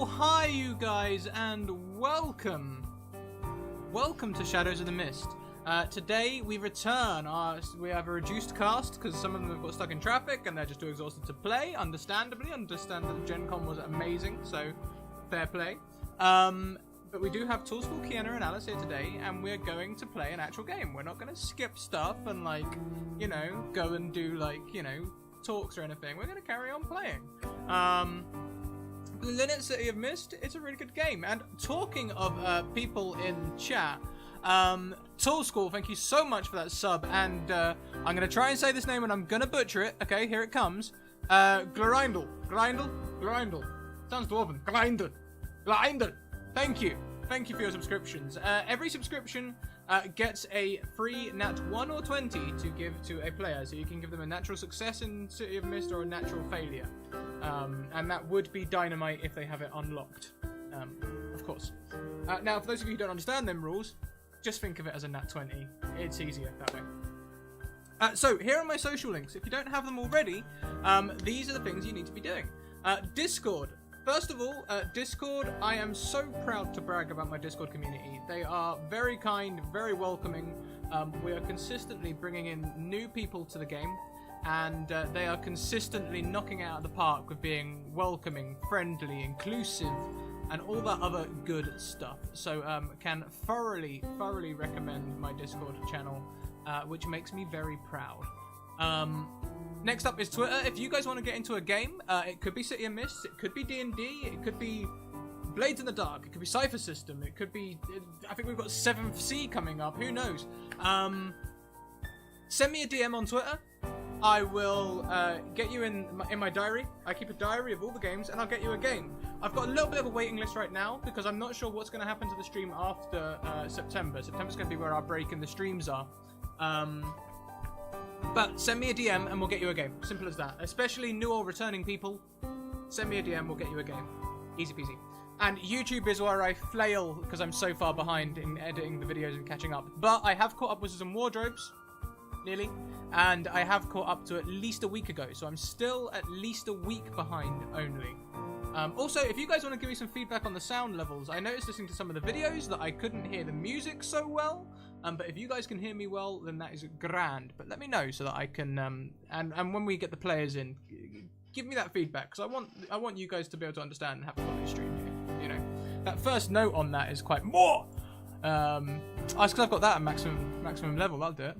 Oh, hi you guys, and welcome to Shadows of the Mist. Today we return. We have a reduced cast because some of them have got stuck in traffic and they're just too exhausted to play. Understand that Gen Con was amazing, so fair play. But we do have Tool School, Kiana and Alice here today, and we're going to play an actual game. We're not going to skip stuff and go and do talks or anything. We're going to carry on playing. Linnet City of Mist, it's a really good game. And talking of people in chat, Tool School, thank you so much for that sub. And I'm going to try and say this name and I'm going to butcher it. Okay, here it comes. Glorindel. Sounds dwarven. Glorindel. Thank you for your subscriptions. Every subscription gets a free nat 1 or 20 to give to a player. So you can give them a natural success in City of Mist or a natural failure. And that would be dynamite if they have it unlocked, of course. Now, for those of you who don't understand them rules, just think of it as a nat 20. It's easier that way. So, here are my social links. If you don't have them already, these are the things you need to be doing. Discord. First of all, Discord, I am so proud to brag about my Discord community. They are very kind, very welcoming. We are consistently bringing in new people to the game. And they are consistently knocking it out of the park with being welcoming, friendly, inclusive, and all that other good stuff. So can thoroughly recommend my Discord channel, which makes me very proud. Next up is Twitter. If you guys want to get into a game, it could be City of Mist, it could be D&D, it could be Blades in the Dark, it could be Cypher System, it could be... I think we've got 7th Sea coming up, who knows? Send me a DM on Twitter. I will get you in my diary. I keep a diary of all the games, and I'll get you a game. I've got a little bit of a waiting list right now, because I'm not sure what's going to happen to the stream after September. September's going to be where our break and the streams are. But send me a DM, and we'll get you a game. Simple as that. Especially new or returning people, send me a DM, we'll get you a game. Easy peasy. And YouTube is where I flail, because I'm so far behind in editing the videos and catching up. But I have caught up with some wardrobes. Nearly, and I have caught up to at least a week ago, so I'm still at least a week behind only. Also, if you guys want to give me some feedback on the sound levels, I noticed listening to some of the videos that I couldn't hear the music so well, but if you guys can hear me well, then that is grand. But let me know so that I can, and when we get the players in, give me that feedback, because I want you guys to be able to understand and have a quality stream here, you know. That first note on that is quite more. It's because I've got that at maximum level, that'll do it.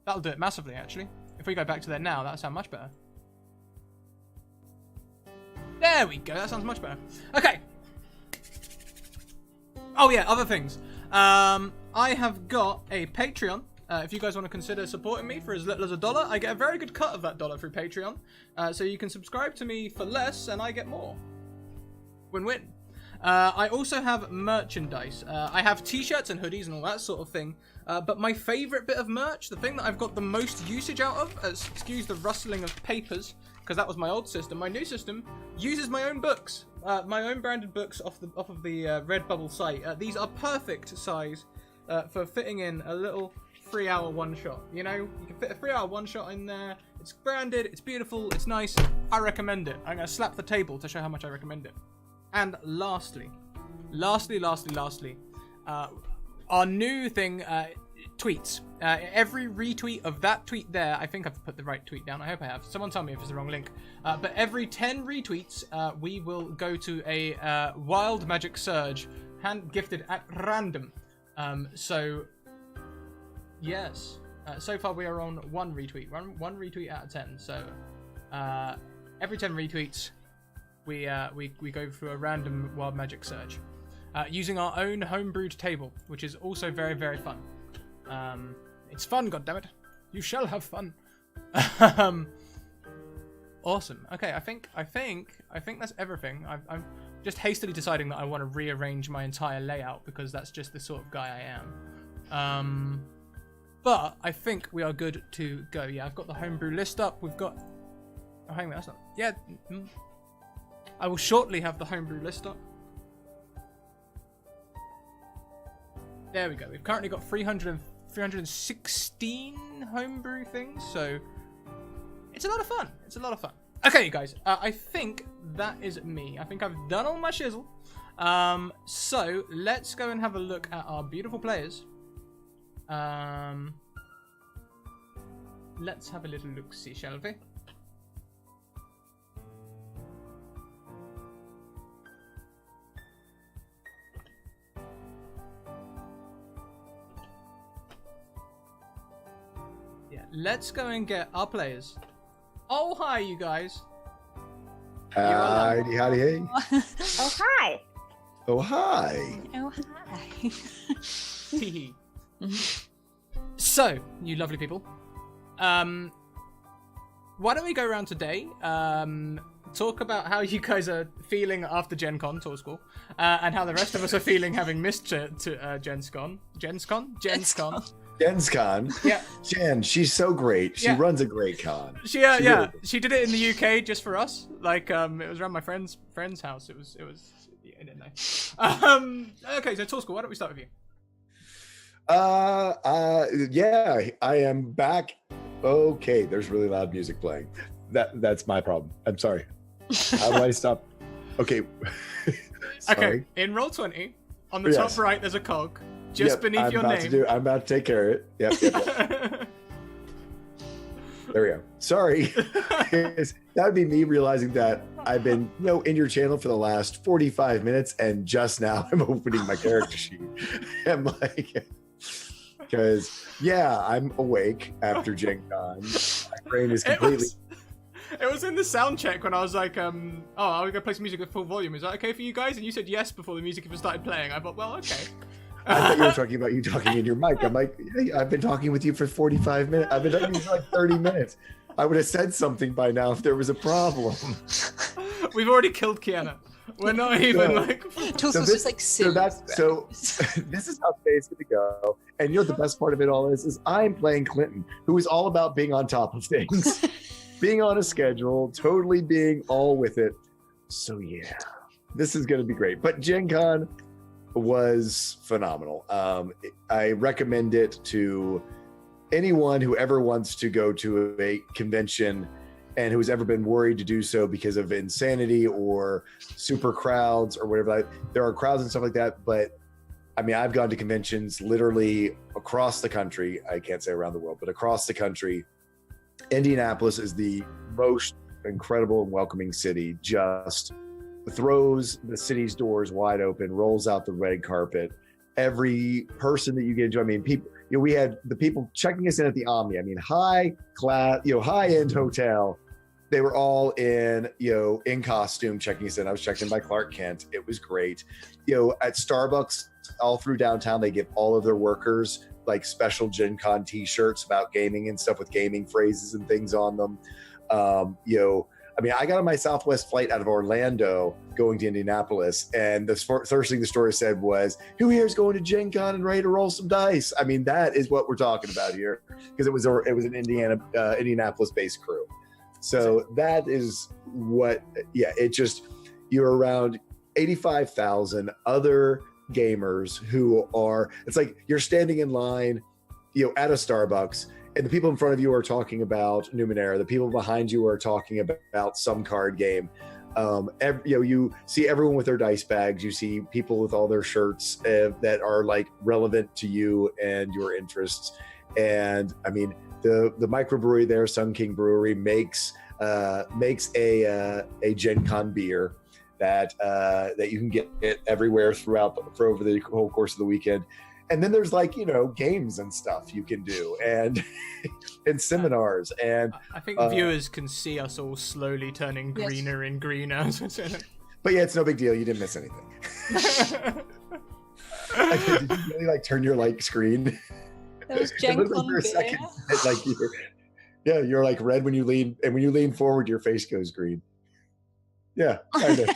That'll do it massively, actually. If we go back to there now, that'll sound much better. There we go, that sounds much better. Okay. Oh yeah, other things. I have got a Patreon. If you guys want to consider supporting me for as little as $1, I get a very good cut of that dollar through Patreon. So you can subscribe to me for less and I get more. Win-win. I also have merchandise. I have t-shirts and hoodies and all that sort of thing. But my favourite bit of merch, the thing that I've got the most usage out of, excuse the rustling of papers, because that was my old system. My new system uses my own books, my own branded books off of the Redbubble site. These are perfect size for fitting in a little 3-hour one-shot. You know, you can fit a 3-hour one-shot in there. It's branded, it's beautiful, it's nice. I recommend it. I'm going to slap the table to show how much I recommend it. And lastly, our new thing, tweets. Every retweet of that tweet there, I think I've put the right tweet down. I hope I have. Someone tell me if it's the wrong link. But every 10 retweets, we will go to a Wild Magic Surge, hand gifted at random. So, yes. So far we are on 1 retweet. One retweet out of 10. So, every 10 retweets, we go through a random Wild Magic Surge. Using our own homebrewed table, which is also very, very fun. It's fun, goddammit. You shall have fun. Awesome. Okay, I think that's everything. I'm just hastily deciding that I want to rearrange my entire layout because that's just the sort of guy I am. But I think we are good to go. Yeah, I've got the homebrew list up. We've got... Oh, hang on, that's not... Yeah. I will shortly have the homebrew list up. There we go. We've currently got 316 homebrew things, so it's a lot of fun. It's a lot of fun. Okay, you guys. I think that is me. I think I've done all my shizzle. So let's go and have a look at our beautiful players. Let's have a little look-see, shall we? Yeah, let's go and get our players. Oh, hi, you guys. Howdy, howdy, hey. Oh, hi. Oh, hi. Oh, hi. Hee So, you lovely people, why don't we go around today, talk about how you guys are feeling after Gen Con, Tour School, and how the rest of us are feeling having missed GensCon. GensCon. Yeah. Jen, she's so great. She runs a great con. She really she did it in the UK just for us. It was around my friend's house. It was. Yeah, I didn't know. Okay, so Tour School. Why don't we start with you? Yeah, I am back. Okay, there's really loud music playing. That's my problem. I'm sorry. How do I stop? Okay. Okay, in Roll20, on the top right, there's a cog. Just beneath your name. I'm about to take care of it. Yep. There we go. Sorry. That would be me realizing that I've been, in your channel for the last 45 minutes, and just now I'm opening my character sheet. I'm like, because I'm awake after Gen Con. My brain is completely. It was in the sound check when I was like, I'm gonna play some music at full volume. Is that okay for you guys? And you said yes before the music even started playing. I thought, well, okay. I thought you were talking about you talking in your mic. I'm like, hey, I've been talking with you for 45 minutes. I've been talking to you for like 30 minutes. I would have said something by now if there was a problem. We've already killed Kiana. We're not even So this is how today's gonna go. And the best part of it all is I'm playing Clinton, who is all about being on top of things, being on a schedule, totally being all with it. So yeah, this is gonna be great. But Gen Con was phenomenal. I recommend it to anyone who ever wants to go to a convention and who's ever been worried to do so because of insanity or super crowds or whatever. There are crowds and stuff like that, but I mean, I've gone to conventions literally across the country. I can't say around the world, but across the country. Indianapolis is the most incredible and welcoming city. Just throws the city's doors wide open, rolls out the red carpet. Every person that you get into, I mean, people, we had the people checking us in at the Omni. I mean, high class, high end hotel. They were all in costume checking us in. I was checked in by Clark Kent. It was great. At Starbucks, all through downtown, they give all of their workers like special Gen Con t-shirts about gaming and stuff with gaming phrases and things on them. I mean, I got on my Southwest flight out of Orlando going to Indianapolis, and the first thing the story said was, who here is going to Gen Con and ready to roll some dice? I mean, that is what we're talking about here, because it was an Indianapolis-based crew. So that is what, you're around 85,000 other gamers who are, it's like you're standing in line, at a Starbucks, and the people in front of you are talking about Numenera. The people behind you are talking about some card game. You see everyone with their dice bags. You see people with all their shirts that are like relevant to you and your interests. And I mean, the microbrewery there, Sun King Brewery, makes a Gen Con beer that you can get everywhere for over the whole course of the weekend. And then there's games and stuff you can do and seminars. And I think viewers can see us all slowly turning greener and greener. But yeah, it's no big deal. You didn't miss anything. Did you really turn your screen? That was Gen Con for a second. You're red when you lean, and when you lean forward, your face goes green. Yeah, kind of.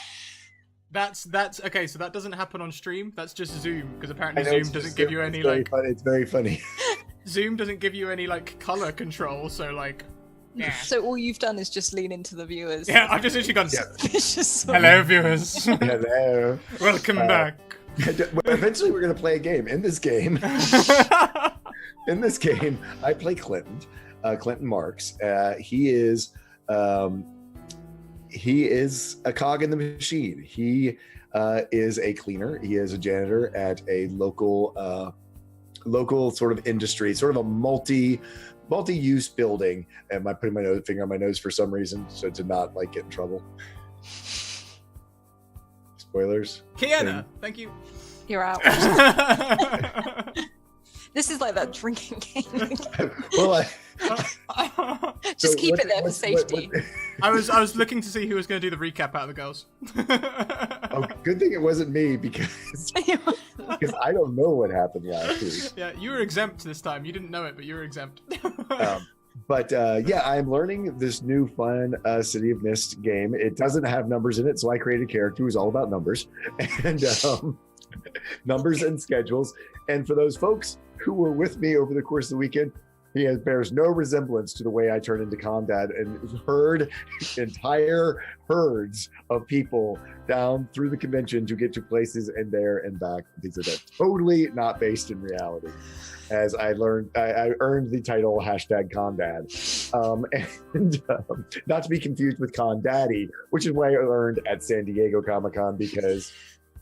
That's okay. So that doesn't happen on stream. That's just Zoom, because apparently Zoom doesn't give you any It's very funny. Zoom doesn't give you any color control. So yeah. So all you've done is just lean into the viewers. Yeah, I've just literally gone. Hello, viewers. Hello. Welcome back. Eventually, we're gonna play a game. In this game, I play Clinton. Clinton Marks. He is he is a cog in the machine. He is a cleaner. He is a janitor at a local sort of industry, sort of a multi-use building. Am I putting my finger on my nose for some reason so to not like get in trouble? Spoilers. Kiana, thank you. You're out. This is like that drinking game. Well, Just keep it there for safety. I was looking to see who was going to do the recap out of the girls. Oh, good thing it wasn't me because I don't know what happened last week. Yeah, you were exempt this time. You didn't know it, but you were exempt. But yeah, I'm learning this new fun City of Mist game. It doesn't have numbers in it, so I created a character who's all about numbers and numbers and schedules. And for those folks who were with me over the course of the weekend, bears no resemblance to the way I turn into Condad and herd entire herds of people down through the convention to get to places and there and back and things like that. Totally not based in reality. As I learned, I earned the title #Condad, and not to be confused with Condaddy, which is why I learned at San Diego Comic-Con because.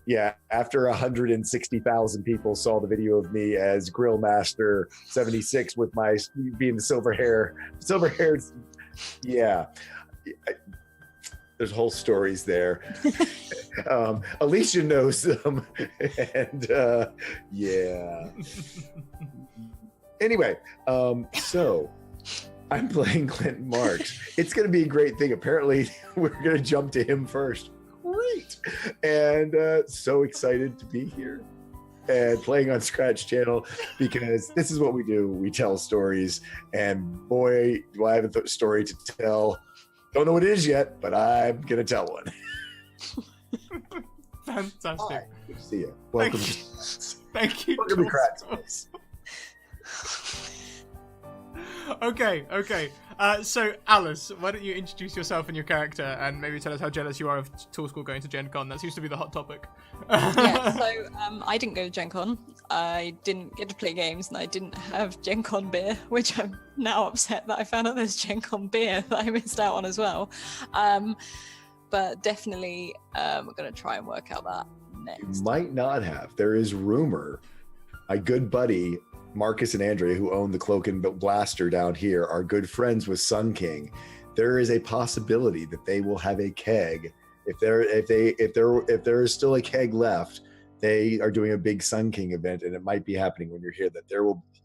Yeah, after 160,000 people saw the video of me as Grill Master 76 with my being the silver haired. Yeah, there's whole stories there. Alicia knows them, and yeah. Anyway, so I'm playing Clinton Marks. It's going to be a great thing. Apparently, we're going to jump to him first. Great, and so excited to be here and playing on Scratch Channel because this is what we do. We tell stories, and boy, do I have a story to tell. Don't know what it is yet, but I'm gonna tell one. Fantastic. Hi. Good to see you. Welcome. Thank you. Welcome to Crackers. Okay. So Alice, why don't you introduce yourself and your character, and maybe tell us how jealous you are of Tool School going to Gen Con? That seems to be the hot topic. Yeah, so I didn't go to Gen Con. I didn't get to play games, and I didn't have Gen Con beer, which I'm now upset that I found out there's Gen Con beer that I missed out on as well. But definitely I'm going to try and work out that next. You might not have. There is rumor. My good buddy Marcus and Andrea, who own the Cloak and Blaster down here, are good friends with Sun King. There is a possibility that they will have a keg. If there is still a keg left, they are doing a big Sun King event, and it might be happening when you're here. That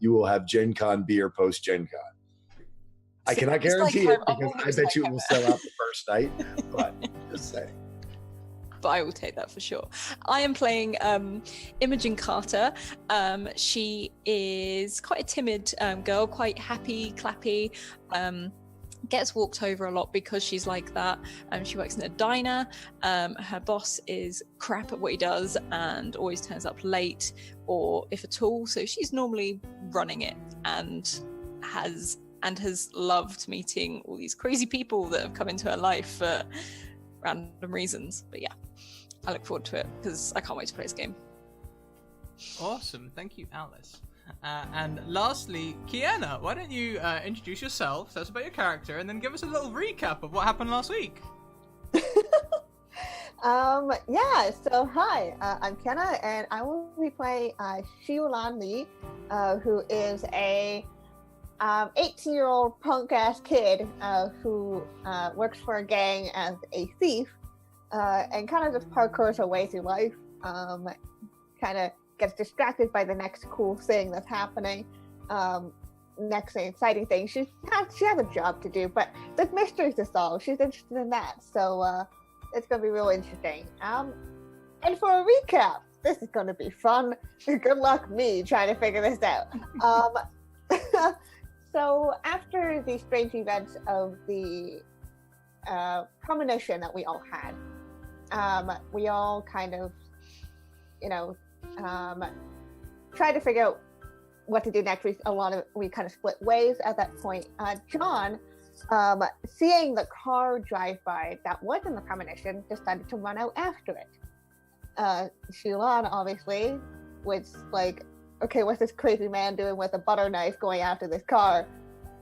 you will have Gen Con beer post Gen Con. I cannot guarantee it because I bet you it will sell out the first night. But just saying. But I will take that for sure. I am playing Imogen Carter. She is quite a timid girl, quite happy, clappy, gets walked over a lot because she's like that. She works in a diner. Her boss is crap at what he does and always turns up late, or if at all. So she's normally running it and has loved meeting all these crazy people that have come into her life for random reasons. But yeah, I look forward to it because I can't wait to play this game. Awesome, thank you, Alice. And lastly, Kiana, why don't you introduce yourself, tell us about your character, and then give us a little recap of what happened last week. Yeah, so hi, I'm Kiana, and I will be playing Xiulan Li, who is a 18-year-old punk-ass kid who works for a gang as a thief and kind of just parkours her way through life, kind of gets distracted by the next cool thing that's happening, next exciting thing. She has a job to do, but there's mysteries to solve. She's interested in that, so it's going to be real interesting. And for a recap, this is going to be fun. Good luck me trying to figure this out. So after the strange events of the premonition that we all had, we all kind of, tried to figure out what to do next. We kind of split ways at that point. John, seeing the car drive by that was in the premonition, decided to run out after it. Xiulan obviously was like, okay, what's this crazy man doing with a butter knife going after this car?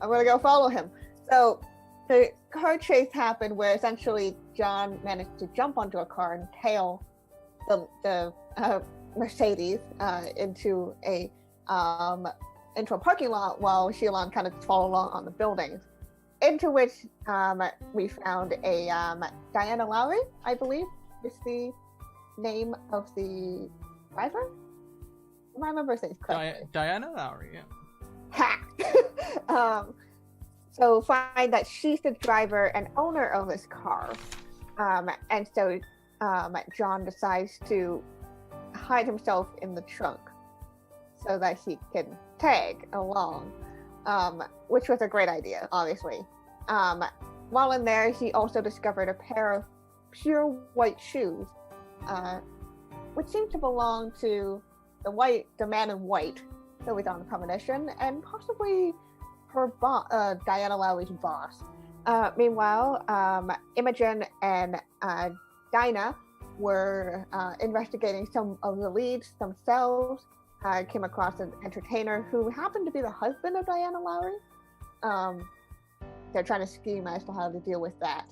I'm gonna go follow him. So the car chase happened where essentially John managed to jump onto a car and tail the Mercedes into a parking lot while Shilan kind of followed along on the buildings. Into which we found a Diana Lowry, I believe, is the name of the driver. I remember saying correctly. Diana Lowry, yeah. Ha! So find that she's the driver and owner of this car, and so John decides to hide himself in the trunk so that he can tag along, which was a great idea, obviously. While in there, he also discovered a pair of pure white shoes, which seemed to belong to the man in white that was on the premonition, and possibly her Diana Lowry's boss. Meanwhile, Imogen and Dinah were investigating some of the leads themselves. Came across an entertainer who happened to be the husband of Diana Lowry. They're trying to scheme as to how to deal with that.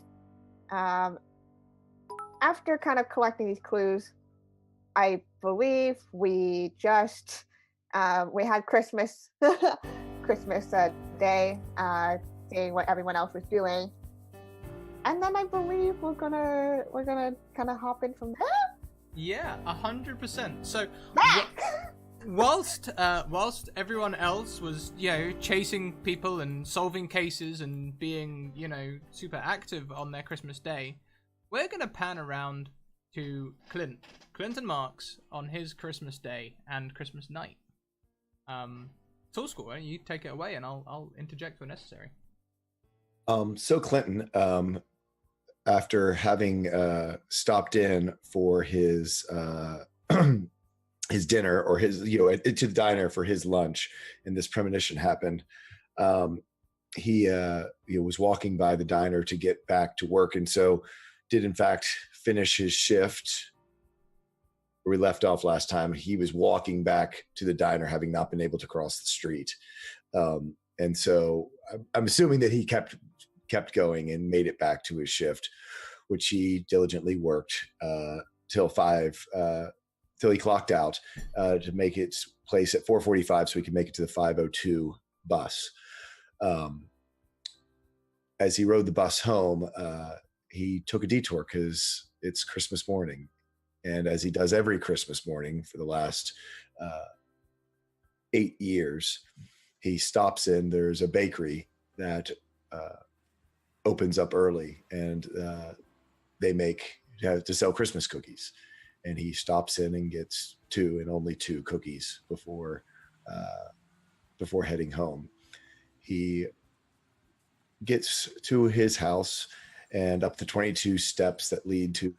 After kind of collecting these clues, I believe we just we had Christmas Day, seeing what everyone else was doing, and then I believe we're gonna kind of hop in from there. Yeah, 100%. So. Whilst everyone else was, chasing people and solving cases and being, super active on their Christmas Day, we're going to pan around to Clinton Marks on his Christmas Day and Christmas night. Tool School, why don't you take it away and I'll interject where necessary. So Clinton, after having stopped in for his his dinner, or his, to the diner for his lunch, and this premonition happened, he was walking by the diner to get back to work, and so did in fact finish his shift where we left off last time. He was walking back to the diner, having not been able to cross the street, and so I'm assuming that he kept going and made it back to his shift, which he diligently worked till 5. Till he clocked out to make its place at 4:45 so he could make it to the 5:02 bus. As he rode the bus home, he took a detour because it's Christmas morning. And as he does every Christmas morning for the last 8 years, he stops in. There's a bakery that opens up early, and they have to sell Christmas cookies. And he stops in and gets 2 and only 2 cookies before heading home. He gets to his house and up the 22 steps that lead to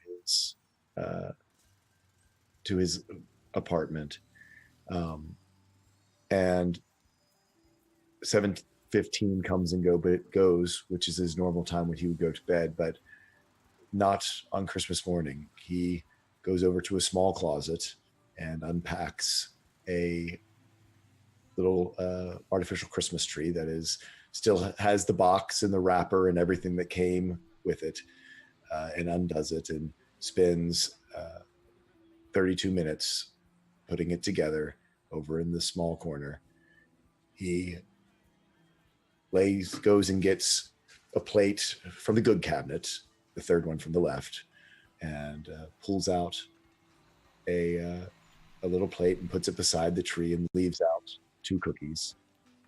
his apartment. And 7:15 comes and goes, which is his normal time when he would go to bed, but not on Christmas morning. He goes over to a small closet and unpacks a little artificial Christmas tree that still has the box and the wrapper and everything that came with it, and undoes it and spends 32 minutes putting it together over in the small corner. He goes and gets a plate from the good cabinet, the third one from the left, and pulls out a little plate and puts it beside the tree and leaves out 2 cookies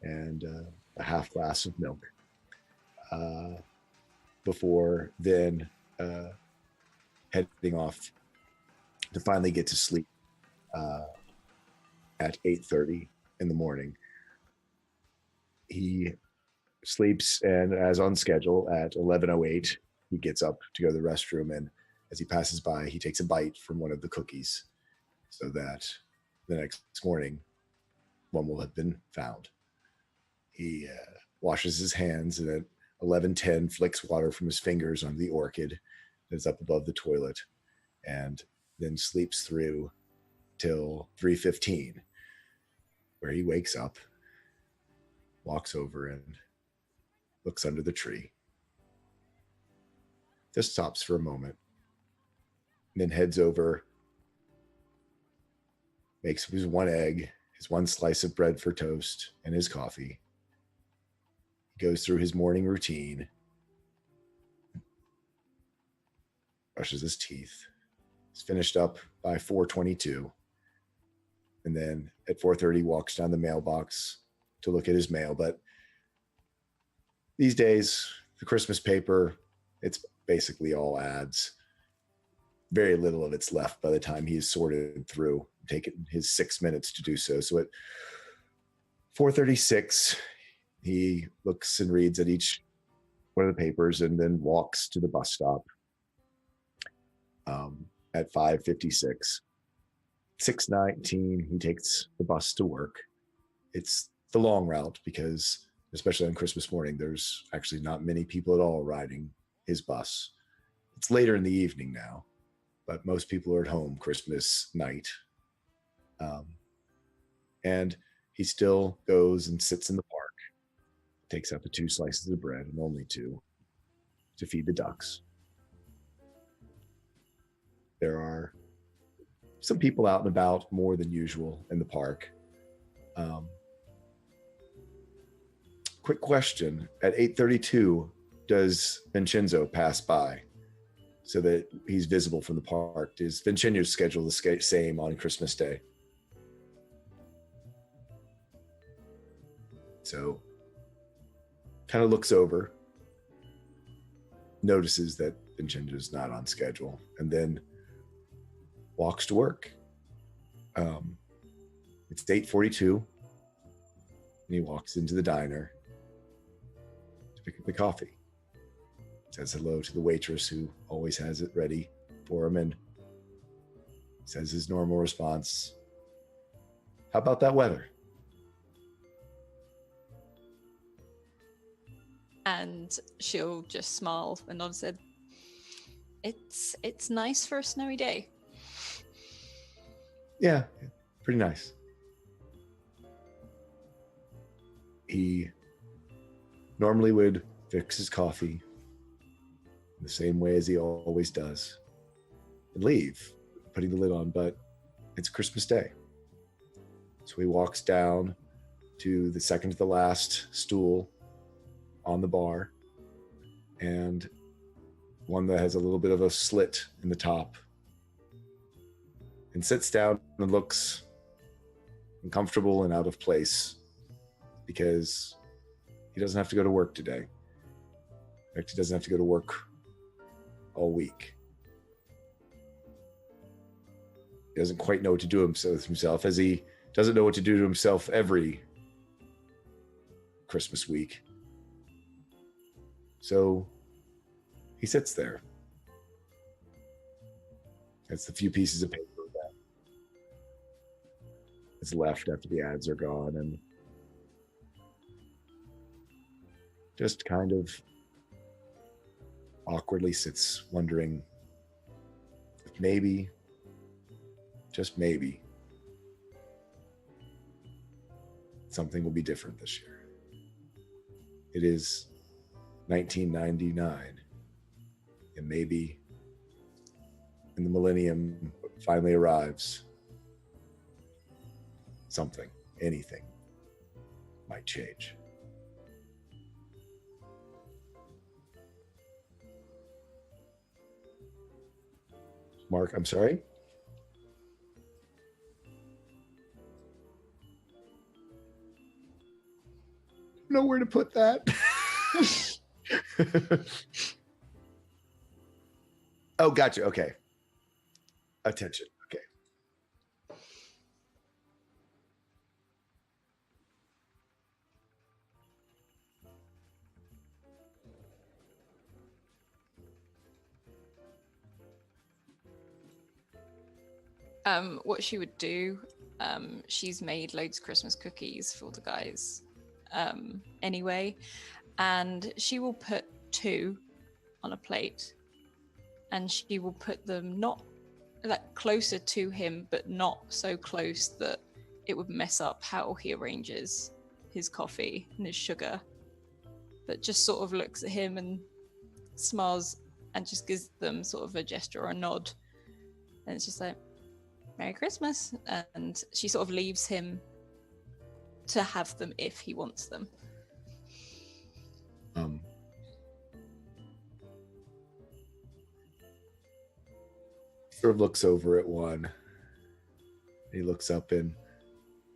and a half glass of milk, before then heading off to finally get to sleep at 8:30 in the morning. He sleeps, and as on schedule at 11:08, he gets up to go to the restroom, and as he passes by, he takes a bite from one of the cookies so that the next morning one will have been found. He washes his hands, and at 11:10 flicks water from his fingers on the orchid that's up above the toilet, and then sleeps through till 3:15, where he wakes up, walks over and looks under the tree, just stops for a moment, and then heads over, makes his one egg, his one slice of bread for toast, and his coffee. He goes through his morning routine, brushes his teeth. He's finished up by 4:22, and then at 4:30 walks down the mailbox to look at his mail. But these days, the Christmas paper, it's basically all ads. Very little of it's left by the time he's sorted through, taken his 6 minutes to do so. So at 4:36, he looks and reads at each one of the papers and then walks to the bus stop. At 5:56, 6:19, he takes the bus to work. It's the long route because, especially on Christmas morning, there's actually not many people at all riding his bus. It's later in the evening now, but most people are at home Christmas night. And he still goes and sits in the park, takes out the 2 slices of bread, and only 2, to feed the ducks. There are some people out and about more than usual in the park. Quick question. At 8:32, does Vincenzo pass by so that he's visible from the park? Is Vincenzo's schedule the same on Christmas Day? So, kind of looks over, notices that Vincenzo's not on schedule, and then walks to work. It's 8:42, and he walks into the diner to pick up the coffee. Says hello to the waitress who always has it ready for him, and says his normal response, "How about that weather?" And she'll just smile and nod and said, It's nice for a snowy day. Yeah, pretty nice. He normally would fix his coffee in the same way as he always does and leave, putting the lid on, but it's Christmas Day. So he walks down to the second to the last stool on the bar, and one that has a little bit of a slit in the top, and sits down and looks uncomfortable and out of place because he doesn't have to go to work today. In fact, he doesn't have to go to work all week. He doesn't quite know what to do with himself, as he doesn't know what to do to himself every Christmas week. So he sits there. That's the few pieces of paper that is left after the ads are gone, and just kind of awkwardly sits wondering if maybe, just maybe, something will be different this year. It is 1999, and maybe when the millennium finally arrives, something, anything might change. Mark, I'm sorry? Know where to put that. Oh, gotcha. Okay. Attention. Okay. What she would do, she's made loads of Christmas cookies for the guys anyway, and she will put 2 on a plate, and she will put them not like closer to him, but not so close that it would mess up how he arranges his coffee and his sugar, but just sort of looks at him and smiles and just gives them sort of a gesture or a nod. And it's just like, Merry Christmas. And she sort of leaves him to have them if he wants them. Sort of looks over at one. He looks up at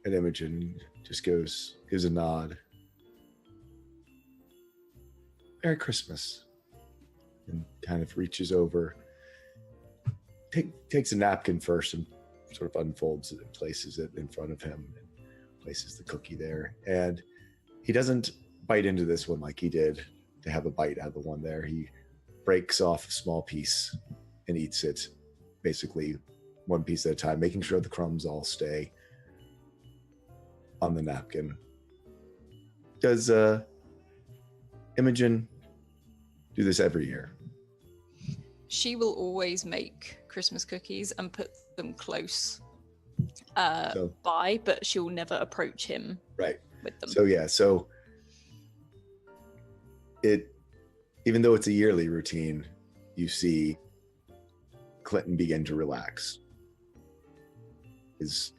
Imogen and just gives a nod. Merry Christmas. And kind of reaches over, takes a napkin first and sort of unfolds it and places it in front of him and places the cookie there. And he doesn't bite into this one like he did to have a bite out of the one there. He breaks off a small piece and eats it, basically one piece at a time, making sure the crumbs all stay on the napkin. Does Imogen do this every year? She will always make Christmas cookies and put them close by, but she'll never approach him with them. So it, even though it's a yearly routine, you see Clinton begin to relax. His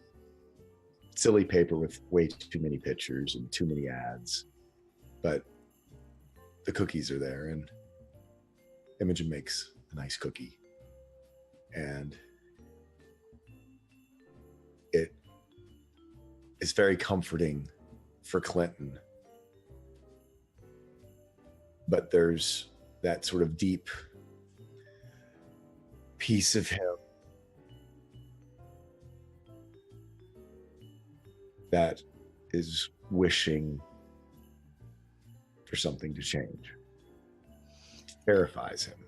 silly paper with way too many pictures and too many ads, but the cookies are there, and Imogen makes a nice cookie, and it is very comforting for Clinton, but there's that sort of deep piece of him that is wishing for something to change. It terrifies him.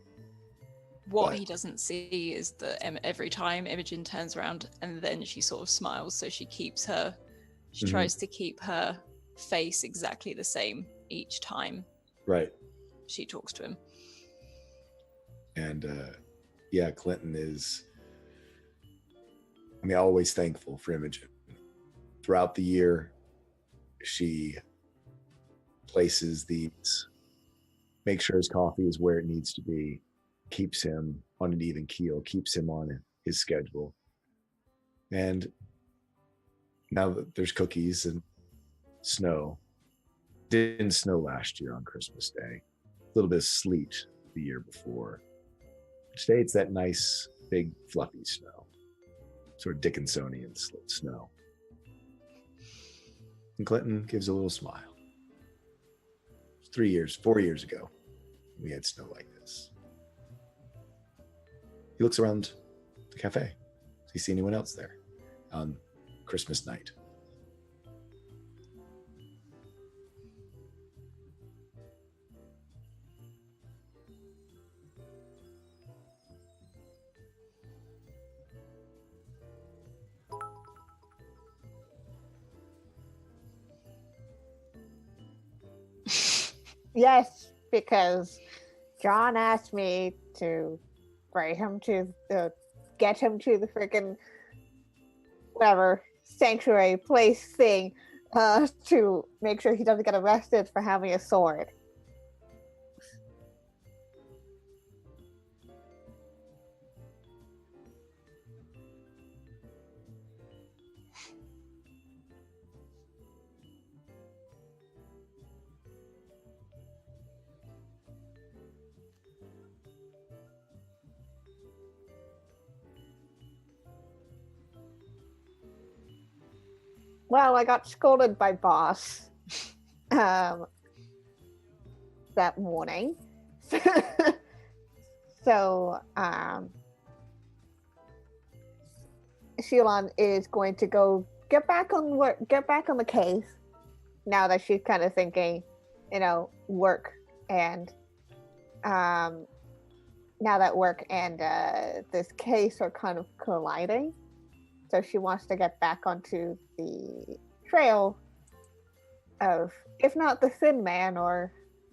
What he doesn't see is that every time Imogen turns around and then she sort of smiles, so she tries to keep her face exactly the same each time she talks to him. And Clinton is, always thankful for Imogen. Throughout the year, she places these, makes sure his coffee is where it needs to be, keeps him on an even keel, keeps him on his schedule. And now that there's cookies and snow, didn't snow last year on Christmas Day, a little bit of sleet the year before. Today it's that nice, big, fluffy snow, sort of Dickinsonian snow. And Clinton gives a little smile. 4 years ago, we had snow like this. He looks around the cafe. Does he see anyone else there on Christmas night? Yes, because John asked me to get him to the freaking whatever sanctuary place thing to make sure he doesn't get arrested for having a sword. Well, I got scolded by boss that morning. So Shilan is going to go get back on the case now that she's kind of thinking, work and now that work and this case are kind of colliding. So she wants to get back onto the trail of, if not the Thin Man, or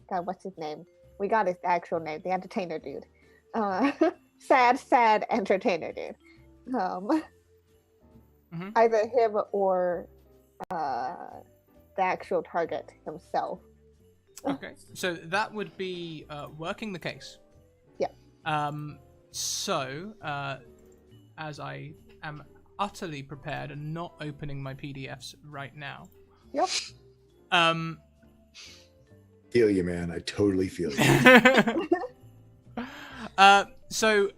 God, what's his name? We got his actual name, the entertainer dude. Sad entertainer dude. Either him or the actual target himself. Okay, so that would be working the case. Yeah. As I am utterly prepared and not opening my PDFs right now. Yep. Feel you, man. I totally feel you. So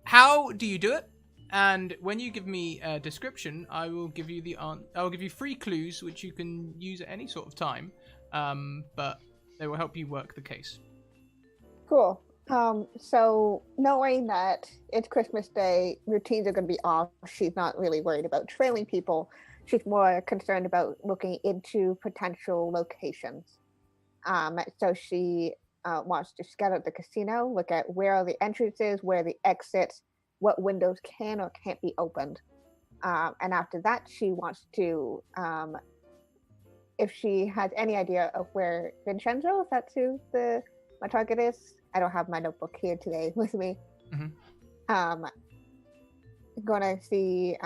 how do you do it? And when you give me a description, I will give you I will give you 3 clues which you can use at any sort of time, but they will help you work the case. Cool. So knowing that it's Christmas Day, routines are going to be off. She's not really worried about trailing people. She's more concerned about looking into potential locations. So she wants to scout out the casino, look at where are the entrances, where are the exits, what windows can or can't be opened. And after that, she wants to, if she has any idea of where Vincenzo, if that's who my target is. I don't have my notebook here today with me. Mm-hmm. Gonna see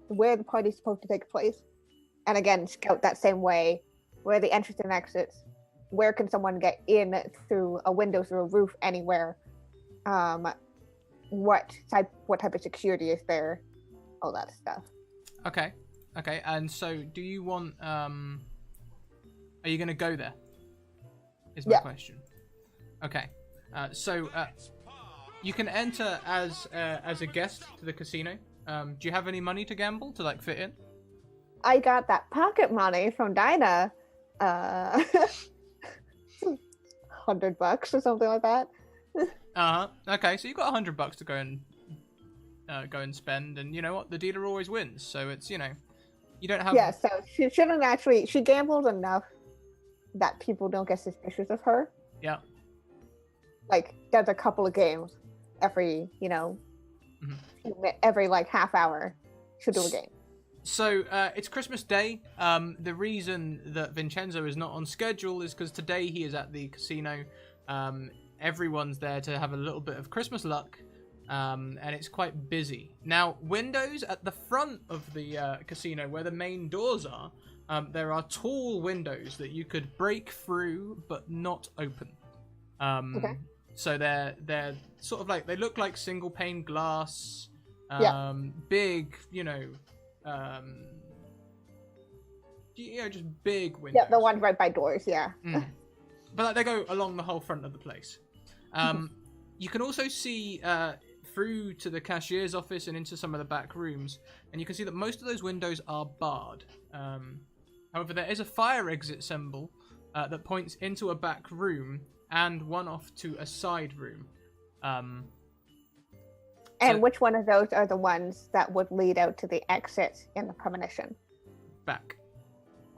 where the party's supposed to take place, and again scout that same way, where the entrance and exits, where can someone get in through a window, through a roof, anywhere, what type of security is there, all that stuff. Okay, and so do you want are you gonna go there is my question. Okay, so you can enter as a guest to the casino. Do you have any money to gamble to like fit in? I got that pocket money from Dinah, $100 or something like that. Okay, so you got $100 to go and spend, and you know what? The dealer always wins, so it's you don't have. Yeah, so she shouldn't actually. She gambled enough that people don't get suspicious of her. Yeah. Like, does a couple of games every, every like half hour. She'll do a game. So it's Christmas Day. The reason that Vincenzo is not on schedule is because today he is at the casino. Everyone's there to have a little bit of Christmas luck, and it's quite busy. Now, windows at the front of the casino, where the main doors are, there are tall windows that you could break through but not open. Okay. So they're sort of like, they look like single pane glass, big, just big windows. Yeah, the one right by doors, yeah. But like, they go along the whole front of the place. You can also see through to the cashier's office and into some of the back rooms, and you can see that most of those windows are barred. However, there is a fire exit symbol that points into a back room and one off to a side room. And which one of those are the ones that would lead out to the exit in the premonition? Back.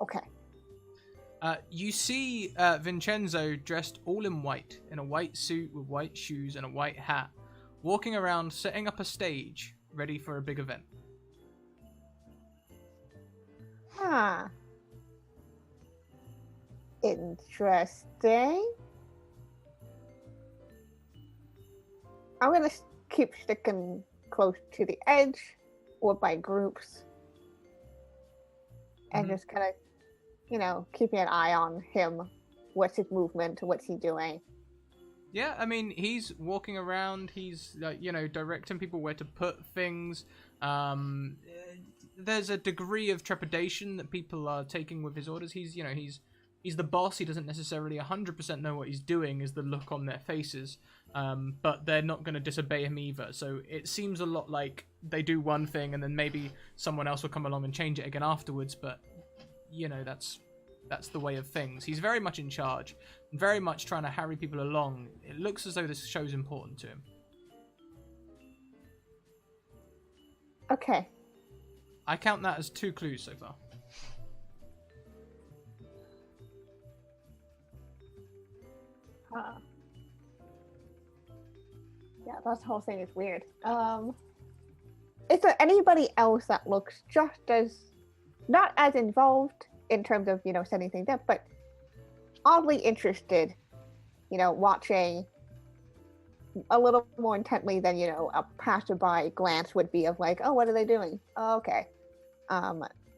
Okay. You see Vincenzo dressed all in white, in a white suit with white shoes and a white hat, walking around setting up a stage, ready for a big event. Interesting. I'm gonna keep sticking close to the edge or by groups and just kind of, keeping an eye on him. What's his movement? What's he doing? Yeah, I mean, he's walking around. He's, directing people where to put things. There's a degree of trepidation that people are taking with his orders. He's the boss. He doesn't necessarily 100% know what he's doing, is the look on their faces. But they're not going to disobey him either. So it seems a lot like they do one thing and then maybe someone else will come along and change it again afterwards. But, that's the way of things. He's very much in charge, very much trying to hurry people along. It looks as though this show's important to him. Okay. I count that as 2 clues so far. Yeah, that whole thing is weird. Is there anybody else that looks just as, not as involved in terms of, setting things up, but oddly interested, watching a little more intently than, a passerby glance would be of like, oh, what are they doing? Oh, okay.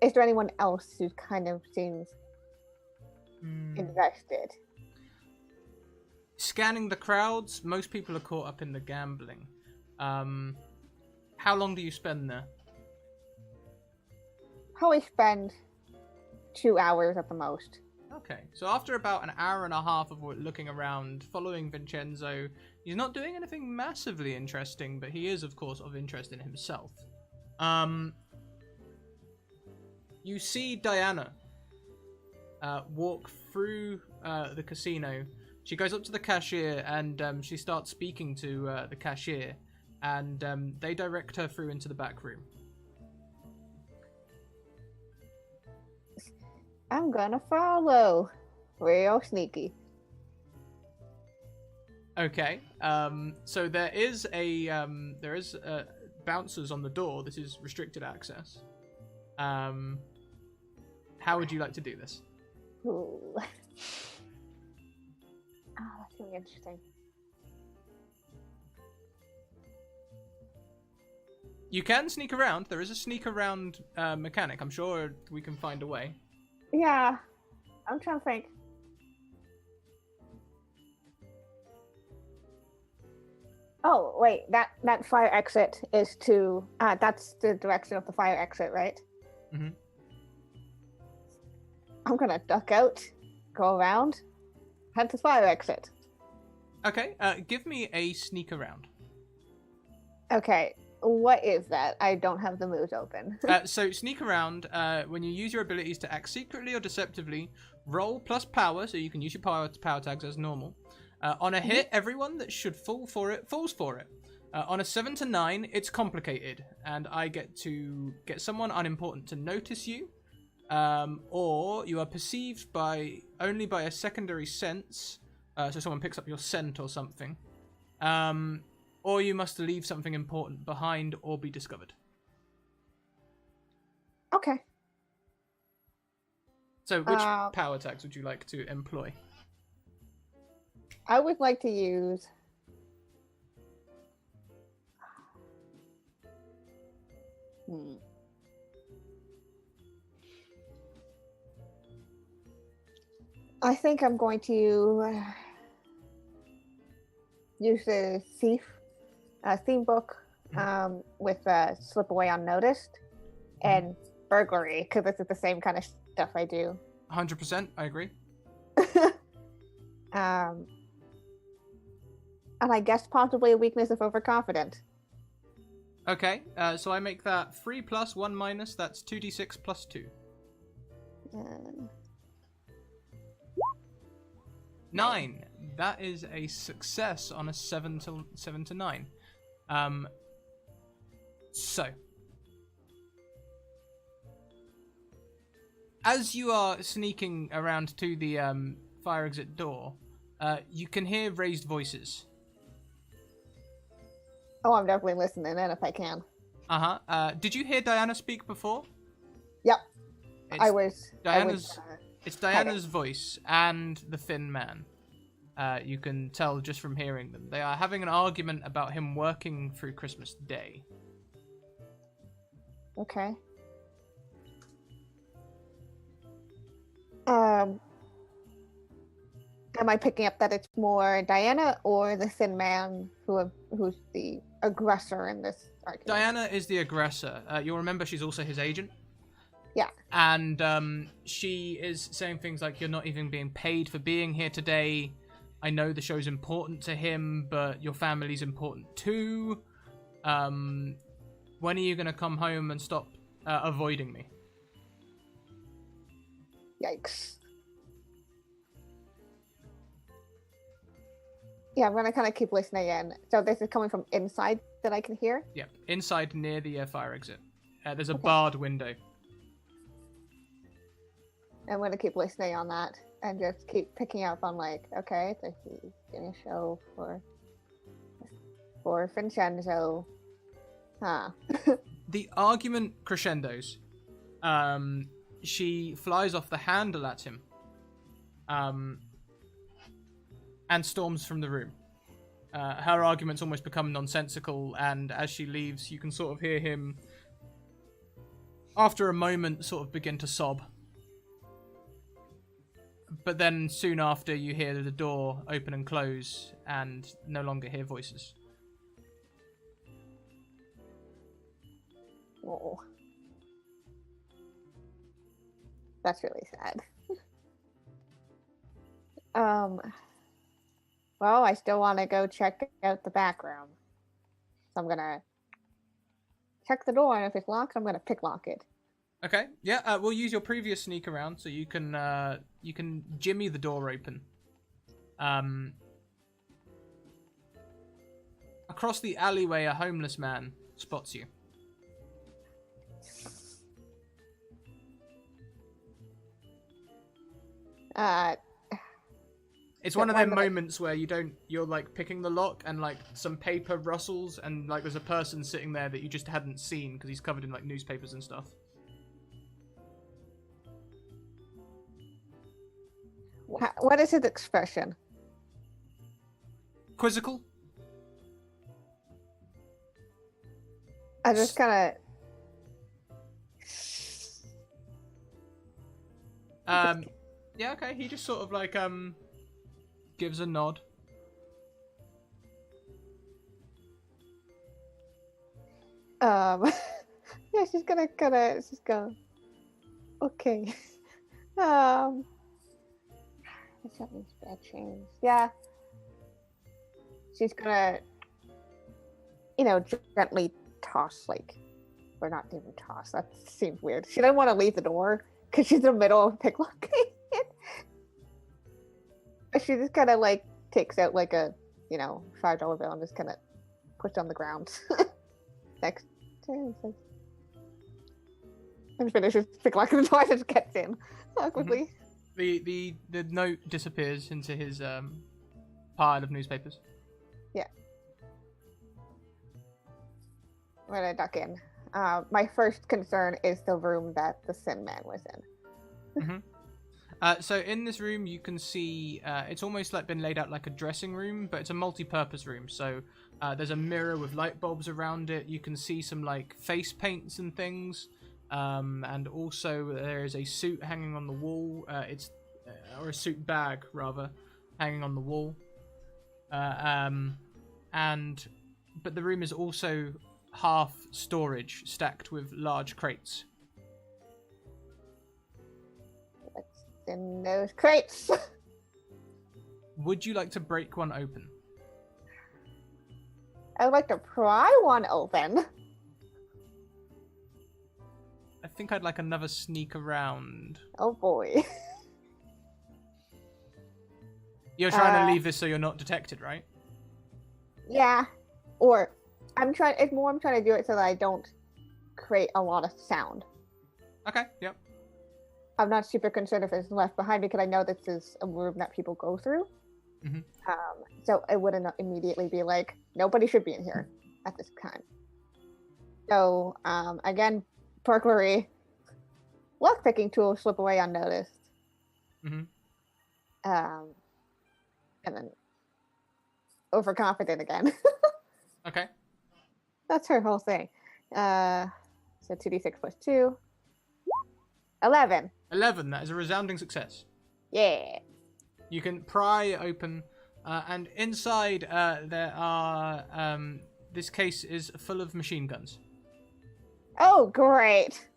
Is there anyone else who kind of seems invested? scanning the crowds, most people are caught up in the gambling. How long do you spend there? Probably spend 2 hours at the most. Okay, so after about an hour and a half of looking around, following Vincenzo, he's not doing anything massively interesting, but he is, of course, of interest in himself. You see Diana walk through the casino. She goes up to the cashier and she starts speaking to the cashier, and they direct her through into the back room. I'm gonna follow. Real sneaky. Okay. So there is bouncers on the door. This is restricted access. How would you like to do this? Ooh. Oh, that's really interesting. You can sneak around. There is a sneak around mechanic. I'm sure we can find a way. Yeah, I'm trying to think. Oh, wait, that fire exit is to, that's the direction of the fire exit, right? Mhm. I'm gonna duck out, go around, head to the fire exit. Okay. Give me a sneak around. Okay, what is that? I don't have the moves open. So sneak around. When you use your abilities to act secretly or deceptively, roll plus power, so you can use your power tags as normal. On a hit, everyone that should fall for it falls for it. On a 7 to 9, it's complicated, and I get to get someone unimportant to notice you, or you are perceived only by a secondary sense, so someone picks up your scent or something, or you must leave something important behind or be discovered. Okay. So which power tags would you like to employ? I would like to use... I think I'm going to use the thief theme book with slip away unnoticed and burglary, because this is the same kind of stuff I do. 100%, I agree. And I guess possibly a weakness of overconfident. Okay, so I make that 3 plus 1 minus, that's 2d6 plus 2. 9. That is a success on a 7 to 9. So, as you are sneaking around to the fire exit door, you can hear raised voices. Oh, I'm definitely listening in if I can. Did you hear Diana speak before? Yep. It's Diana's voice and the Thin Man. You can tell just from hearing them. They are having an argument about him working through Christmas Day. Okay. Am I picking up that it's more Diana or the Thin Man who's the aggressor in this argument? Diana is the aggressor. You'll remember she's also his agent. Yeah. And she is saying things like, you're not even being paid for being here today. I know the show's important to him, but your family's important too. When are you going to come home and stop avoiding me? Yikes. Yeah, I'm going to kind of keep listening in. So this is coming from inside that I can hear? Yeah, inside near the fire exit. There's a barred window. I'm going to keep listening on that and just keep picking up on like, okay, so he's going to show for Vincenzo. Huh. The argument crescendos. She flies off the handle at him. And storms from the room. Her arguments almost become nonsensical, and as she leaves, you can sort of hear him, after a moment, sort of begin to sob. But then soon after, you hear the door open and close, and no longer hear voices. Oh. That's really sad. Well, I still want to go check out the back room. So I'm gonna check the door, and if it's locked, I'm gonna pick lock it. Okay, yeah, we'll use your previous sneak around so you can jimmy the door open. Across the alleyway, a homeless man spots you. It's one of them moments where you're like picking the lock and like some paper rustles and like there's a person sitting there that you just hadn't seen because he's covered in like newspapers and stuff. What is his expression? Quizzical? I just kind of. Yeah, okay. He just sort of like gives a nod. Yeah, she's gonna just go. Okay. What's up, these bad chains? Yeah. She's gonna, gently toss, or not even toss. That seems weird. She doesn't want to leave the door because she's in the middle of picklocking it. But she just kind of takes out a, $5 bill and just kind of puts it on the ground next to her. And finishes picklocking the door and just gets in quickly. The note disappears into his pile of newspapers. Yeah. I'm gonna duck in. My first concern is the room that the Sin Man was in. So in this room, you can see it's almost like been laid out like a dressing room, but it's a multi-purpose room. So there's a mirror with light bulbs around it. You can see some like face paints and things. And also there is a suit hanging on the wall. Or a suit bag rather, hanging on the wall. But the room is also half storage, stacked with large crates. What's in those crates? Would you like to break one open? I would like to pry one open. I think I'd like another sneak around. Oh boy. You're trying to leave this so you're not detected, right? Yeah. Or I'm trying to do it so that I don't create a lot of sound. Okay, yep. I'm not super concerned if it's left behind because I know this is a room that people go through. Mhm. So it wouldn't immediately be like, nobody should be in here at this time. So, again, burglary, lock-picking tools slip away unnoticed. Mhm. And then overconfident again. Okay. That's her whole thing. So 2d6 plus 2. 11. 11, that is a resounding success. Yeah. You can pry open, and inside there are, this case is full of machine guns. Oh, great.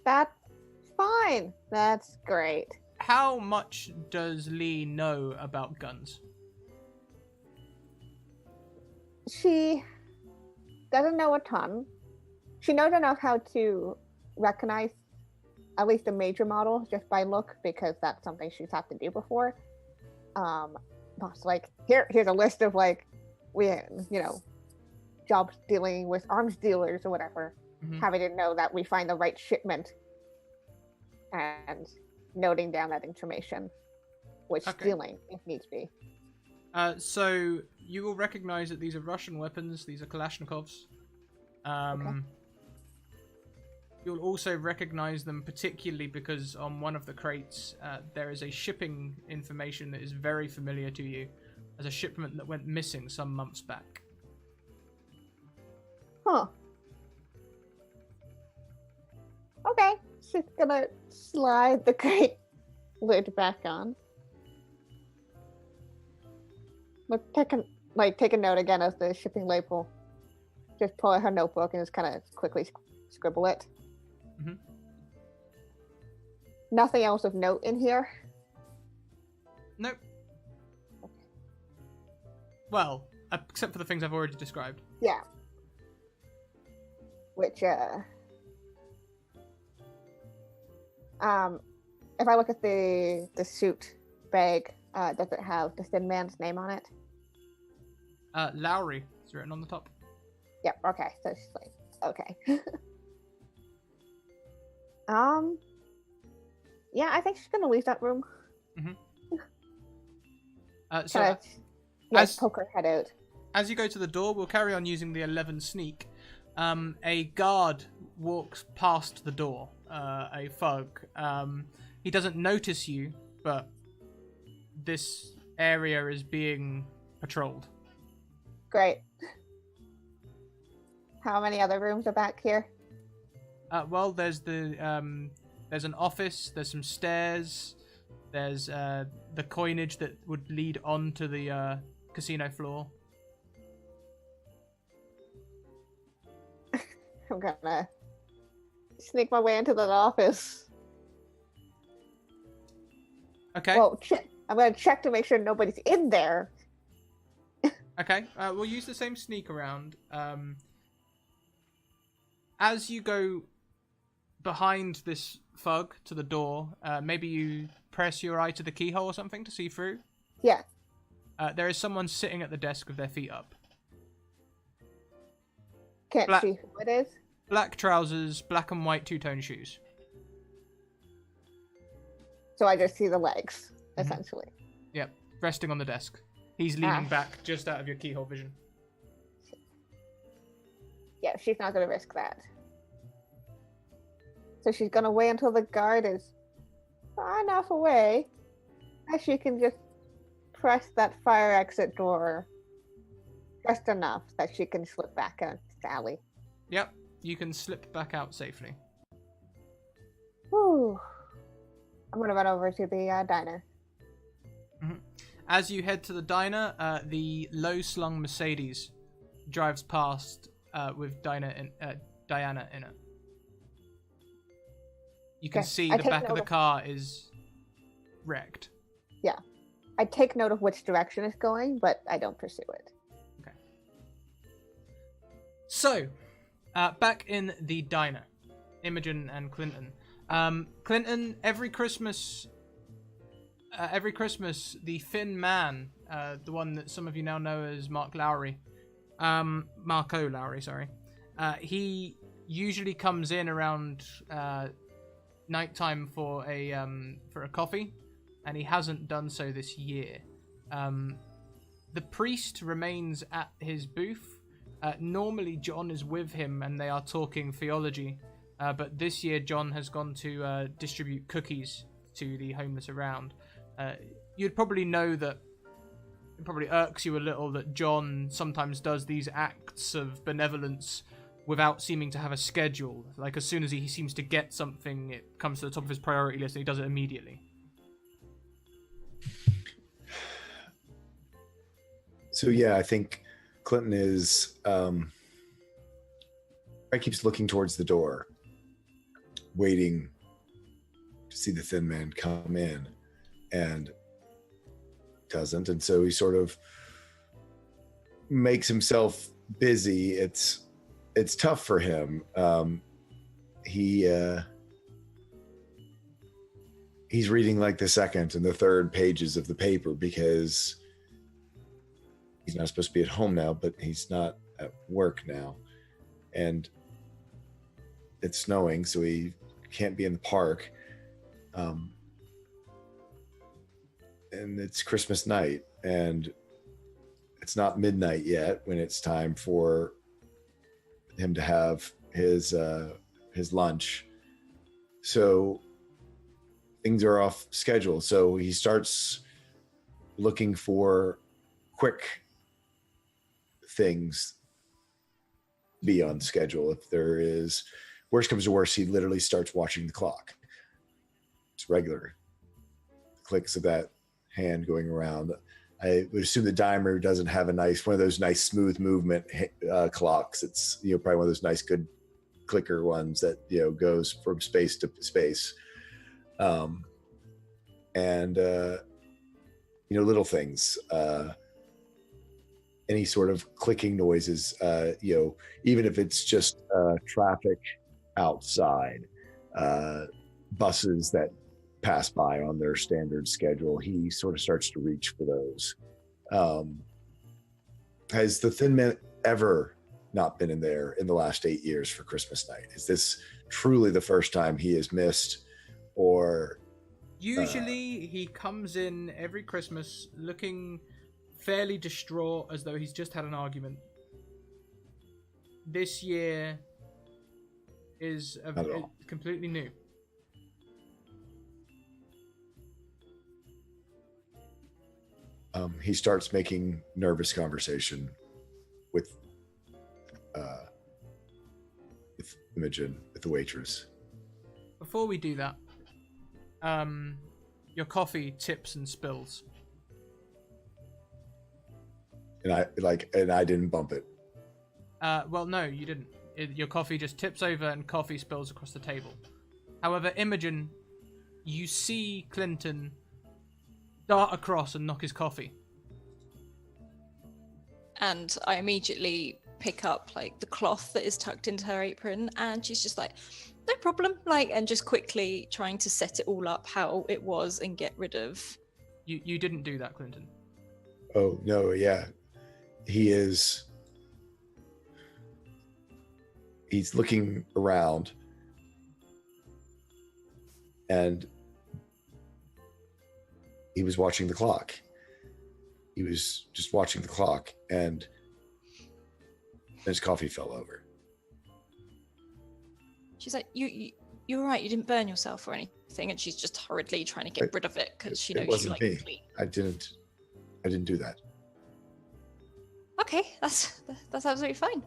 That's fine. That's great. How much does Lee know about guns? She doesn't know a ton. She knows enough how to recognize at least the major model just by look because that's something she's had to do before. But like here's a list of jobs dealing with arms dealers or whatever. Mhm. Having to know that we find the right shipment and noting down that information, which Okay. stealing if needs be. So you will recognize that these are Russian weapons. These are Kalashnikovs. Okay. You'll also recognize them particularly because on one of the crates there is a shipping information that is very familiar to you as a shipment that went missing some months back. Huh. Okay, she's gonna slide the crate lid back on. But take a note again of the shipping label. Just pull out her notebook and just kind of quickly scribble it. Mhm. Nothing else of note in here. Nope. Well, except for the things I've already described. Yeah. Which, if I look at the suit bag, does it have the Thin Man's name on it? Lowry is written on the top. Yep. Okay. So she's like, okay. Yeah, I think she's gonna leave that room. So Kind of, poke her head out. as you go to the door, we'll carry on using the 11 sneak. A guard walks past the door, a thug. He doesn't notice you, but this area is being patrolled. Great. How many other rooms are back here? Well, there's there's an office, there's some stairs, there's the coinage that would lead onto the casino floor. I'm gonna sneak my way into that office. Okay. Well, I'm gonna check to make sure nobody's in there. Okay. We'll use the same sneak around. As you go behind this thug to the door, maybe you press your eye to the keyhole or something to see through. Yeah. There is someone sitting at the desk with their feet up. Can't Black- see who it is. Black trousers, black and white two-tone shoes. So I just see the legs, Mhm. essentially. Yep, resting on the desk. He's leaning back just out of your keyhole vision. Yeah, she's not gonna risk that. So she's gonna wait until the guard is far enough away that she can just press that fire exit door just enough that she can slip back into the alley. Yep, you can slip back out safely. Whew. I'm gonna run over to the diner. As you head to the diner, the low-slung Mercedes drives past with Diana in it. You can Okay, see I the take back of note the of- car is wrecked. I take note of which direction it's going, but I don't pursue it. So, back in the diner, Imogen and Clinton. Clinton, every Christmas, the thin man, the one that some of you now know as Marco Lowry, sorry. He usually comes in around nighttime for a coffee, and he hasn't done so this year. The priest remains at his booth. Normally, John is with him, and they are talking theology. But this year, John has gone to distribute cookies to the homeless around. You'd probably know that it probably irks you a little that John sometimes does these acts of benevolence without seeming to have a schedule. Like, as soon as he seems to get something, it comes to the top of his priority list, and he does it immediately. So yeah, I think Clinton is keeps looking towards the door, waiting to see the thin man come in, and doesn't, and so he sort of makes himself busy. It's tough for him. He's reading like the second and the third pages of the paper because he's not supposed to be at home now, but he's not at work now. And it's snowing, so he can't be in the park. And it's Christmas night, and it's not midnight yet when it's time for him to have his lunch. So things are off schedule. So he starts looking for quick things be on schedule. If there is worst comes to worst, he literally starts watching the clock. It's regular clicks of that hand going around. I would assume the dimer doesn't have one of those nice smooth movement clocks. It's probably one of those nice good clicker ones that goes from space to space. And little things. Any sort of clicking noises, even if it's just traffic outside, buses that pass by on their standard schedule, he sort of starts to reach for those. Has the Thin Man ever not been in there in the last 8 years for Christmas night? Is this truly the first time he has missed, or... Usually he comes in every Christmas looking fairly distraught, as though he's just had an argument. This year is completely new. He starts making nervous conversation with Imogen, with the waitress. Before we do that, your coffee tips and spills. And I didn't bump it. Well, no, you didn't. Your coffee just tips over and coffee spills across the table. However, Imogen, you see Clinton dart across and knock his coffee. And I immediately pick up the cloth that is tucked into her apron, and she's just like, no problem, and just quickly trying to set it all up how it was and get rid of... You didn't do that, Clinton. Oh, no, yeah. He's looking around, and he was watching the clock. He was just watching the clock, and his coffee fell over. She's like, you're right, you didn't burn yourself or anything, and she's just hurriedly trying to get rid of it because she knows she likes to clean. I didn't do that. Okay, that's absolutely fine.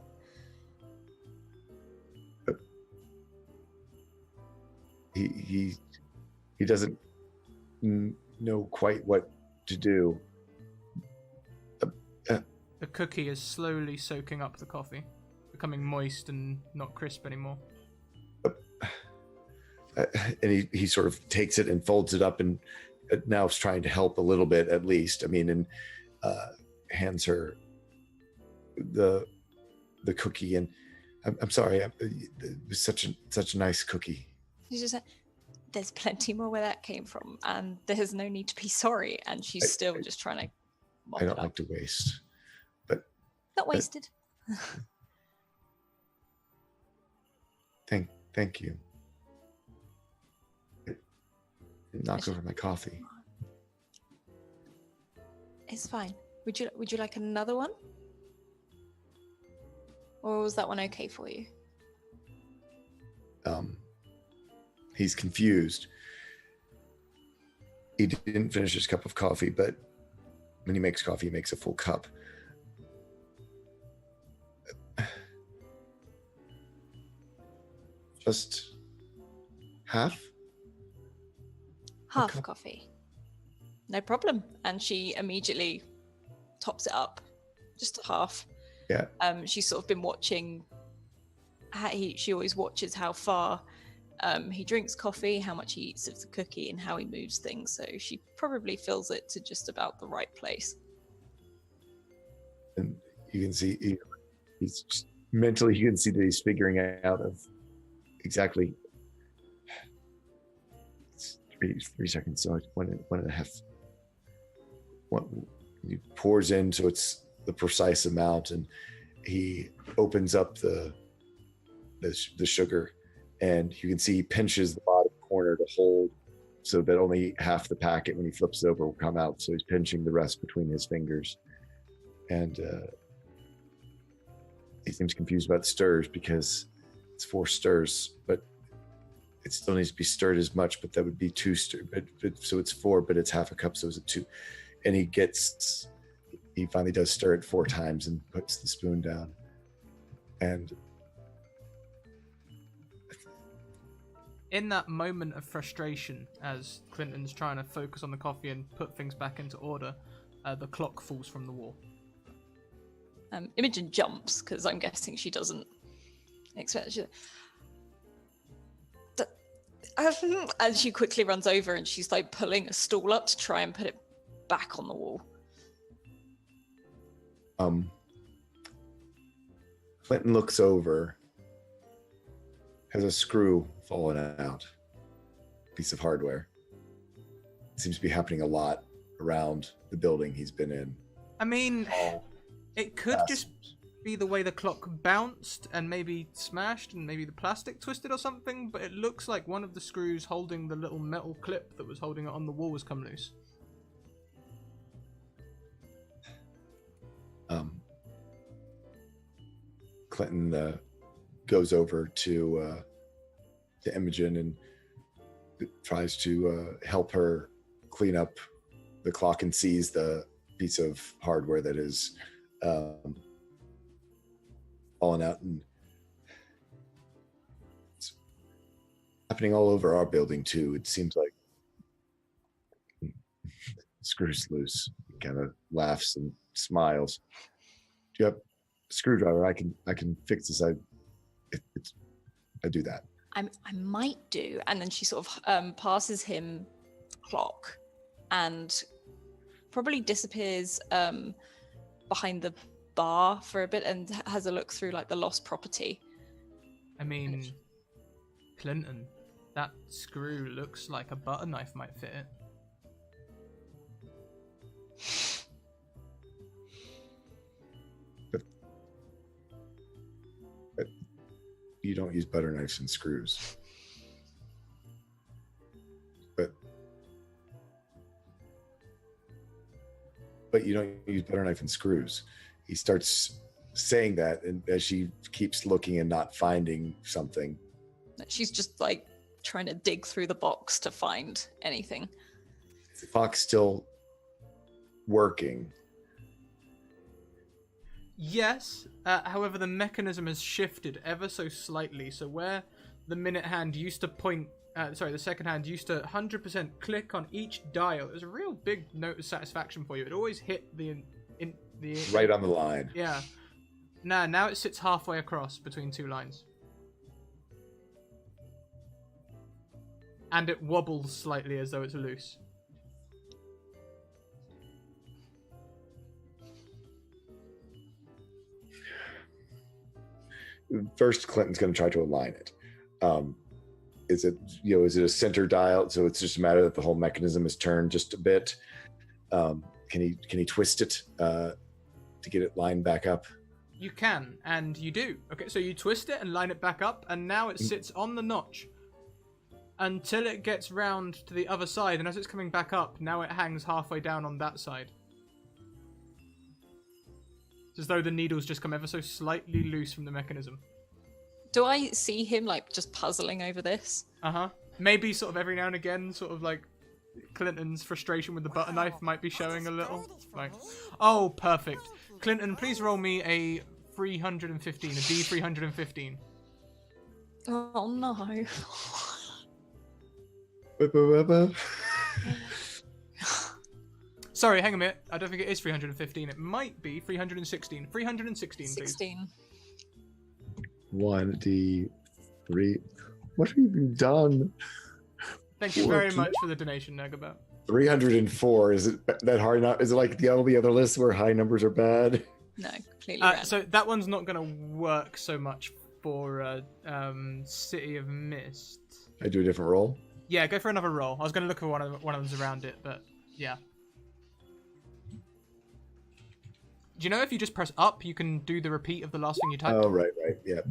But he doesn't know quite what to do. The cookie is slowly soaking up the coffee, becoming moist and not crisp anymore. And he sort of takes it and folds it up, and now is trying to help a little bit at least. I mean, and hands her the cookie, and I'm sorry, it was such a nice cookie. She's just like, there's plenty more where that came from, and there's no need to be sorry. And she's still just trying to mop I don't it up. like to waste, but Not wasted. Thank you. It knocked over my coffee. It's fine. Would you like another one? Or was that one okay for you? He's confused. He didn't finish his cup of coffee, but when he makes coffee, he makes a full cup. Just half? Half Okay. coffee. No problem. And she immediately tops it up. Just half. Yeah. She's sort of been watching she always watches how far he drinks coffee, how much he eats of the cookie, and how he moves things. So she probably fills it to just about the right place. And you can see he's just, mentally, you can see that he's figuring out of exactly 3 seconds. So one and a half. He pours in, so it's the precise amount, and he opens up the sugar, and you can see he pinches the bottom corner to hold so that only half the packet, when he flips it over, will come out. So he's pinching the rest between his fingers, and he seems confused about stirs because it's 4 stirs, but it still needs to be stirred as much, but that would be 2 stir. So it's 4, but it's half a cup, so it's a 2. And he finally does stir it 4 times and puts the spoon down. And in that moment of frustration, as Clinton's trying to focus on the coffee and put things back into order, the clock falls from the wall. Imogen jumps because I'm guessing she doesn't expect. And she quickly runs over and she's like pulling a stool up to try and put it back on the wall. Clinton looks over, has a screw fallen out, piece of hardware. It seems to be happening a lot around the building he's been in. I mean, it could just be the way the clock bounced and maybe smashed and maybe the plastic twisted or something, but it looks like one of the screws holding the little metal clip that was holding it on the wall has come loose. Clinton goes over to Imogen and tries to help her clean up the clock and sees the piece of hardware that is fallen out, and it's happening all over our building too. It seems like screws loose. He kind of laughs and smiles. Do you have a screwdriver? I can fix this. I do that. I might do. And then she sort of passes him clock and probably disappears behind the bar for a bit and has a look through like the lost property. I mean, Clinton, that screw looks like a butter knife might fit it. But you don't use butter knives and screws. But you don't use butter knife and screws. He starts saying that, and as she keeps looking and not finding something. She's just like trying to dig through the box to find anything. Is the clock still working? Yes, however, the mechanism has shifted ever so slightly. So where the minute hand used to point, the second hand used to 100% click on each dial. It was a real big note of satisfaction for you. It always hit the Right on the line. Yeah. Now it sits halfway across between two lines. And it wobbles slightly as though it's loose. First, Clinton's going to try to align it. Is it a center dial? So it's just a matter that the whole mechanism is turned just a bit. Can he twist it to get it lined back up? You can, and you do. Okay, so you twist it and line it back up, and now it sits on the notch until it gets round to the other side, and as it's coming back up, now it hangs halfway down on that side. It's as though the needle's just come ever so slightly loose from the mechanism. Do I see him like just puzzling over this? Maybe sort of every now and again, sort of like Clinton's frustration with the butter knife might be showing a little. Like, oh, perfect. Clinton, please roll me a 315, a D315. Oh no. Sorry, hang a minute. I don't think it is 315. It might be 316. 316, please. 16. 1D3. What have you done? Thank you very much for the donation, Nagabout. 304. Is it that hard? Not is it like the only other list where high numbers are bad? No, completely random. So that one's not going to work so much for City of Mist. I do a different roll. Yeah, go for another roll. I was going to look for one of them's around it, but yeah. Do you know if you just press up, you can do the repeat of the last thing you typed? Oh, right, yeah.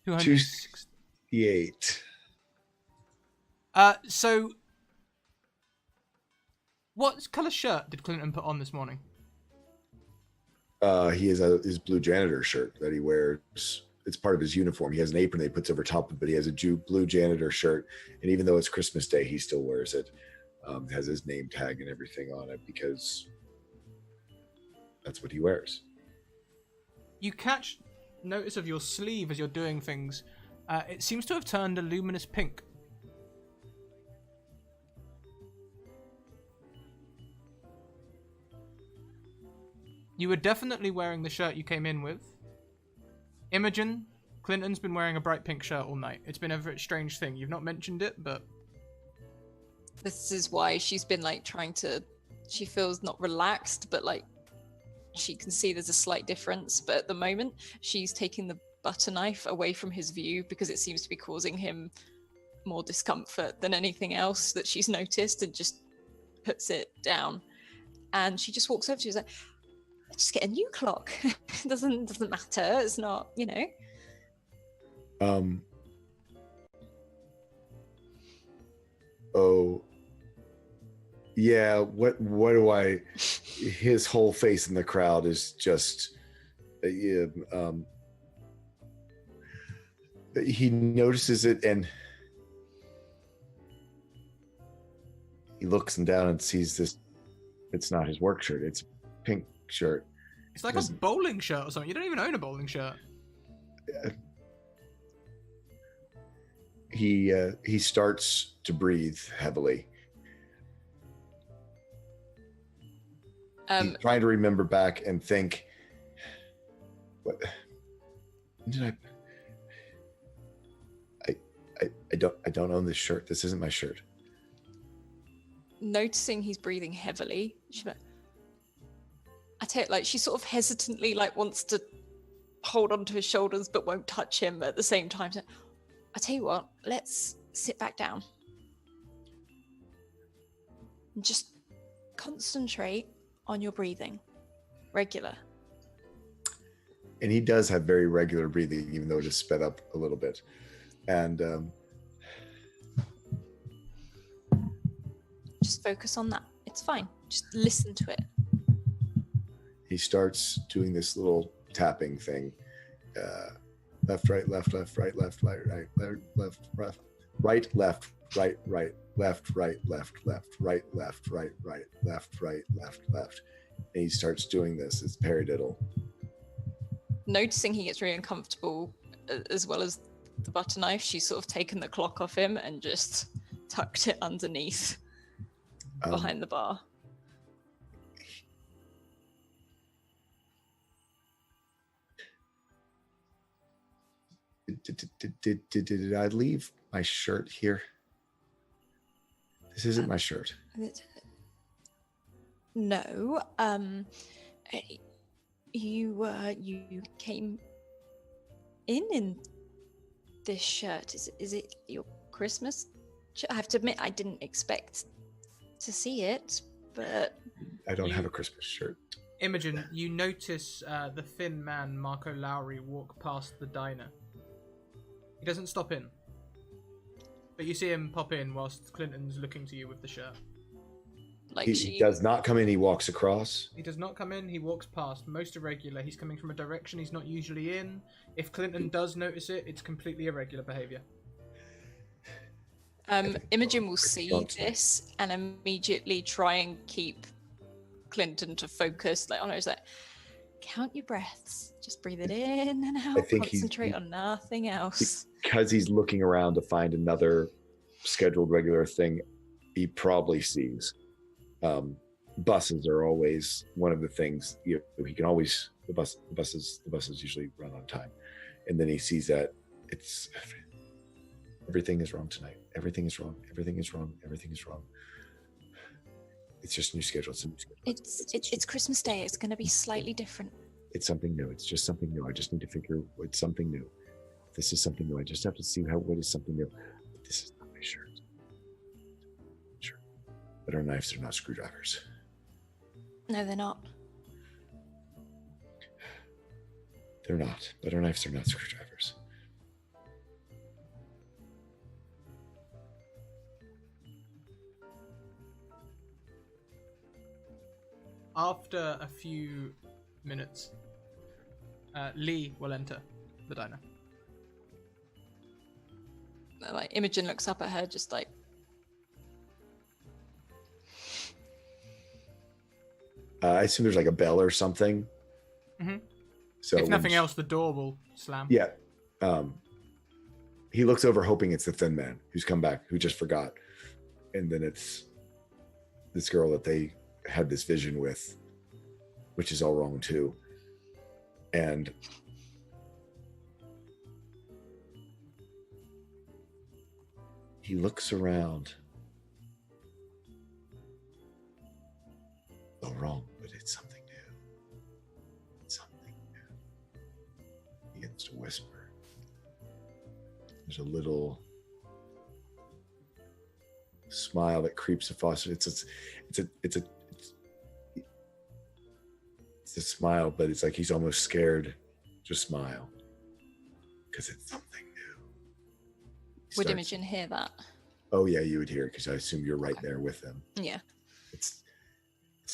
268. So, what colour shirt did Clinton put on this morning? He has his blue janitor shirt that he wears. It's part of his uniform. He has an apron that he puts over top of it, but he has a blue janitor shirt. And even though it's Christmas Day, he still wears it. Has his name tag and everything on it because that's what he wears. You catch notice of your sleeve as you're doing things. It seems to have turned a luminous pink. You were definitely wearing the shirt you came in with. Imogen, Clinton's been wearing a bright pink shirt all night. It's been a very strange thing. You've not mentioned it, but... This is why she's been like trying to, she feels not relaxed, but like she can see there's a slight difference. But at the moment, she's taking the butter knife away from his view because it seems to be causing him more discomfort than anything else that she's noticed, and just puts it down. And she just walks over to you, she's like, just get a new clock. It doesn't matter. It's not, you know. Oh. Yeah, what do I... His whole face in the crowd is just... he notices it, and he looks down and sees this. It's not his work shirt. It's a pink shirt. It's like a bowling shirt or something. You don't even own a bowling shirt. He starts to breathe heavily. He's trying to remember back and think, what did I don't own this shirt. This isn't my shirt. Noticing he's breathing heavily, she's like, I tell you, like, she sort of hesitantly like wants to hold onto his shoulders but won't touch him at the same time. So, I tell you what, let's sit back down and just concentrate on your breathing. Regular. And he does have very regular breathing, even though it is sped up a little bit. And just focus on that. It's fine. Just listen to it. He starts doing this little tapping thing. Left, right, left, left, right, left, right, right, left, left, right, left, right, right, left, right, left, left, right, left, right, right, left, right, left, left. And he starts doing this. It's paradiddle. Noticing he gets really uncomfortable, as well as the butter knife, she's sort of taken the clock off him and just tucked it underneath behind the bar. Did I leave my shirt here? This isn't my shirt. No. You came in this shirt. Is it your Christmas shirt? I have to admit, I didn't expect to see it, but I don't have a Christmas shirt. Imogen, you notice the thin man, Marco Lowry, walk past the diner. He doesn't stop in, but you see him pop in whilst Clinton's looking to you with the shirt. like He does not come in, he walks across. He does not come in, he walks past. Most irregular. He's coming from a direction he's not usually in. If Clinton does notice it, it's completely irregular behavior. Imogen will see this and immediately try and keep Clinton to focus. Like, it's like, count your breaths. Just breathe it in and out. I think concentrate on nothing else. Because he's looking around to find another scheduled regular thing, he probably sees. Buses are always one of the things he can always. The buses usually run on time, and then he sees that it's everything is wrong tonight. Everything is wrong. Everything is wrong. Everything is wrong. It's just a new schedule. It's a new schedule. It's Christmas Day. It's going to be slightly different. It's something new. It's just something new. I just need to figure it's something new. This is something new. I just have to see what is something new. This is not my shirt. Sure. But our knives are not screwdrivers. No, they're not. They're not. But our knives are not screwdrivers. After a few minutes, Lee will enter the diner. Like, Imogen looks up at her, just like, I assume there's like a bell or something. Mm-hmm. So if nothing else, the door will slam. Yeah. he looks over hoping it's the thin man who's come back, who just forgot. And then it's this girl that they had this vision with, which is all wrong too. And he looks around. All wrong, but it's something new. It's something new. He begins to whisper. There's a little smile that creeps across. It's a smile, but it's like he's almost scared to smile because it's something new. Would Imogen hear that? Oh yeah, you would hear it because I assume you're right there with them. Yeah. It's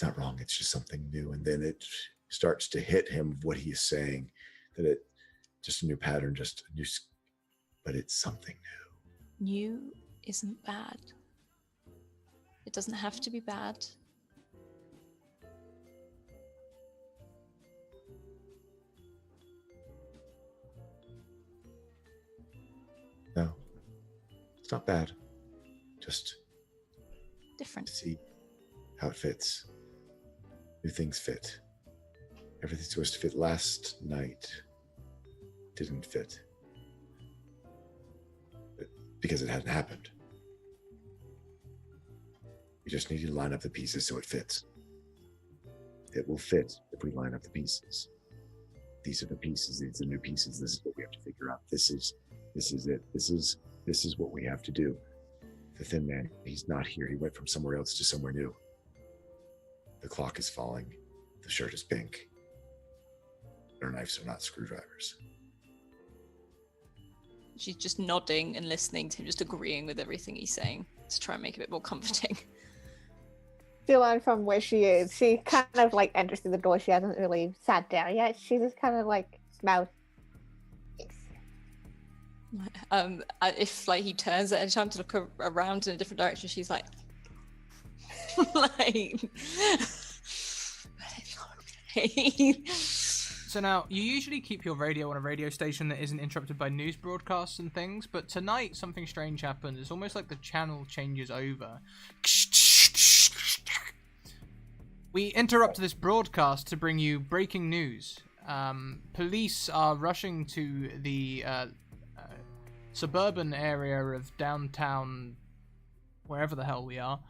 not wrong. It's just something new, and then it starts to hit him what he is saying. That it just a new pattern, just a new, but it's something new. New isn't bad. It doesn't have to be bad. No, it's not bad. Just Different. see how it fits. New things fit. Everything's supposed to fit. Last night didn't fit. Because it hadn't happened. We just need to line up the pieces so it fits. It will fit if we line up the pieces. These are the pieces. These are the new pieces. This is what we have to figure out. This is it. This is what we have to do. The thin man, he's not here. He went from somewhere else to somewhere new. The clock is falling. The shirt is pink. Our knives are not screwdrivers. She's just nodding and listening to him, just agreeing with everything he's saying to try and make it a bit more comforting. Still on from where she is. She kind of like enters through the door. She hasn't really sat down yet. She's just kind of like mouth. If like he turns at any time to look around in a different direction, she's like, like, So now, you usually keep your radio on a radio station that isn't interrupted by news broadcasts and things, but tonight something strange happened. It's almost like the channel changes over. We interrupt this broadcast to bring you breaking news. Police are rushing to the suburban area of downtown, wherever the hell we are.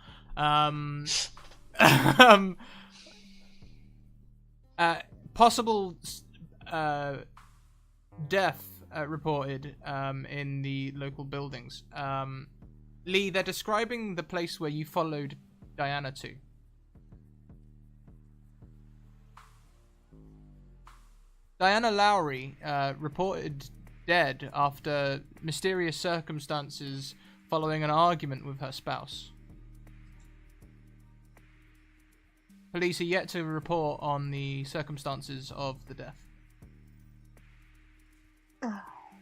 Possible death reported in the local buildings. Lee, they're describing the place where you followed Diana to. Diana Lowry reported dead after mysterious circumstances following an argument with her spouse. Police are yet to report on the circumstances of the death.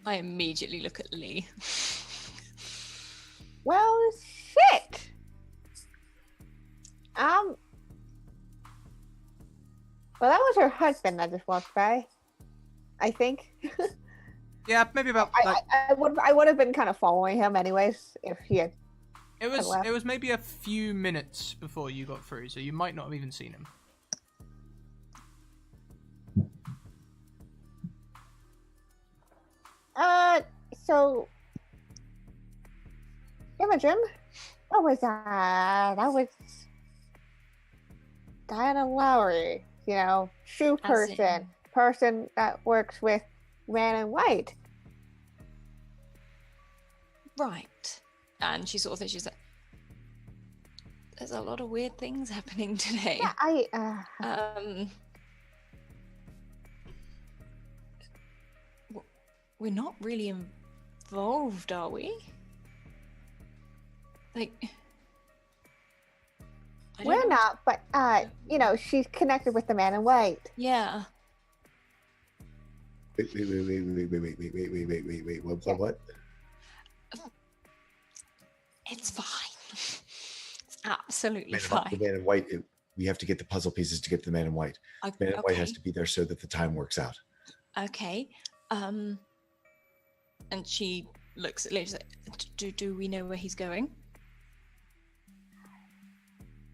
I immediately look at Lee. Well, shit. Well, that was her husband that just walked by. I think. Yeah, maybe about. I would have been kind of following him anyways if he had. It was maybe a few minutes before you got through, so you might not have even seen him. So Imogen, what was that? That was Diana Lowry, you know, shoe person that works with Man in White. Right. And she sort of thinks, she's like, there's a lot of weird things happening today. Yeah, we're not really involved, are we? Like, we're not, but you know, she's connected with the Man in White. Yeah. Wait, what? It's fine. It's absolutely The fine. Man in White, we have to get the puzzle pieces to get to the Man in White. Man in White has to be there so that the time works out. Okay. And she looks at Lynch. Do we know where he's going?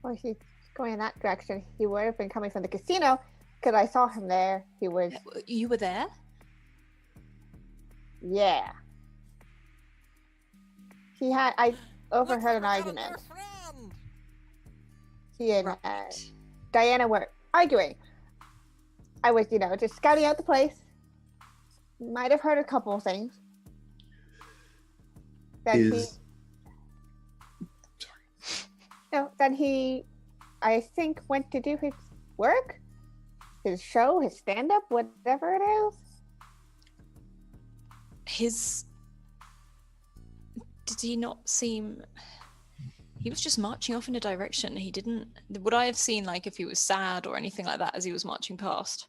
Well, if he's going in that direction, he would have been coming from the casino because I saw him there. He was, You were there? yeah. I overheard an argument. He and Right. Diana were arguing. I was, just scouting out the place. Might have heard a couple of things. Then he, I think, went to do his work, his show, his stand-up, whatever it is. Did he not seem... He was just marching off in a direction. He didn't... Would I have seen, like, if he was sad or anything like that as he was marching past?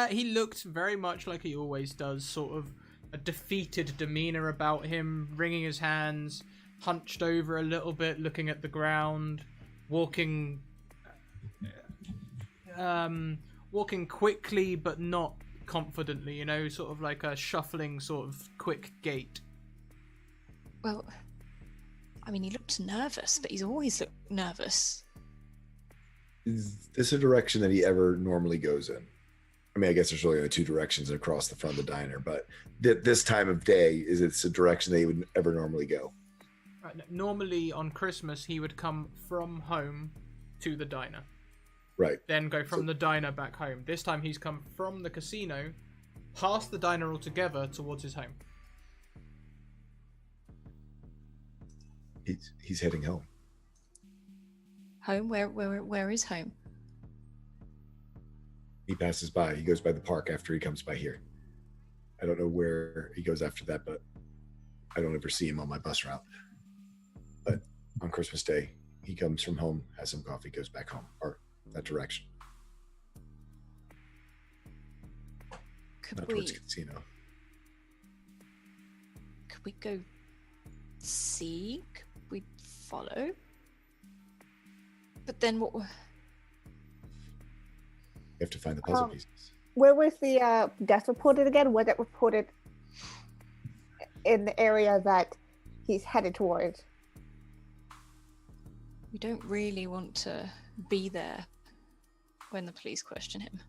He looked very much like he always does, sort of a defeated demeanor about him, wringing his hands, hunched over a little bit, looking at the ground, walking quickly but not confidently, sort of like a shuffling sort of quick gait. Well, I mean, he looked nervous, but he's always looked nervous. Is this a direction that he ever normally goes in? I mean, I guess there's really only two directions across the front of the diner, but this time of day, is it a direction that he would ever normally go? Normally on Christmas, he would come from home to the diner. Right. Then go from the diner back home. This time he's come from the casino, past the diner altogether, towards his home. He's heading home. Home? Where is home? He passes by. He goes by the park after he comes by here. I don't know where he goes after that, but I don't ever see him on my bus route. But on Christmas Day, he comes from home, has some coffee, goes back home, or that direction. Not towards the casino. Could we go see? Could we follow? But then what? You have to find the puzzle pieces. Where was the death reported again? Was it reported in the area that he's headed towards? We don't really want to be there when the police question him.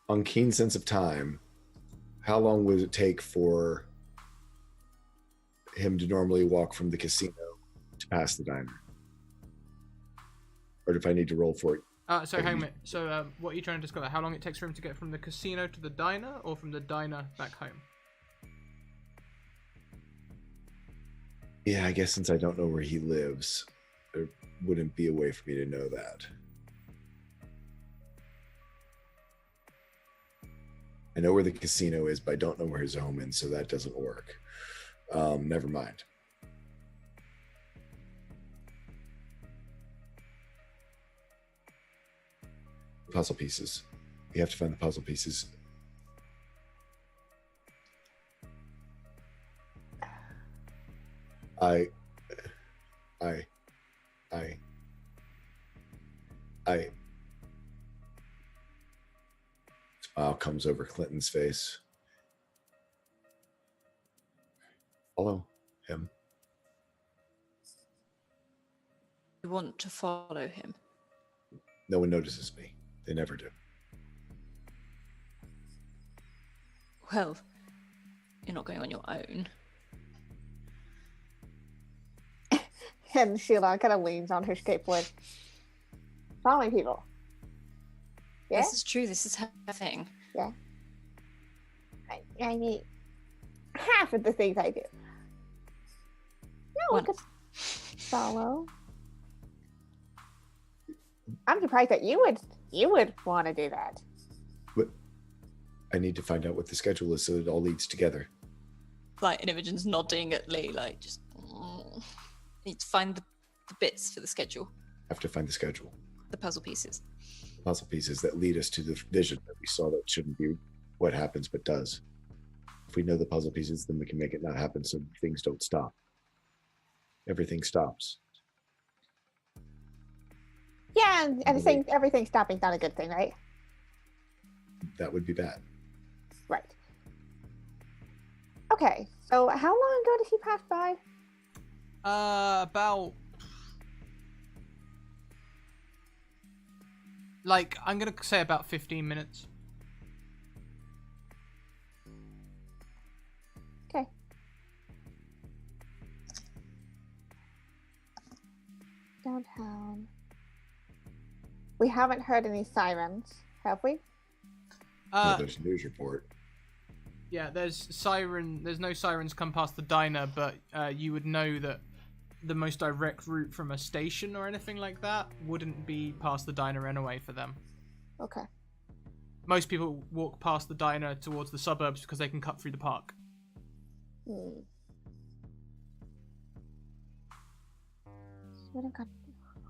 On keen sense of time, how long would it take for him to normally walk from the casino to pass the diner? Or if I need to roll for it? So hang on a minute. So what are you trying to discover? How long it takes for him to get from the casino to the diner, or from the diner back home? Yeah, I guess since I don't know where he lives, there wouldn't be a way for me to know that. I know where the casino is, but I don't know where his home is, so that doesn't work. Never mind. Puzzle pieces. You have to find the puzzle pieces. I smile comes over Clinton's face. Follow him. We want to follow him. No one notices me. They never do. Well, you're not going on your own. And Sheila kind of leans on her skateboard. Following people. Yeah? This is true. This is her thing. Yeah. I mean, half of the things I do. No, I could follow. I'm surprised that you would want to do that. But I need to find out what the schedule is so it all leads together. Like, and Imogen's nodding at Lee, like, just need to find the bits for the schedule. Have to find the schedule. The puzzle pieces. Puzzle pieces that lead us to the vision that we saw that shouldn't be what happens but does. If we know the puzzle pieces, then we can make it not happen so things don't stop. Everything stops. Yeah, and I think everything stopping's not a good thing, right? That would be bad. Okay, so how long ago did he pass by? About like I'm gonna say about 15 minutes. Okay. Downtown. We haven't heard any sirens, have we? There's a news report. Yeah, there's no sirens come past the diner, but you would know that the most direct route from a station or anything like that wouldn't be past the diner anyway for them. Okay. Most people walk past the diner towards the suburbs because they can cut through the park. Hmm. Should have got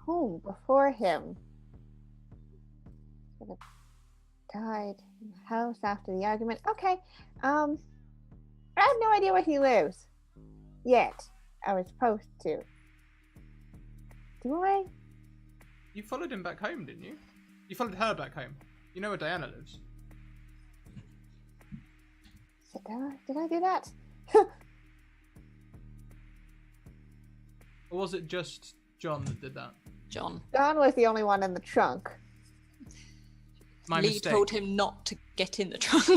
home before him. Should have died in the house after the argument. Okay. I have no idea where he lives. Yet. I was supposed to. Do I? You followed him back home, didn't you? You followed her back home. You know where Diana lives. Did I do that? Or was it just John that did that? John. Don was the only one in the trunk. My Lee mistake. told him not to get in the trunk.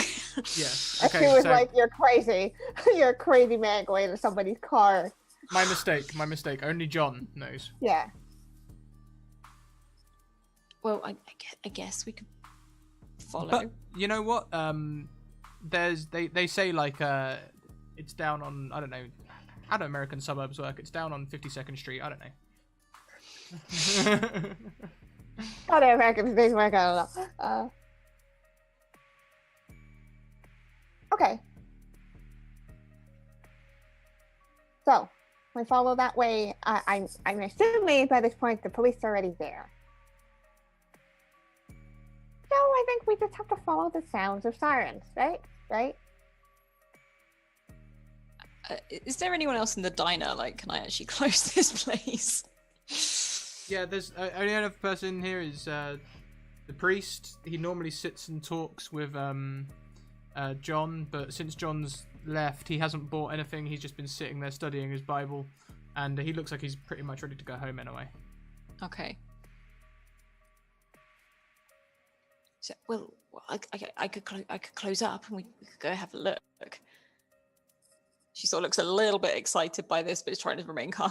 Yes. And Okay, she was so like, "You're crazy. You're a crazy man going into somebody's car." my mistake. Only John knows. Yeah. Well, I guess we could follow. But you know what? They say like it's down on, I don't know how do American suburbs work? It's down on 52nd Street. I don't know. How do American things work? I don't know. Okay. So we follow that way. I'm assuming by this point the police are already there. So I think we just have to follow the sounds of sirens, right? Right? Is there anyone else in the diner? Like, can I actually close this place? Yeah, there's only other person here is the priest. He normally sits and talks with John, but since John's left, he hasn't bought anything. He's just been sitting there studying his Bible, and he looks like he's pretty much ready to go home anyway. Okay. So, well, I could close up and we could go have a look. She sort of looks a little bit excited by this, but is trying to remain calm.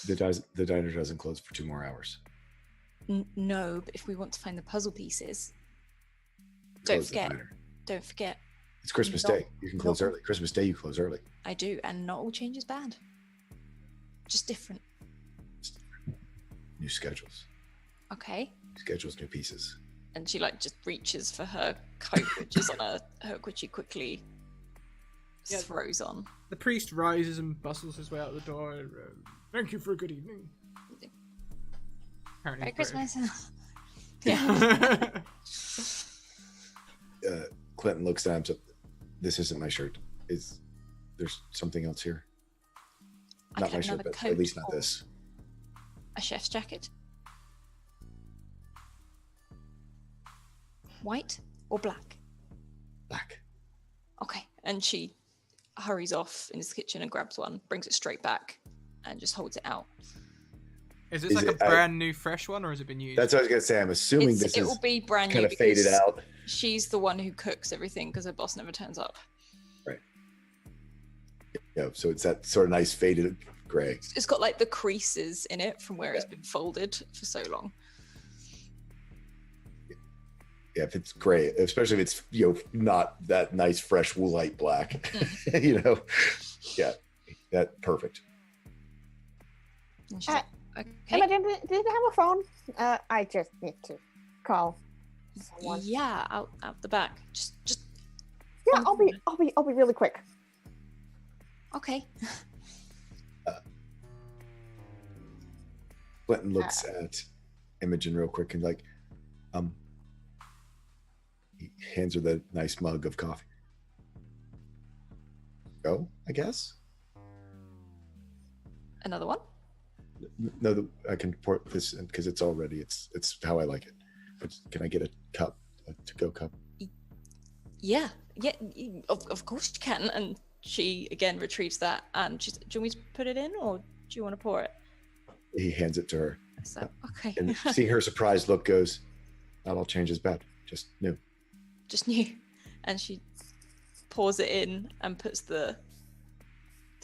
The diner doesn't close for 2 more hours. No, but if we want to find the puzzle pieces, Close the diner. don't forget. It's Christmas No. Day. You can close early. Christmas Day, you close early. I do, and not all change is bad. Just different. New schedules. Okay. New schedules, new pieces. And she like just reaches for her coat, which is on a hook, which she quickly throws on. The priest rises and bustles his way out the door. Thank you for a good evening. Apparently Merry he's British. Christmas. Yeah. Clinton looks at him. So, this isn't my shirt. There's something else here? Not Okay, my shirt, another but coat at least not or this. A chef's jacket. White or black? Black. Okay. And she hurries off into the kitchen and grabs one, brings it straight back, and just holds it out. Is this Is like it- a brand new fresh one, or has it been used? That's what I was gonna say. I'm assuming this It is will be brand new kind of faded because out. she's the one who cooks everything because her boss never turns up. Yeah, so it's that sort of nice faded gray. It's got like the creases in it from where it's been folded for so long. Yeah, if it's gray, especially if it's not that nice fresh woolite black, yeah, that perfect. And she's like, Emma, okay. did you have a phone? I just need to call someone. Yeah, out the back. Just Yeah, I'll be really quick. okay. Clinton looks at Imogen real quick and he hands her the nice mug of coffee. Go, I guess. Another one. No, I can pour this in because it's already. It's how I like it. But can I get a cup, a to-go cup? Yeah. Of course you can. And she again retrieves that, and she's, do you want me to put it in, or do you want to pour it? He hands it to her. So, okay. And seeing her surprised look goes, not all change is bad, just new. Just new. And she pours it in and puts the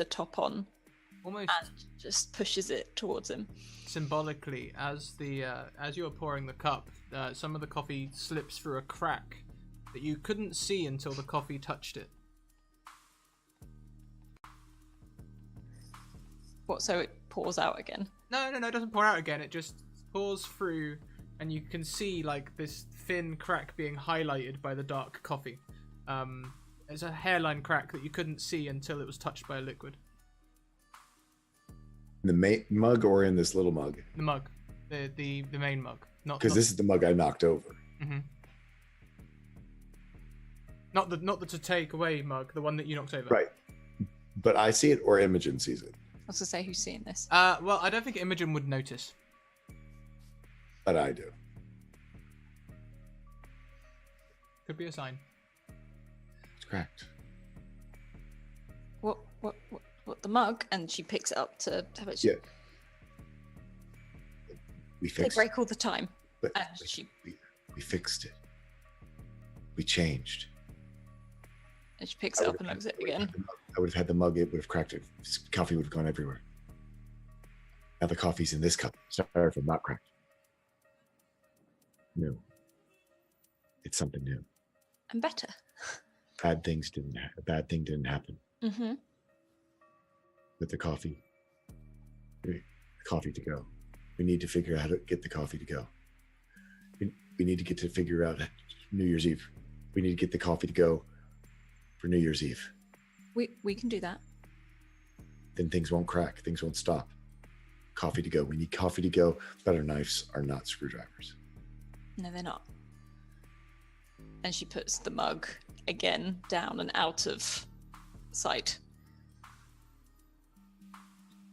top on Almost and just pushes it towards him. symbolically, as you're pouring the cup, some of the coffee slips through a crack that you couldn't see until the coffee touched it. What, so it pours out again? No, it doesn't pour out again. It just pours through, and you can see like this thin crack being highlighted by the dark coffee. It's a hairline crack that you couldn't see until it was touched by a liquid. In the mug or in this little mug? The mug, the main mug, not Because this is the mug I knocked over. Mm-hmm. Not the to take away mug, the one that you knocked over. Right. But I see it, or Imogen sees it. I was to say, who's seeing this? Well, I don't think Imogen would notice. But I do. Could be a sign. It's cracked. What, the mug? And she picks it up to have it. Yeah. We They fixed break all the time. But And she we fixed it. We changed. picks it up and looks at it again. I would have had the mug, it would have cracked it. Coffee would have gone everywhere. Now the coffee's in this cup. Styrofoam, not cracked. New. It's something new. And better. A bad thing didn't happen Mm-hmm. with the coffee. The coffee to go. We need to figure out how to get the coffee to go. We need to get to figure out New Year's Eve. We need to get the coffee to go for New Year's Eve. We can do that. Then things won't crack. Things won't stop. Coffee to go. We need coffee to go. Butter knives are not screwdrivers. No, they're not. And she puts the mug again down and out of sight.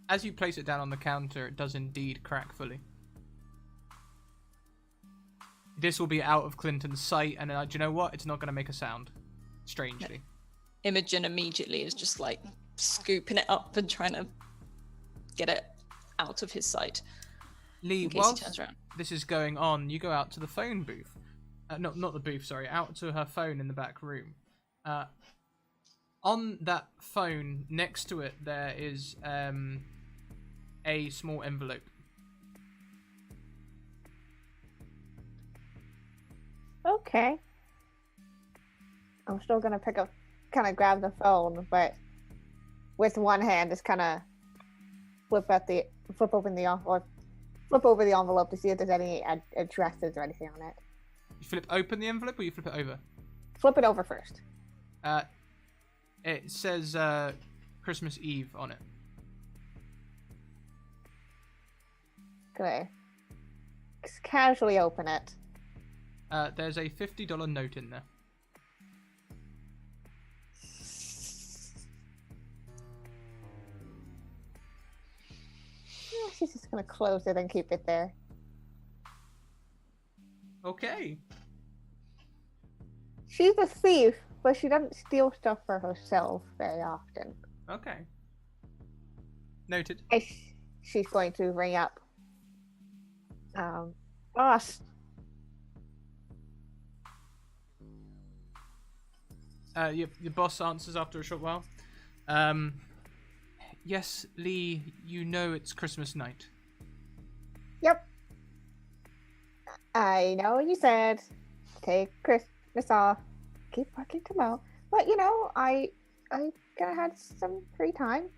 As you place it down on the counter, it does indeed crack fully. This will be out of Clinton's sight, and do you know what? It's not going to make a sound. Strangely. Imogen immediately is just like scooping it up and trying to get it out of his sight. Lee, In case he whilst turns around. this is going on, you go out to the phone booth. Not the booth, sorry. Out to her phone in the back room. On that phone, next to it, there is a small envelope. Okay. I'm still gonna kind of grab the phone, but with one hand, just kind of flip over the envelope to see if there's any addresses or anything on it. You flip open the envelope, or you flip it over? Flip it over first. It says Christmas Eve on it. Okay. Just casually open it. There's a $50 note in there. Yeah, she's just gonna close it and keep it there. Okay. She's a thief, but she doesn't steal stuff for herself very often. Okay. Noted. She's going to ring up. Boss. Your boss answers after a short while. Yes, Lee, you know it's Christmas night. Yep. I know you said take Christmas off, keep working tomorrow, but I gonna have some free time.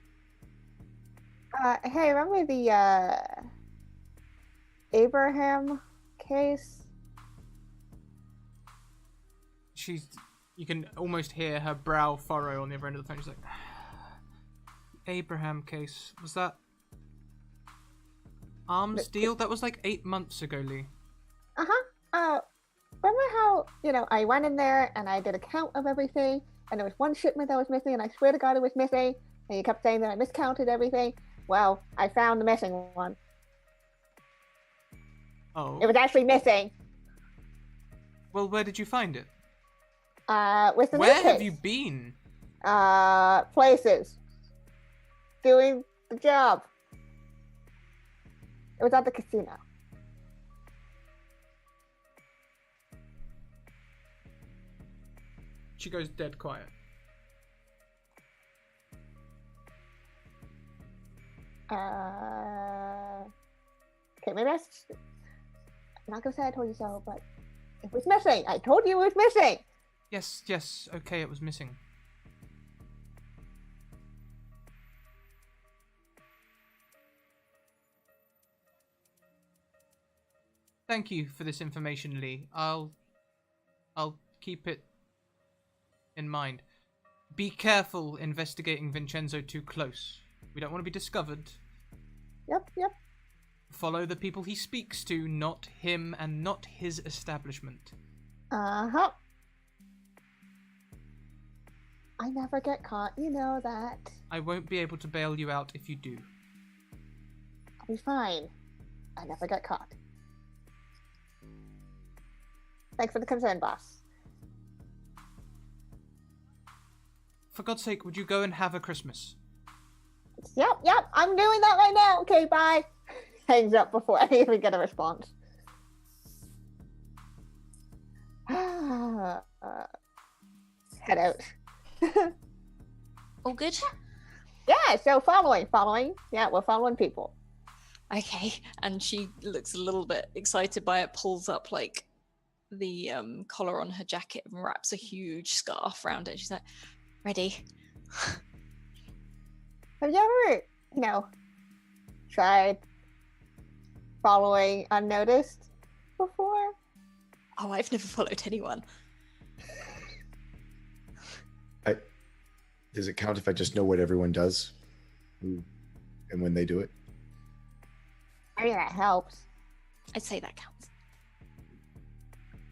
Hey, remember the Abraham case? You can almost hear her brow furrow on the other end of the phone. She's like, Abraham case, was that arms deal? That was like 8 months ago, Lee. Remember how, I went in there and I did a count of everything, and there was one shipment that was missing, and I swear to God it was missing, and you kept saying that I miscounted everything? Well, I found the missing one. Oh. It was actually missing. Well, where did you find it? With the Where new have case. you been? Places. Doing the job. It was at the casino. She goes dead quiet. Okay, maybe I'm not gonna say I told you so, but it was missing. I told you it was missing. Yes, okay, it was missing. Thank you for this information, Lee. I'll keep it in mind. Be careful investigating Vincenzo too close. We don't want to be discovered. Yep. Follow the people he speaks to, not him and not his establishment. Uh-huh. I never get caught, you know that. I won't be able to bail you out if you do. I'll be fine. I never get caught. Thanks for the concern, boss. For God's sake, would you go and have a Christmas? Yep, I'm doing that right now. Okay, bye. Hangs up before I even get a response. Head out. All good? Yeah, so following. Yeah, we're following people. Okay. And she looks a little bit excited by it, pulls up like the collar on her jacket and wraps a huge scarf around it. She's like, ready. Have you ever, tried following unnoticed before? Oh, I've never followed anyone. Does it count if I just know what everyone does? Who and when they do it? I mean, that helps. I'd say that counts.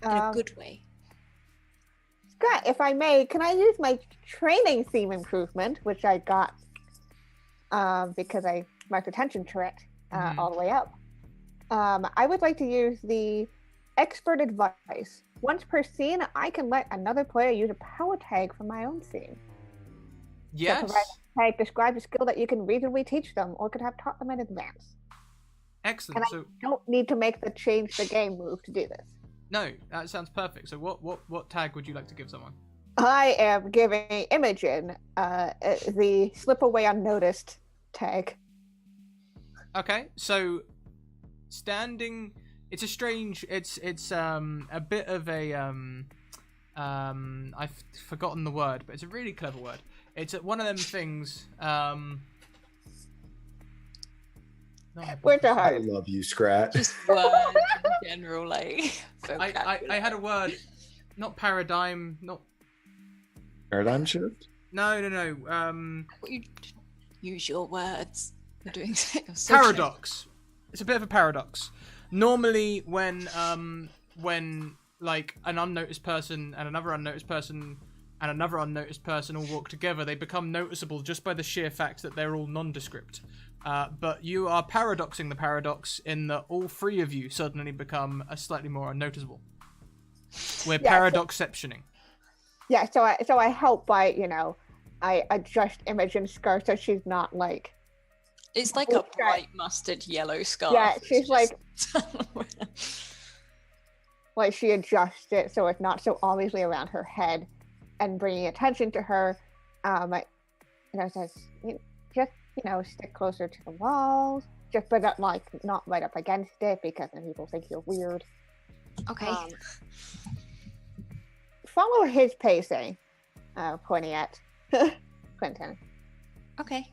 In a good way. Scott, if I may, can I use my training theme improvement, which I got because I marked attention to it all the way up? I would like to use the expert advice. Once per scene, I can let another player use a power tag from my own scene. Yes. So provide a tag describes a skill that you can reasonably teach them or could have taught them in advance. Excellent. And I don't need to make the change the game move to do this. No, that sounds perfect. So what tag would you like to give someone? I am giving Imogen the slip away unnoticed tag. Okay, so standing, it's a strange, it's a bit of a I've forgotten the word, but it's a really clever word. It's one of them things. Where's the I heart? love you, Scrat. Just words in general, like. I had a word, not paradigm, not Paradigm shift? No. Use your words. You're doing Paradox. It's a bit of a paradox. Normally, when like an unnoticed person and another unnoticed person and another unnoticed person all walk together, they become noticeable just by the sheer fact that they're all nondescript. But you are paradoxing the paradox in that all three of you suddenly become a slightly more unnoticeable. We're paradoxceptioning. Yeah, so I help by, I adjust Imogen's scarf so she's not like. It's like a bright mustard yellow scarf. Yeah, she's like she adjusts it so it's not so obviously around her head, and bringing attention to her. Says just stick closer to the walls, just but not right up against it because then people think you're weird. Okay. Follow his pacing, pointing at Clinton. Okay.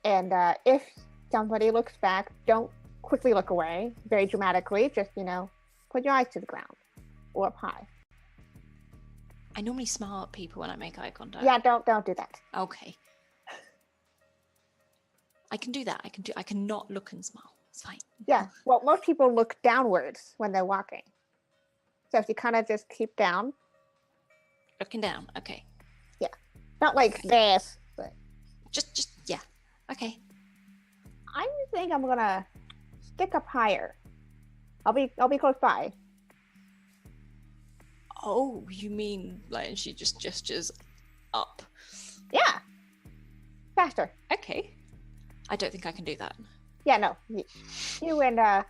And if somebody looks back, don't quickly look away, very dramatically. Just, put your eyes to the ground or up high. I normally smile at people when I make eye contact. Yeah, don't do that. Okay. I can do that. I can not look and smile. It's fine. Yeah. Well, most people look downwards when they're walking. So if you kind of just keep down. Looking down. Okay. Yeah. Not like this, but just yeah. Okay. I think I'm gonna stick up higher. I'll be close by. Oh, you mean like she just gestures up. Yeah. Faster. Okay. I don't think I can do that. Yeah, no. You and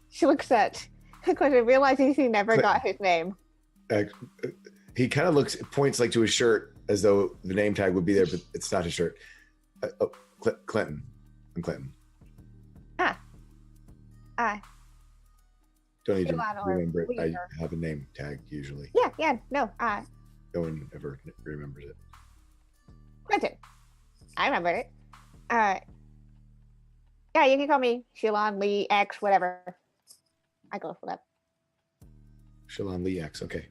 she looks at because it realizes he never got his name. He kind of points like to his shirt as though the name tag would be there, but it's not his shirt. Clinton. I'm Clinton. Don't even remember it. I have a name tag usually. Yeah, no. No one ever remembers it. Clinton. I remember it. Yeah, you can call me Shilon Lee X, whatever. I go for that. Shilon Lee X, okay.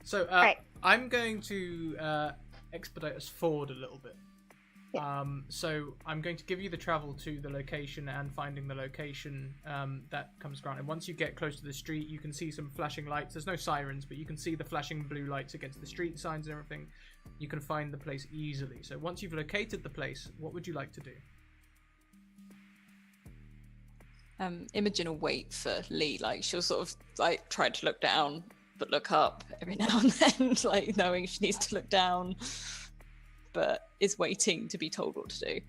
So Right. I'm going to expedite us forward a little bit. Yeah. So I'm going to give you the travel to the location and finding the location that comes granted. Once you get close to the street, you can see some flashing lights. There's no sirens, but you can see the flashing blue lights against the street signs and everything. You can find the place easily. So once you've located the place, what would you like to do? Imogen will wait for Lee. Like she'll sort of like try to look down, but look up every now and then, like knowing she needs to look down, but is waiting to be told what to do.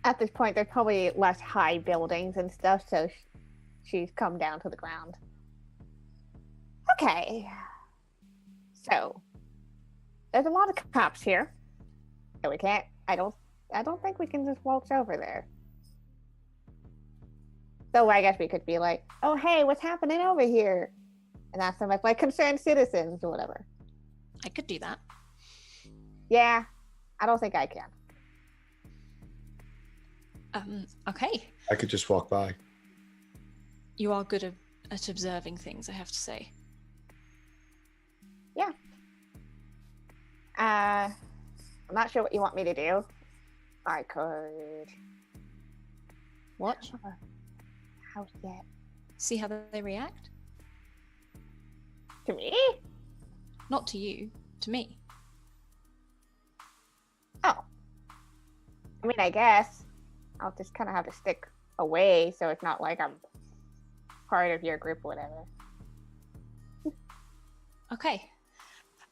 At this point, there's probably less high buildings and stuff, so she's come down to the ground. Okay. So, there's a lot of cops here. So we can't. I don't think we can just waltz over there. So I guess we could be like, "Oh, hey, what's happening over here?" And ask them like concerned citizens or whatever. I could do that. Yeah, I don't think I can. Okay. I could just walk by. You are good at observing things, I have to say. Yeah. I'm not sure what you want me to do. I could. Watch. How's that? See how they react? To me? Not to you, to me. Oh. I mean, I guess I'll just kind of have to stick away so it's not like I'm part of your group or whatever. Okay.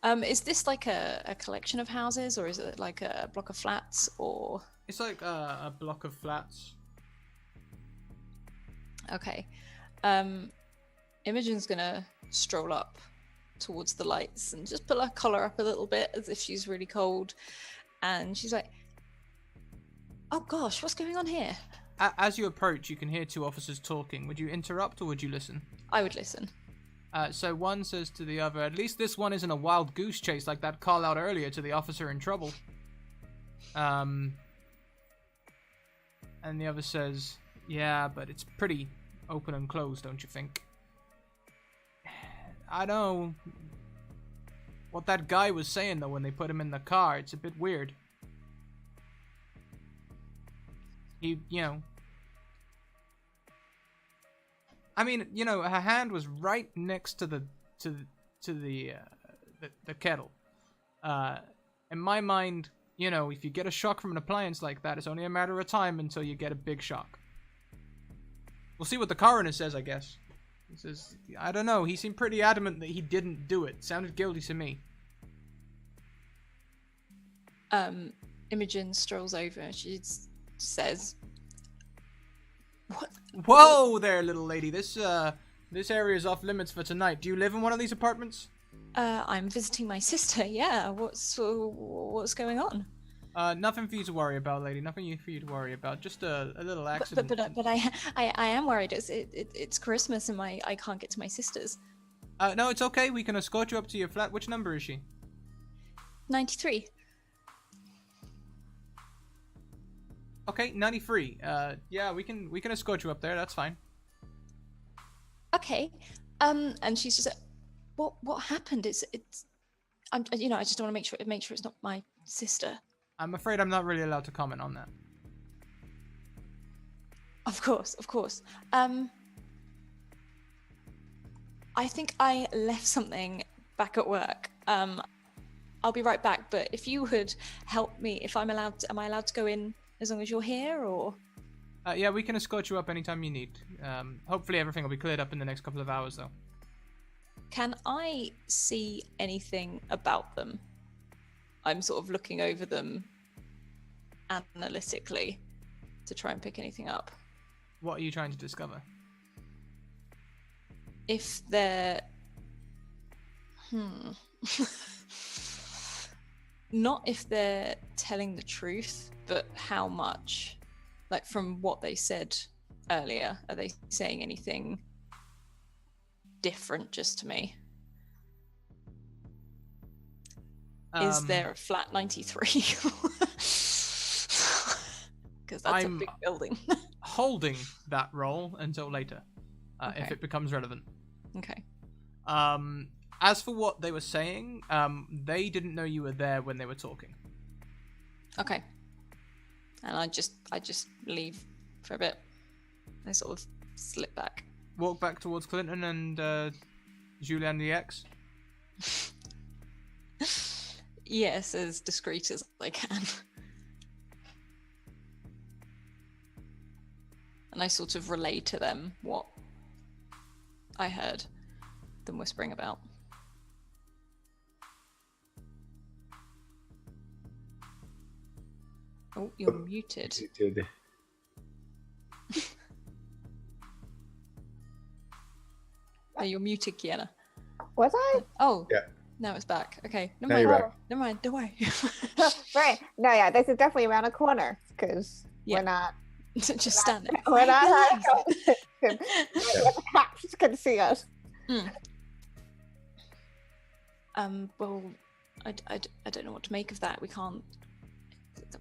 Is this like a collection of houses, or is it like a block of flats, or? It's like a block of flats. Okay. Imogen's gonna stroll up towards the lights and just pull her collar up a little bit as if she's really cold. And she's like, "Oh gosh, what's going on here?" As you approach, you can hear two officers talking. Would you interrupt or would you listen? I would listen. So one says to the other, "At least this one isn't a wild goose chase like that call out earlier to the officer in trouble." And the other says, "Yeah, but it's pretty open and closed, don't you think?" I know what that guy was saying though when they put him in the car. It's a bit weird. You know. I mean, you know, her hand was right next to the kettle. In my mind, you know, if you get a shock from an appliance like that, it's only a matter of time until you get a big shock. We'll see what the coroner says, I guess. He says, I don't know, he seemed pretty adamant that he didn't do it. Sounded guilty to me. Imogen strolls over and she says, "What? Whoa there, little lady. This area is off limits for tonight. Do you live in one of these apartments? I'm visiting my sister. Yeah. What's going on?" Nothing for you to worry about, lady. Nothing for you to worry about. Just a little accident. But I am worried. It's Christmas and I can't get to my sister's. No, it's okay. We can escort you up to your flat. Which number is she? 93. Okay, 93. Yeah, we can escort you up there. That's fine. Okay. And she's just, what happened? I just don't want to make sure it's not my sister. I'm afraid I'm not really allowed to comment on that. Of course. I think I left something back at work. I'll be right back, but if you would help me, am I allowed to go in as long as you're here, or? Yeah, we can escort you up anytime you need. Hopefully everything will be cleared up in the next couple of hours, though. Can I see anything about them? I'm sort of looking over them analytically to try and pick anything up. What are you trying to discover? If they're... Not if they're telling the truth, but how much. Like, from what they said earlier, are they saying anything different just to me? Is there a flat 93? Because that's a big building. Holding that role until later, if Okay. it becomes relevant. Okay. As for what they were saying, they didn't know you were there when they were talking. Okay. And I just leave for a bit. I sort of slip back. Walk back towards Clinton and Julian the X. Yes, as discreet as I can. And I sort of relay to them what I heard them whispering about. Oh, you're muted. Did Oh, you're muted, Kiana. Was I? Oh, Yeah. Now it's back. Okay, Now you're back. Never mind. Don't worry. Right. No, yeah, this is definitely around a corner because Yeah. we're not. Just stand there. We're not. The cops can see us. Well, I don't know what to make of that. We can't.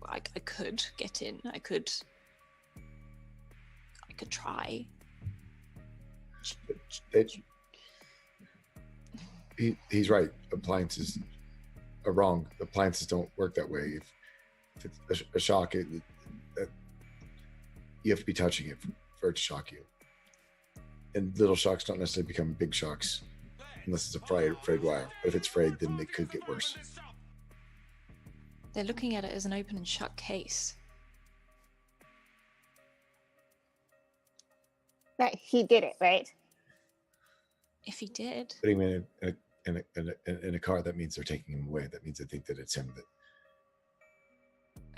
I could get in. I could try. He's right. Appliances are wrong. Appliances don't work that way. If it's a shock, you have to be touching it for it to shock you. And little shocks don't necessarily become big shocks unless it's a frayed wire. But if it's frayed, then it could get worse. They're looking at it as an open and shut case. That he did it, right? If he did, Putting him in a car, that means they're taking him away. That means they think that it's him. That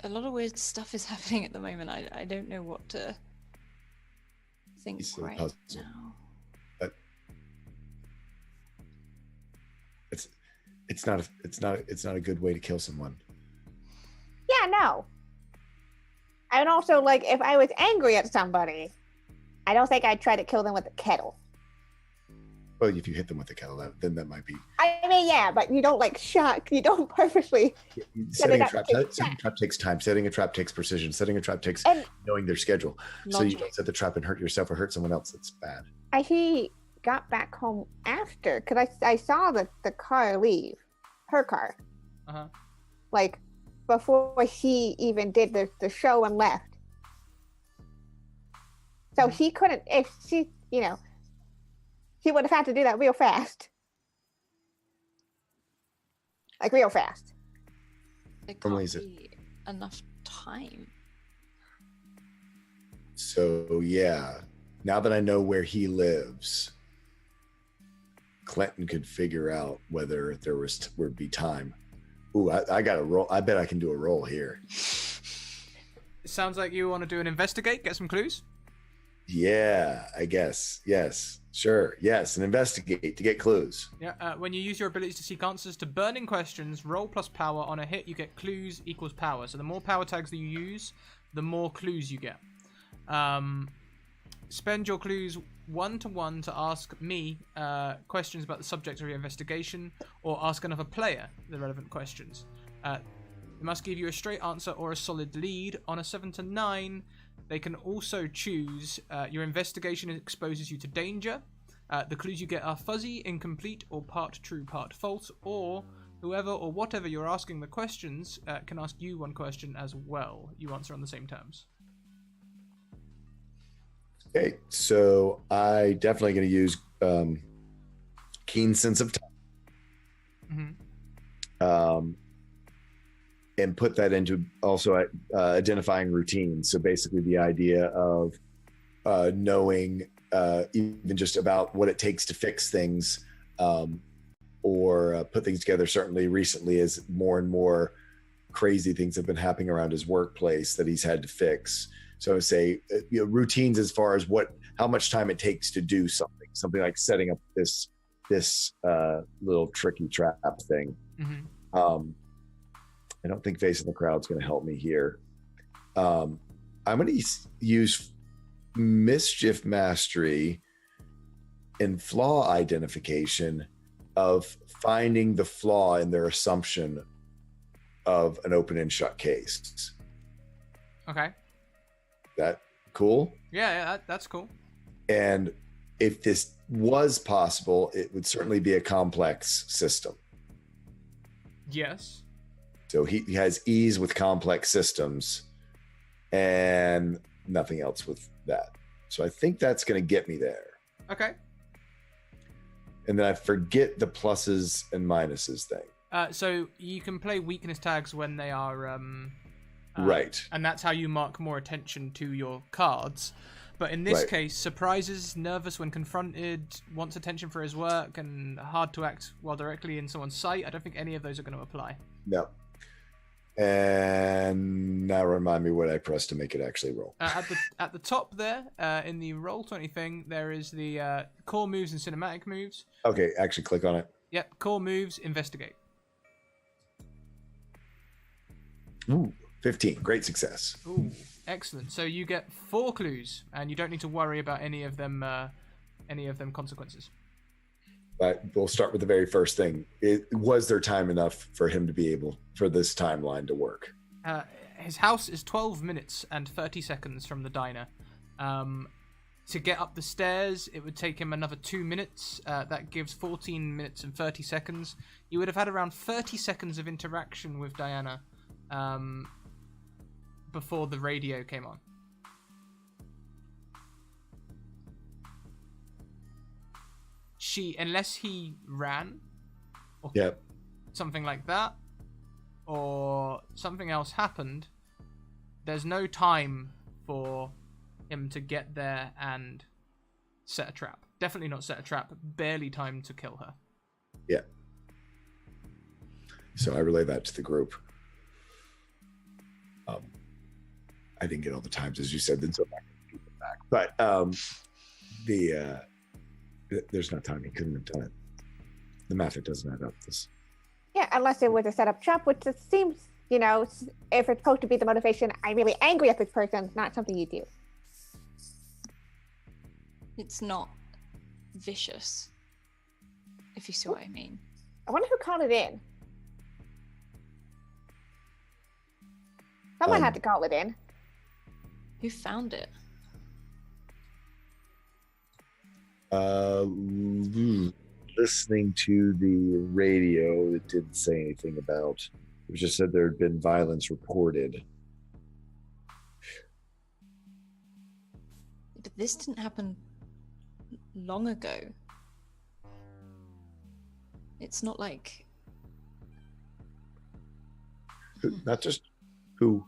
a lot of weird stuff is happening at the moment. I don't know what to think He's so right puzzled. now. it's not a good way to kill someone. Yeah, no. And also, like, if I was angry at somebody, I don't think I'd try to kill them with a kettle. Well, if you hit them with a kettle, then that might be I mean, yeah, but you don't like shock. You don't purposely. setting a that trap. takes Setting a trap takes time. Setting a trap takes precision. Setting a trap takes And knowing their schedule. So you Logic. don't set the trap and hurt yourself or hurt someone else. That's bad. he got back home after, because I saw the car leave, her car, Uh-huh. like before he even did the show and left. So he couldn't. If she, he would have had to do that real fast. Like real fast. There Normally can't is it- be enough time. So yeah, now that I know where he lives, Clinton could figure out whether there would be time. Ooh, I got a roll. I bet I can do a roll here. It sounds like you want to do an investigate, get some clues. Yeah, I guess. Yes, sure. Yes, and investigate to get clues. Yeah. When you use your abilities to seek answers to burning questions, roll plus power. On a hit, you get clues equals power. So the more power tags that you use, the more clues you get. Spend your clues 1-to-1 to ask me questions about the subject of your investigation, or ask another player the relevant questions. They must give you a straight answer or a solid lead. On a 7 to 9, they can also choose your investigation exposes you to danger. The clues you get are fuzzy, incomplete, or part true, part false, or whoever or whatever you're asking the questions can ask you one question as well. You answer on the same terms. Okay, so I definitely going to use keen sense of time. Mm-hmm. and put that into also identifying routines. So basically the idea of knowing even just about what it takes to fix things, or put things together. Certainly recently, as more and more crazy things have been happening around his workplace that he's had to fix. So I would say routines as far as how much time it takes to do something like setting up this little tricky trap thing. Mm-hmm. I don't think Face in the Crowd's going to help me here. I'm going to use Mischief Mastery and flaw identification of finding the flaw in their assumption of an open and shut case. Okay. That cool? Yeah, that's cool. And if this was possible, it would certainly be a complex system. Yes. So he has ease with complex systems and nothing else with that. So I think that's going to get me there. Okay. And then I forget the pluses and minuses thing. So you can play weakness tags when they are right. And that's how you mark more attention to your cards. But in this case, surprises, nervous when confronted, wants attention for his work, and hard to act while directly in someone's sight. I don't think any of those are going to apply. No. And now remind me what I pressed to make it actually roll. At the top there, in the Roll20 thing, there is the core moves and cinematic moves. Okay, actually click on it. Yep, core moves, investigate. Ooh, 15. Great success. Ooh, excellent. So you get 4 clues, and you don't need to worry about any of them consequences. But we'll start with the very first thing. Was there time enough for him to be able for this timeline to work? His house is 12 minutes and 30 seconds from the diner. To get up the stairs, it would take him another 2 minutes. That gives 14 minutes and 30 seconds. You would have had around 30 seconds of interaction with Diana before the radio came on. Unless he ran, or something like that, or something else happened, there's no time for him to get there and set a trap. Definitely not set a trap, barely time to kill her. Yeah. So I relay that to the group. I didn't get all the times, as you said, then so back. But there's not time. He couldn't have done it. The method doesn't add up. Yeah, unless it was a setup trap, which just seems, if it's supposed to be the motivation, I'm really angry at this person, not something you do. It's not vicious, if you see what I mean. I wonder who called it in. Someone had to call it in. Who found it? Listening to the radio, it didn't say anything about. It just said there had been violence reported. But this didn't happen long ago. It's not like... Not just who.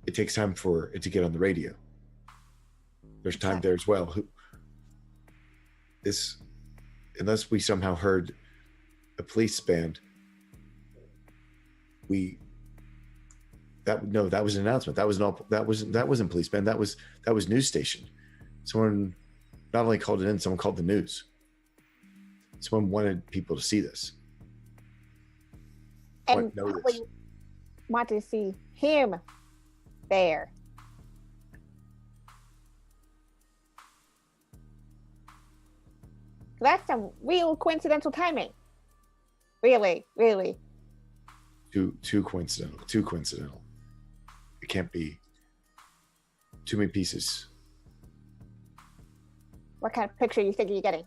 It takes time for it to get on the radio. There's time there as well. Unless we somehow heard a police band, that was an announcement. That wasn't police band. That was news station. Someone not only called it in, someone called the news. Someone wanted people to see this. And probably wanted to see him there. That's some real coincidental timing. Really, really. Too coincidental. It can't be too many pieces. What kind of picture you think you're getting?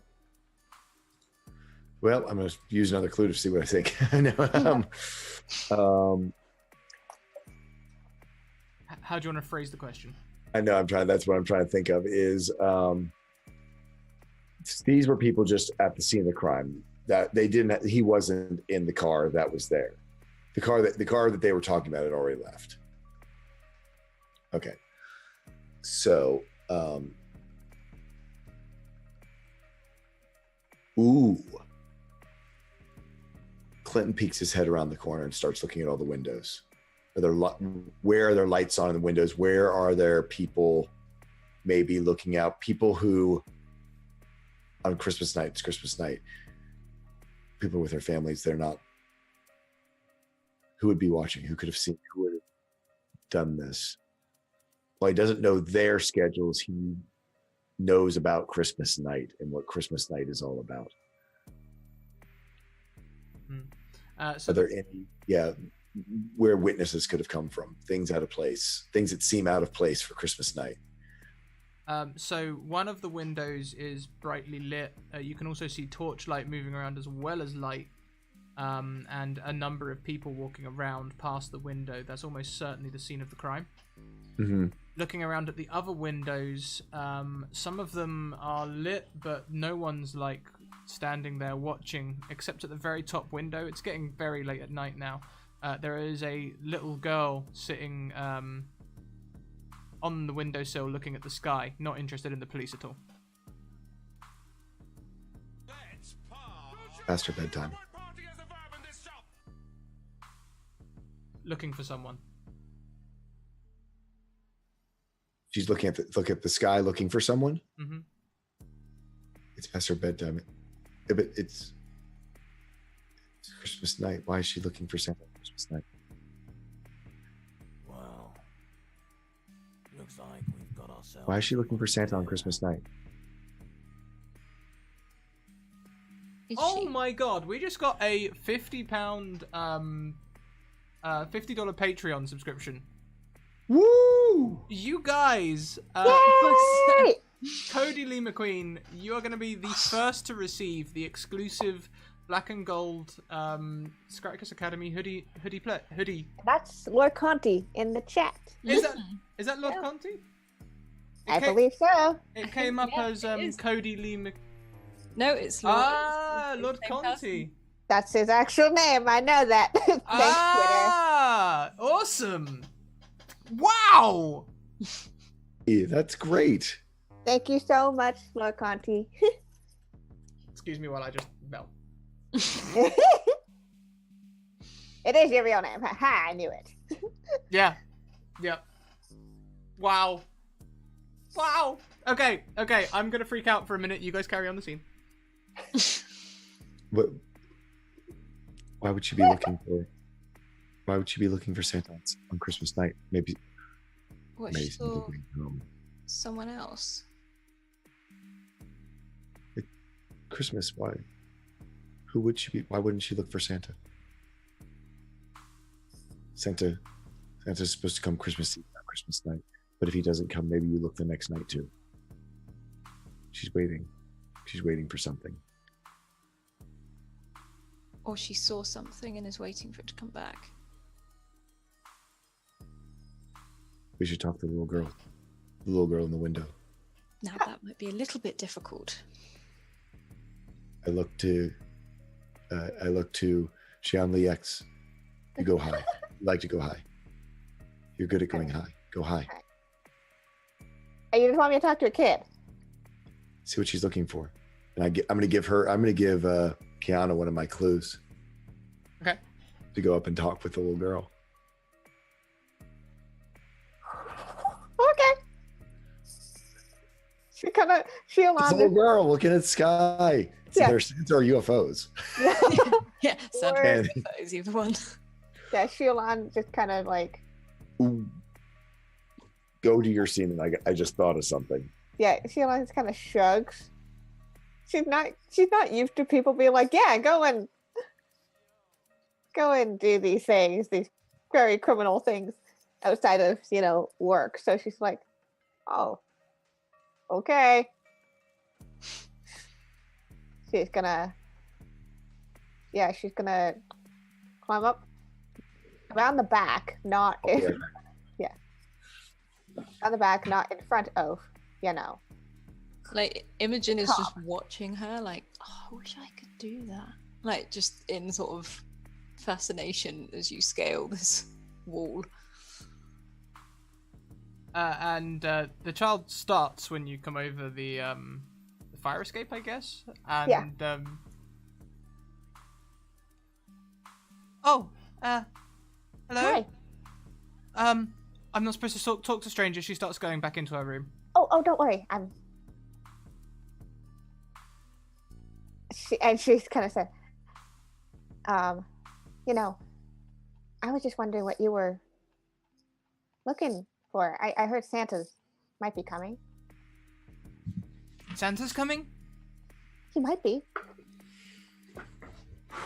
Well, I'm going to use another clue to see what I think. How do you want to phrase the question? I know that's what I'm trying to think of is, these were people just at the scene of the crime that he wasn't in the car that was there. The car that they were talking about had already left. Okay. So, ooh. Clinton peeks his head around the corner and starts looking at all the windows. Where are there lights on in the windows? Where are there people maybe looking out? People who, on Christmas night, it's Christmas night, people with their families, they're not, who would be watching? Who could have seen? Who would have done this? Well, he doesn't know their schedules. He knows about Christmas night and what Christmas night is all about. So are there any, where witnesses could have come from? Things out of place, things that seem out of place for Christmas night. So one of the windows is brightly lit. You can also see torchlight moving around as well as light, and a number of people walking around past the window. That's almost certainly the scene of the crime. Mm-hmm. Looking around at the other windows, some of them are lit, but no one's like standing there watching, except at the very top window. It's getting very late at night now. There is a little girl sitting on the windowsill looking at the sky, not interested in the police at all. Past her bedtime. Looking for someone. She's looking at the sky, looking for someone. Mm-hmm. It's past her bedtime. But it's Christmas night. Why is she looking for Santa on Christmas night? Well, looks like we've got ourselves. Why is she looking for Santa on Christmas night? Is Oh she? my god, we just got a $50 Patreon subscription. Woo! You guys, Yay! Cody Lee McQueen, you are going to be the first to receive the exclusive black and gold Scraticus Academy hoodie. That's Lord Conti in the chat. Is that Lord Yeah. Conti? I believe so. It came up Yeah, as it is. Cody Lee Mc... No, it's Lord. it's Lord the same Conti. That's his actual name. I know that. Thanks, Awesome. Wow. Yeah, that's great. Twitter. Thank you so much, Lord Conti. Excuse me while I just melt. It is your real name. Ha! I knew it. Yeah. Wow. Okay, I'm gonna freak out for a minute. You guys carry on the scene. What? Why would she be looking for? Why would she be looking for Santa on Christmas night? Maybe What, she somebody saw going home. someone else. Christmas. Why? Who would she be? Why wouldn't she look for Santa? Santa's supposed to come Christmas Eve, not Christmas night. But if he doesn't come, maybe you look the next night too. She's waiting. She's waiting for something. Or she saw something and is waiting for it to come back. We should talk to the little girl. The little girl in the window. Now that might be a little bit difficult. I look to Xian Li X. You go high. You like to go high. You're good at going high. Go high. And you just want me to talk to a kid? See what she's looking for. And I'm gonna give Kiana one of my clues. Okay. To go up and talk with the little girl. Okay. It's a She'll little girl looking at the sky. See, Yeah. they're Santa or UFOs. Yeah, Santa And- is either one. Yeah, Sheila just kind of like, Ooh. Go to your scene, and I just thought of something. yeah, Sheila just kind of shrugs. She's not used to people being like, yeah, go and do these things, these very criminal things outside of, work. So she's like, oh, okay. She's gonna climb up around the back, not in, on the back, not in front of, Like, Imogen is Top. just watching her, like, oh, I wish I could do that. Like, just in sort of fascination as you scale this wall. The child starts when you come over the fire escape, I guess. And Yeah. Oh, hello. Hi. I'm not supposed to talk to strangers. She starts going back into her room. Oh, don't worry. She's kind of said, you know, I was just wondering what you were looking for. I heard Santa might be coming. Santa's coming? He might be.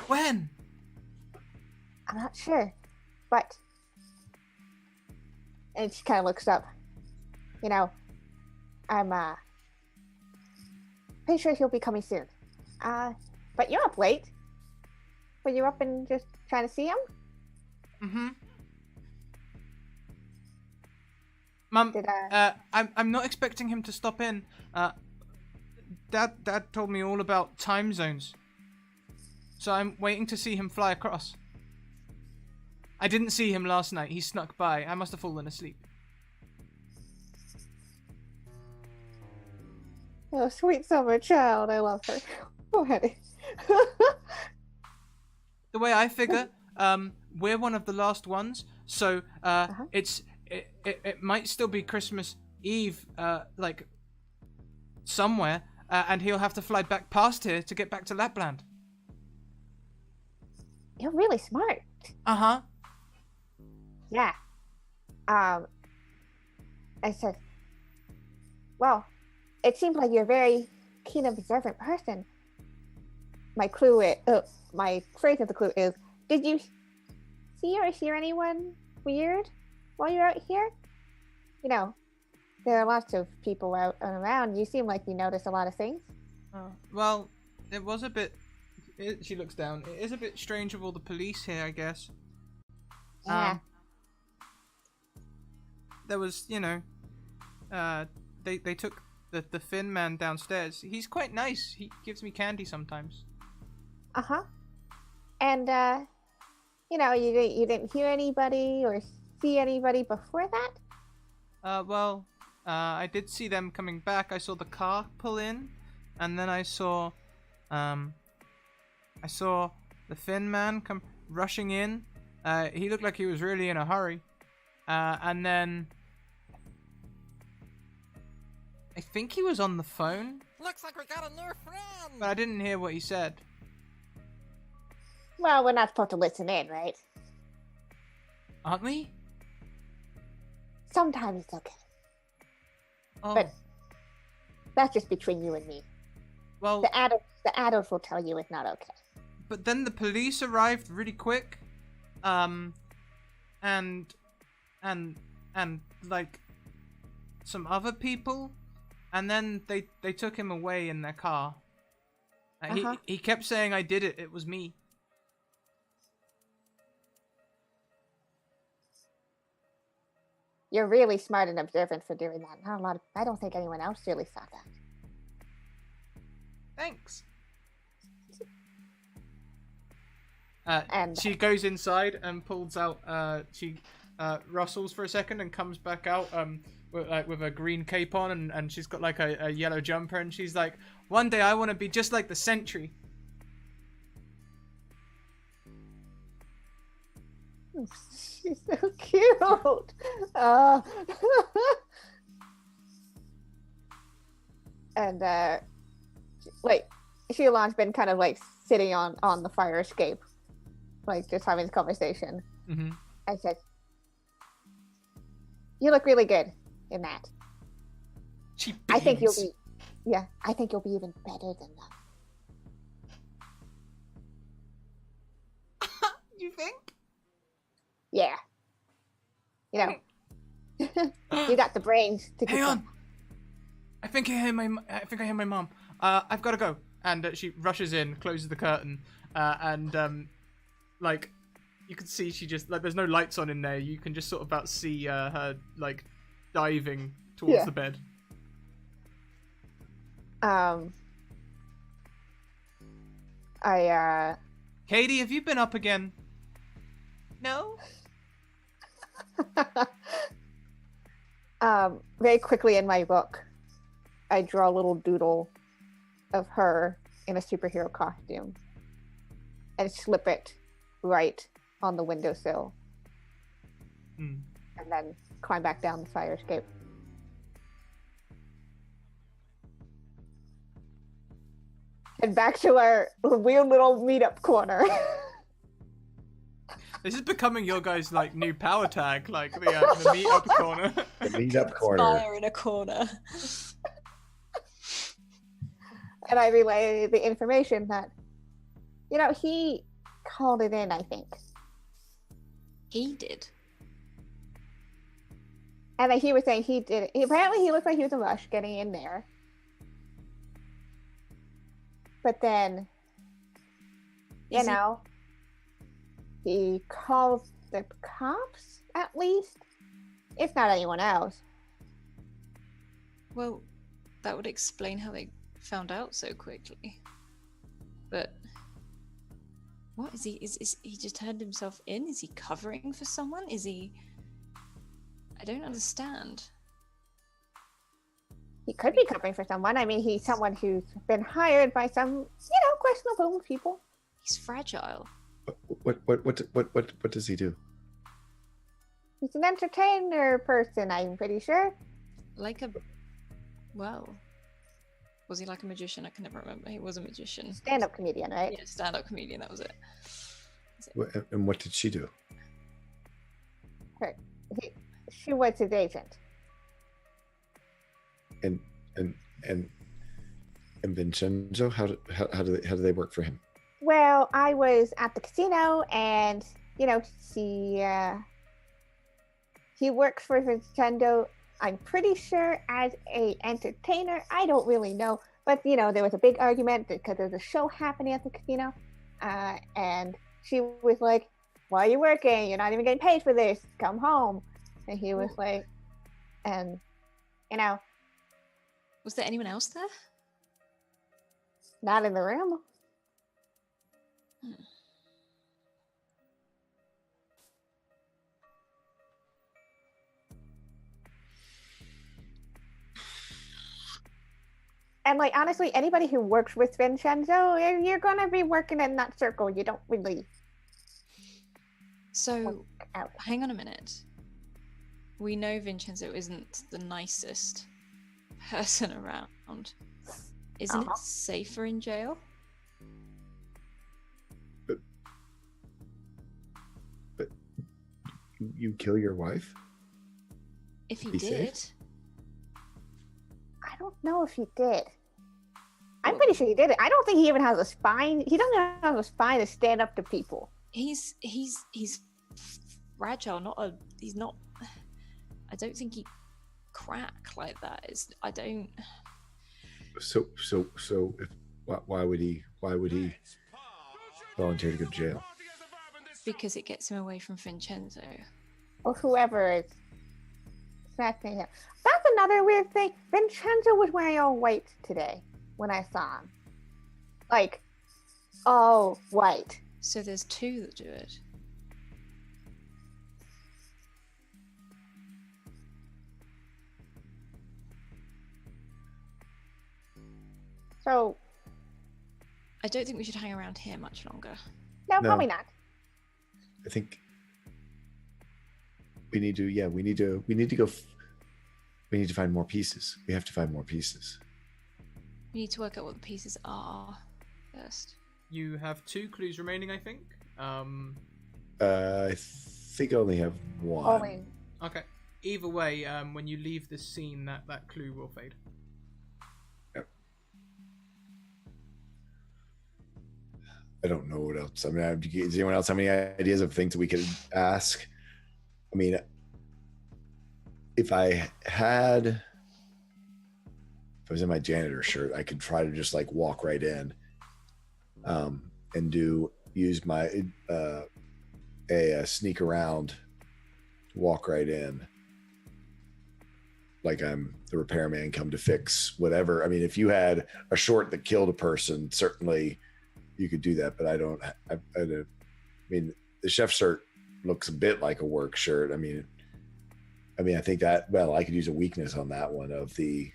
When? I'm not sure, but. And she kind of looks up. You know, I'm pretty sure he'll be coming soon. But you're up late. Were you up and just trying to see him? Mm-hmm. Mum, Did I'm not expecting him to stop in. Dad told me all about time zones. So I'm waiting to see him fly across. I didn't see him last night. He snuck by. I must have fallen asleep. Oh, sweet summer child. I love her. Oh, honey. The way I figure, we're one of the last ones, so it might still be Christmas Eve, like somewhere, and he'll have to fly back past here to get back to Lapland. You're really smart. Uh-huh. Yeah. I said, well, it seems like you're a very keen observant person. My phrase of the clue is, did you see or hear anyone weird while you're out here? You know, there are lots of people out and around. You seem like you notice a lot of things. Well, it was a bit... she looks down. It is a bit strange with all the police here, I guess. Yeah. There was, you know... They took the Finn man downstairs. He's quite nice. He gives me candy sometimes. Uh-huh. And, you know, you didn't hear anybody or see anybody before that? I did see them coming back. I saw the car pull in, and then I saw the Finn man come rushing in. He looked like he was really in a hurry. And then I think he was on the phone, Looks like we got a new friend. but I didn't hear what he said. Well, we're not supposed to listen in, right? Aren't we? Sometimes it's okay. Oh, But that's just between you and me. well, The adults will tell you it's not okay. but then the police arrived really quick. And like some other people, and then they took him away in their car. He kept saying, "I did it. It was me." You're really smart and observant for doing that. I don't think anyone else really saw that. Thanks. And She goes inside and pulls out. She rustles for a second and comes back out with a green cape on, and she's got like a yellow jumper, and she's like, "One day I want to be just like the Sentry." she's so cute. And like Sheilan's been kind of like sitting on the fire escape, like just having this conversation. Mm-hmm. I said, "You look really good in that. She I think you'll beams. be, yeah, I think you'll be even better than that." You think? Yeah. You know, you got the brains to Hang keep on. I think I hear my mom. I've got to go. And she rushes in, closes the curtain, and like you can see she just like there's no lights on in there. You can just sort of about see her like diving towards Yeah. the bed. I Katie, have you been up again? No. Very quickly in my book, I draw a little doodle of her in a superhero costume and slip it right on the windowsill, Hmm. and then climb back down the fire escape. And back to our weird little meetup corner. This is becoming your guys' like new power tag, like the meet-up corner. The meetup corner. Fire in a corner. And I relay the information that, he called it in, I think. He did. And then he was saying he did it. Apparently, he looked like he was in a rush getting in there. But then, Is he- he calls the cops, at least, if not anyone else. Well, that would explain how they found out so quickly. But what is he? Is he just turned himself in? Is he covering for someone? Is he? I don't understand. He could be covering for someone. I mean, he's someone who's been hired by some, questionable people. He's fragile. What does he do? He's an entertainer person, I'm pretty sure. Like a, well, was he like a magician? I can never remember. He was a magician. Stand-up comedian, right? Yeah, stand-up comedian. That was it. And what did she do? She was his agent. And Vincenzo, how do they work for him? Well, I was at the casino, and he works for Vincenzo. I'm pretty sure as a entertainer. I don't really know, but there was a big argument because there's a show happening at the casino, and she was like, "Why are you working? You're not even getting paid for this. Come home." And he was like, and Was there anyone else there? not in the room. And honestly, anybody who works with Vincenzo, you're gonna be working in that circle. You don't really So, out. hang on a minute. We know Vincenzo isn't the nicest person around. Isn't Uh-huh. it safer in jail? But you kill your wife? If he Be did, safe? I don't know if he did. I'm pretty sure he did it. I don't think he even has a spine. He doesn't have a spine to stand up to people. he's fragile. He's not. I don't think he crack like that. I don't. So if why would he volunteer to go to jail? Because it gets him away from Vincenzo. Or whoever is snatching him. That's another weird thing. Vincenzo was wearing all white today when I saw him. All white. So there's two that do it. So, I don't think we should hang around here much longer. no, No. probably not. I think we need to go. We need to find more pieces. We have to find more pieces. We need to work out what the pieces are first. You have 2 clues remaining, I think. I think I only have one. Only. Okay. Either way, when you leave the scene, that clue will fade. I don't know what else. I mean, does anyone else have any ideas of things that we could ask? I mean, if I was in my janitor shirt, I could try to just walk right in, and use my a sneak around, walk right in, like I'm the repairman come to fix whatever. I mean, if you had a short that killed a person, certainly you could do that, but I don't. I mean, the chef shirt looks a bit like a work shirt. I mean, I think that, well, I could use a weakness on that one of the.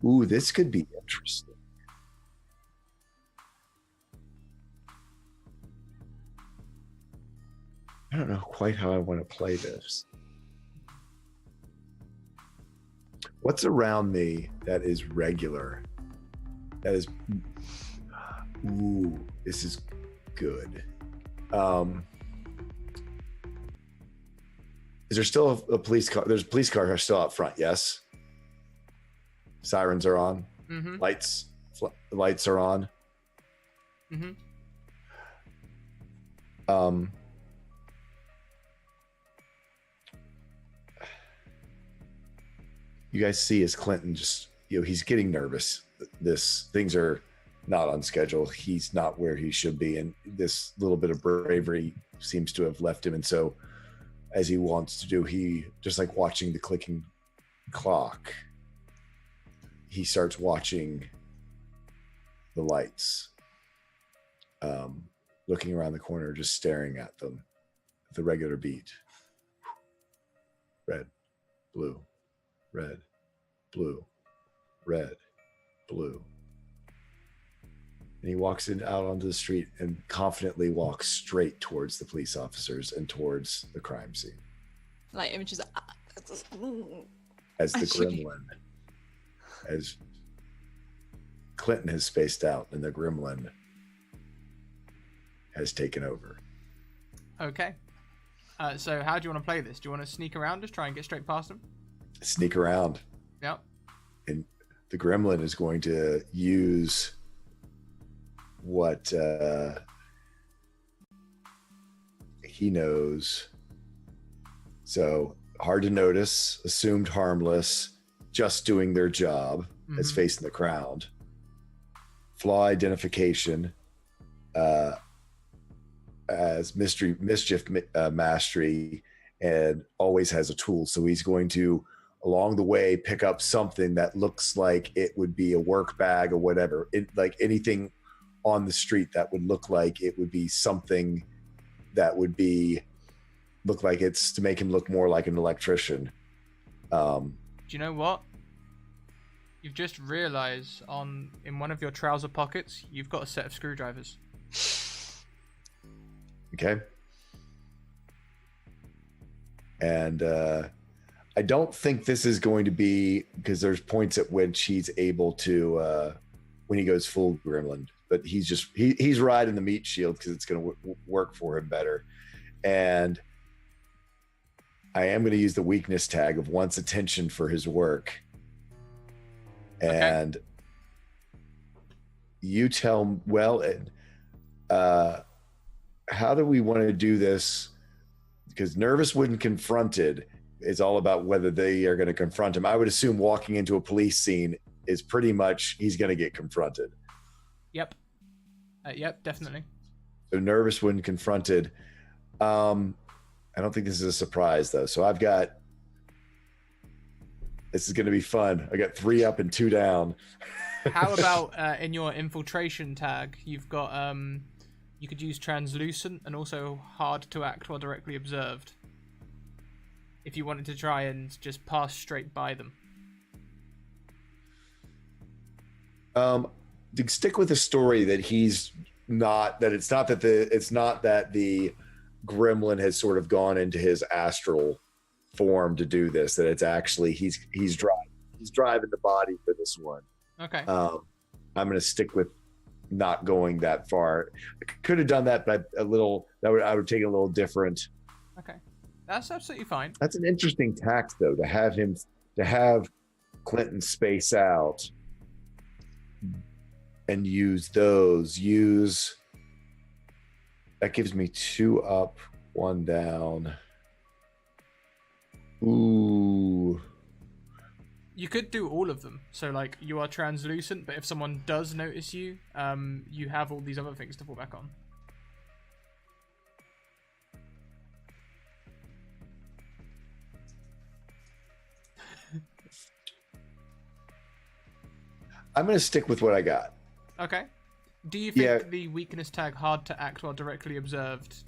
Ooh, this could be interesting. I don't know quite how I want to play this. What's around me that is regular? That is, ooh, this is good. Is there still a police car? There's a police car still out front. Yes. Sirens are on. Mm-hmm. Lights are on. Mm-hmm. You guys see as Clinton just, he's getting nervous. Things are not on schedule. He's not where he should be. And this little bit of bravery seems to have left him. And so as he wants to do, he just like watching the clicking clock, he starts watching the lights, looking around the corner, just staring at them, the regular beat. Red, blue, red, blue, red, blue. And he walks out onto the street and confidently walks straight towards the police officers and towards the crime scene. Like Image's as the gremlin, as Clinton has spaced out and the gremlin has taken over. Okay. So how do you want to play this? Do you want to sneak around, just try and get straight past him? Sneak around. Yep. And the gremlin is going to use what he knows. So hard to notice, assumed harmless, just doing their job as facing the crowd. Flaw identification as mischief mastery, and always has a tool. So he's going to, along the way, pick up something that looks like it would be a work bag or whatever. Like anything on the street that would look like it would be something that would look like it's to make him look more like an electrician. Do you know what? You've just realized in one of your trouser pockets, you've got a set of screwdrivers. Okay. And I don't think this is going to be, because there's points at which he's able to, when he goes full gremlin, but he's riding the meat shield because it's going to work for him better. And I am going to use the weakness tag of wants attention for his work. And you tell, well, how do we want to do this? Because nervous when confronted is all about whether they are going to confront him. I would assume walking into a police scene is pretty much he's going to get confronted. Yep. Yep, definitely. So nervous when confronted. I don't think this is a surprise though. So this is going to be fun. I got 3 up and 2 down. How about in your infiltration tag, you've got you could use translucent and also hard to act while directly observed, if you wanted to try and just pass straight by them. To stick with the story that it's not that the gremlin has sort of gone into his astral form to do this, that it's actually he's driving the body for this one. Okay. I'm going to stick with not going that far. I could have done that, but I would take it a little different. Okay, that's absolutely fine. That's an interesting tact, though, to have Clinton space out and use that gives me 2 up, 1 down. Ooh. You could do all of them. So, like, you are translucent, but if someone does notice you, you have all these other things to fall back on. I'm gonna stick with what I got. Okay. Do you think Yeah. the weakness tag hard to act while directly observed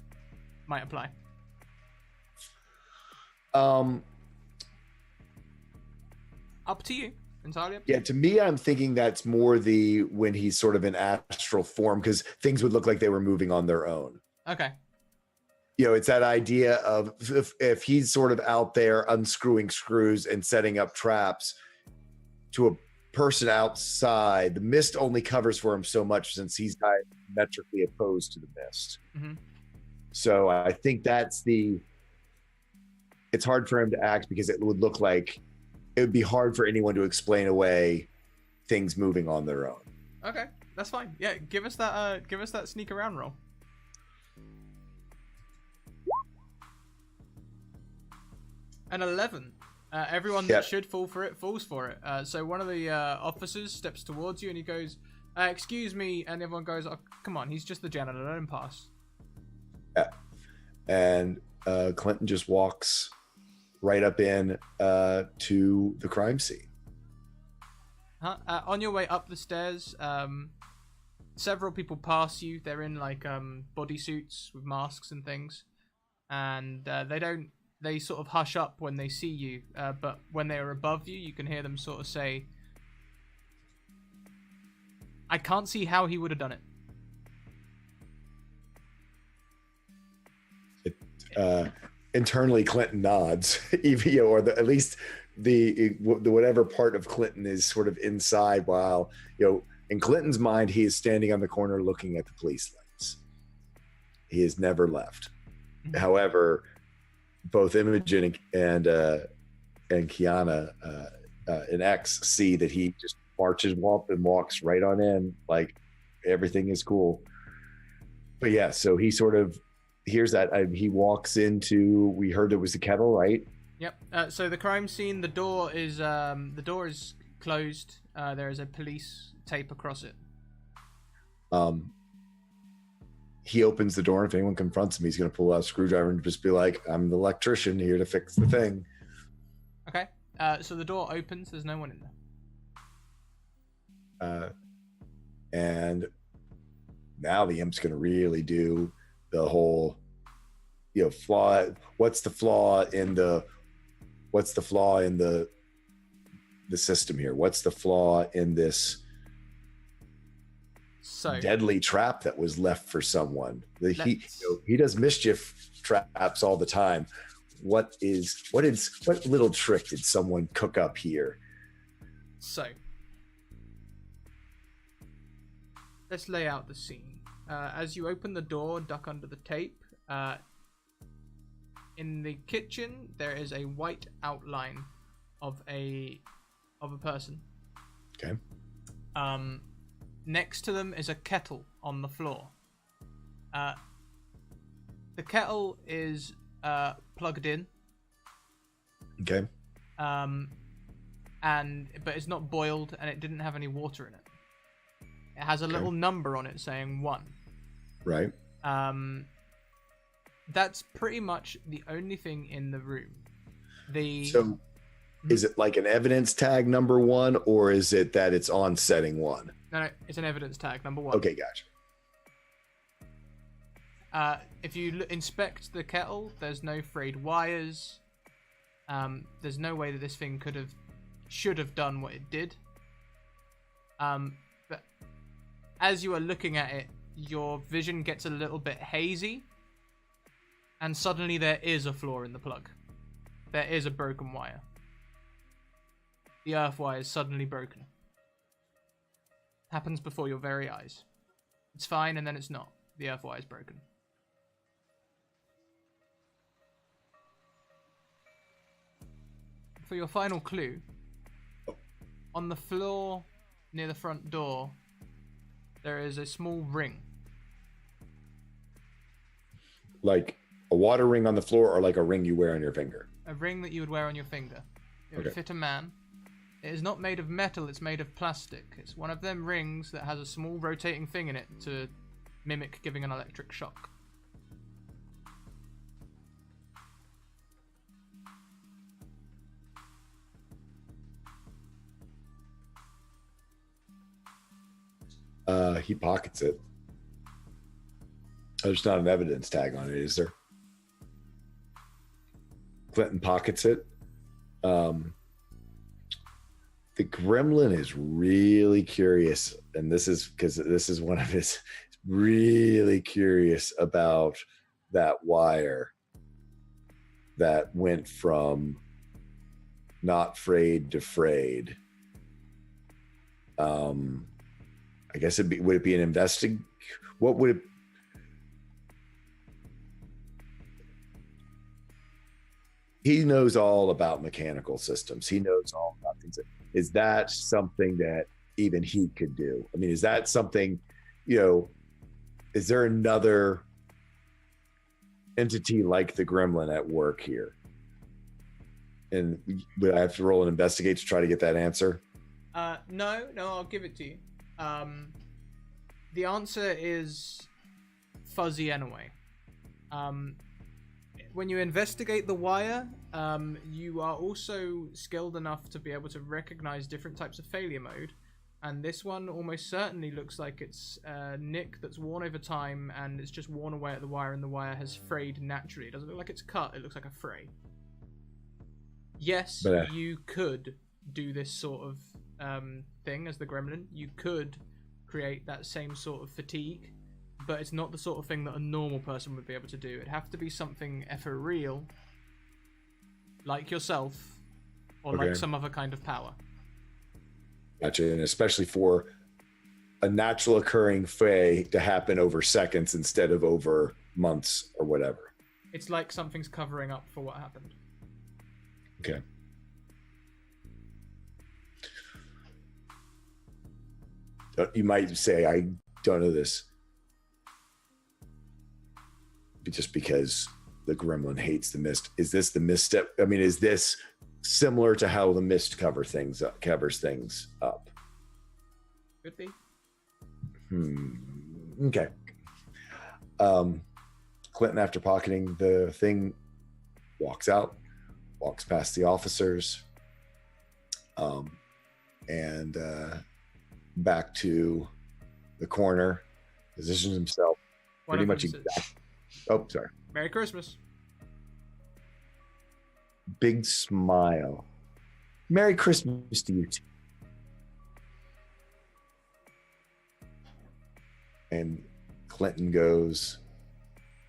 might apply? Up to you. Entirely up to Yeah, to me, I'm thinking that's more the when he's sort of in astral form because things would look like they were moving on their own. you. Okay. You know, it's that idea of if he's sort of out there unscrewing screws and setting up traps to a person outside, the mist only covers for him so much since he's diametrically opposed to the mist. Mm-hmm. So I think that's it's hard for him to act because it would look like it would be hard for anyone to explain away things moving on their own. Okay, that's fine. Yeah, give us that sneak around roll. An 11. Everyone that Yep. should fall for it falls for it. So one of the officers steps towards you and he goes, "Excuse me," and everyone goes, "Oh, come on, he's just the janitor. Let him pass." And Clinton just walks right up in to the crime scene. On your way up the stairs, several people pass you. They're in like bodysuits with masks and things, and they sort of hush up when they see you, but when they are above you, you can hear them sort of say, "I can't see how he would have done it." Internally, Clinton nods, even, you know, or at least the whatever part of Clinton is sort of inside. While, you know, in Clinton's mind, he is standing on the corner looking at the police lights. He has never left. Mhm. However, both Imogen and Kiana and X see that he just marches up and walks right on in, like everything is cool. But yeah, so he sort of hears that he walks into. We heard it was the kettle, right? Yep. So the crime scene, the door is closed. There is a police tape across it. He opens the door, and if anyone confronts him, he's going to pull out a screwdriver and just be like, "I'm the electrician here to fix the thing." Okay. So the door opens. There's no one in there. And now the imp's going to really do the whole, you know, flaw. What's the flaw in the system here? What's the flaw in this So deadly trap that was left for someone? Let's- He does mischief traps all the time. What little trick did someone cook up here? So, let's lay out the scene. As you open the door, duck under the tape. In the kitchen, there is a white outline of a person. Okay. Next to them is a kettle on the floor. The kettle is plugged in. Okay. But it's not boiled, and it didn't have any water in it. It has a Okay. little number on it saying 1. Right. That's pretty much the only thing in the room. So is it like an evidence tag number 1, or is it that it's on setting 1? No, it's an evidence tag number 1. Okay, gotcha. If you inspect the kettle, there's no frayed wires. There's no way that this thing should have done what it did. But as you are looking at it, your vision gets a little bit hazy, and suddenly there is a flaw in the plug. There is a broken wire. The earth wire is suddenly broken. Happens before your very eyes. It's fine, and then it's not. The earth wire is broken. For your final clue, on the floor near the front door, there is a small ring. Like a water ring on the floor, or like a ring you wear on your finger? A ring that you would wear on your finger. It would Okay. fit a man. It is not made of metal, it's made of plastic. It's one of them rings that has a small rotating thing in it to mimic giving an electric shock. He pockets it. There's not an evidence tag on it, is there? Clinton pockets it. The gremlin is really curious, and this is because this is one of his really curious about that wire that went from not frayed to frayed. I guess would it be an what would it? He knows all about mechanical systems. He knows all about things. Is that something that even he could do? I mean, is that something, is there another entity like the gremlin at work here? And would I have to roll an investigate to try to get that answer? No, I'll give it to you. The answer is fuzzy anyway. When you investigate the wire, you are also skilled enough to be able to recognize different types of failure mode. And this one almost certainly looks like it's a nick that's worn over time, and it's just worn away at the wire, and the wire has frayed naturally. It doesn't look like it's cut, it looks like a fray. Yes, but, you could do this sort of thing as the gremlin. You could create that same sort of fatigue, but it's not the sort of thing that a normal person would be able to do. It'd have to be something ethereal, like yourself, or like some other kind of power. Gotcha, and especially for a natural occurring fray to happen over seconds instead of over months or whatever. It's like something's covering up for what happened. Okay. You might say, I don't know this. Just because the gremlin hates the mist. Is this the mist step? I mean, is this similar to how the mist covers things up? Could be. Okay. Clinton, after pocketing the thing, walks past the officers, and back to the corner, positions himself pretty much exactly. Oh, sorry. Merry Christmas. Big smile. Merry Christmas to you too. And Clinton goes,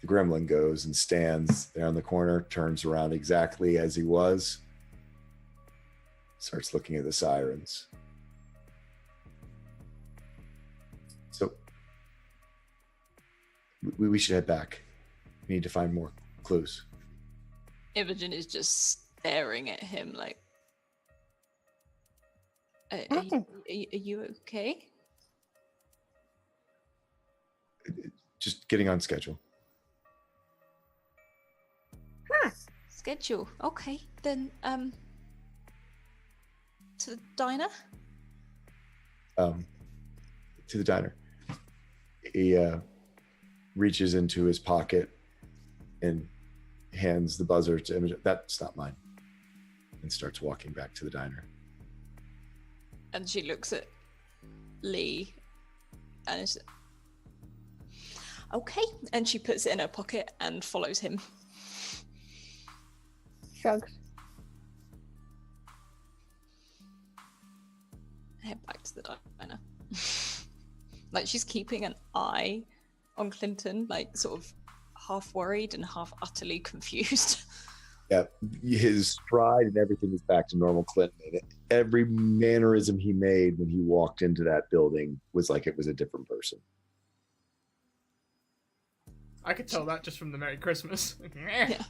the gremlin goes and stands there on the corner, turns around exactly as he was, starts looking at the sirens. So we should head back. We need to find more clues. Imogen is just staring at him like, are you okay? Just getting on schedule. Schedule. Okay, then to the diner? To the diner. He reaches into his pocket and hands the buzzer to Imogen. That's not mine. And starts walking back to the diner. And she looks at Lee and is okay. And she puts it in her pocket and follows him. Shrugs. Head back to the diner. Like she's keeping an eye on Clinton, like sort of half worried and half utterly confused. Yeah, his stride and everything is back to normal Clinton. And every mannerism he made when he walked into that building was like it was a different person. I could tell that just from the Merry Christmas. Yeah.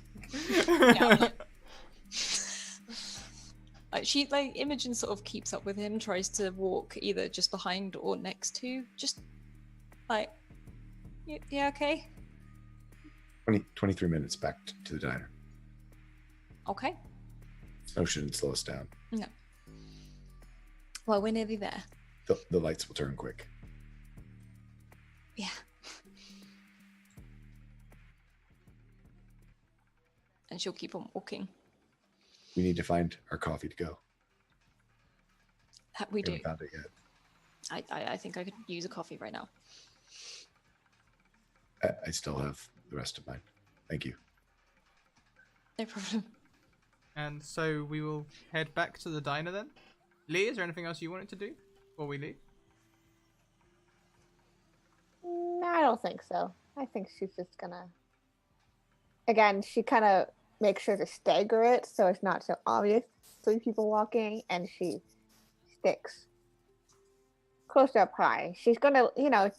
Yeah. Imogen sort of keeps up with him, tries to walk either just behind or next to, just like, yeah, okay? 23 minutes back to the diner. Okay. No, shouldn't slow us down. No. Well, we're nearly there. The lights will turn quick. Yeah. And she'll keep on walking. We need to find our coffee to go. That we do. Haven't found it yet. I think I could use a coffee right now. I still have the rest of mine. Thank you. No problem. And so we will head back to the diner then. Lee, is there anything else you wanted to do before we leave? No, I don't think so. I think she's just gonna. Again, she kind of makes sure to stagger it so it's not so obvious. 3 people walking, and she sticks close up high. She's gonna,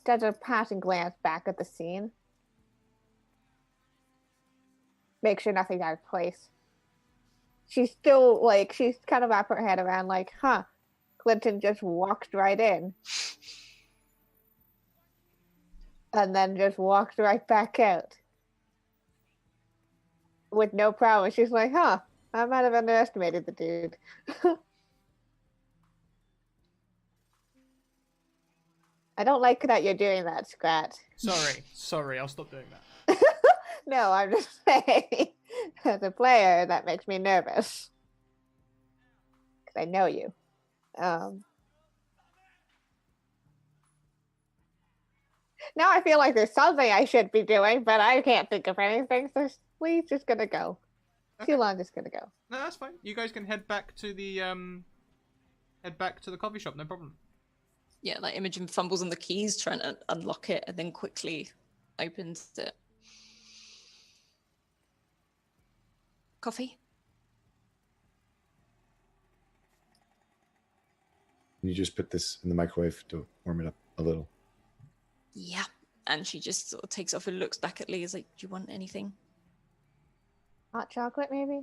does a passing glance back at the scene. Make sure nothing's out of place. She's still she's kind of wrapped her head around huh, Clinton just walked right in. And then just walked right back out. With no problem. She's like, huh, I might have underestimated the dude. I don't like that you're doing that, Scrat. Sorry, I'll stop doing that. No, I'm just saying, as a player, that makes me nervous. Because I know you. Now I feel like there's something I should be doing, but I can't think of anything, so Lee's just gonna go. Okay. Shulon's just gonna go. No, that's fine. You guys can head back to the coffee shop, no problem. Yeah, Imogen fumbles on the keys trying to unlock it and then quickly opens it. Coffee? Can you just put this in the microwave to warm it up a little? Yeah. And she just sort of takes off and looks back at Lee. Is like, do you want anything? Hot chocolate, maybe?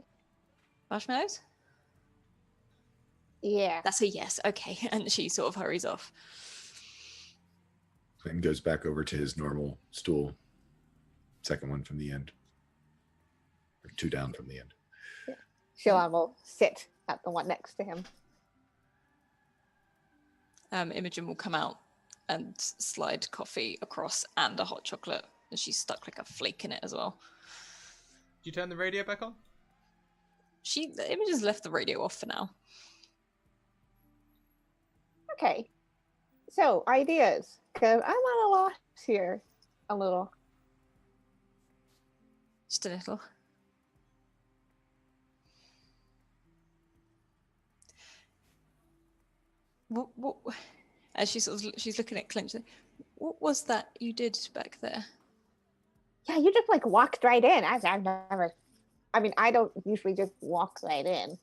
Marshmallows? Yeah. That's a yes. Okay. And she sort of hurries off. Clinton goes back over to his normal stool. Second one from the end. Or 2 down from the end. Shulon will sit at the one next to him. Imogen will come out and slide coffee across and a hot chocolate. And she's stuck like a flake in it as well. Do you turn the radio back on? Imogen's left the radio off for now. Okay. So, ideas. Because I'm on a loss here. A little. Just a little. What as she's looking at Clint, she's like, what was that you did back there? Yeah, you just walked right in. I've never. I mean, I don't usually just walk right in.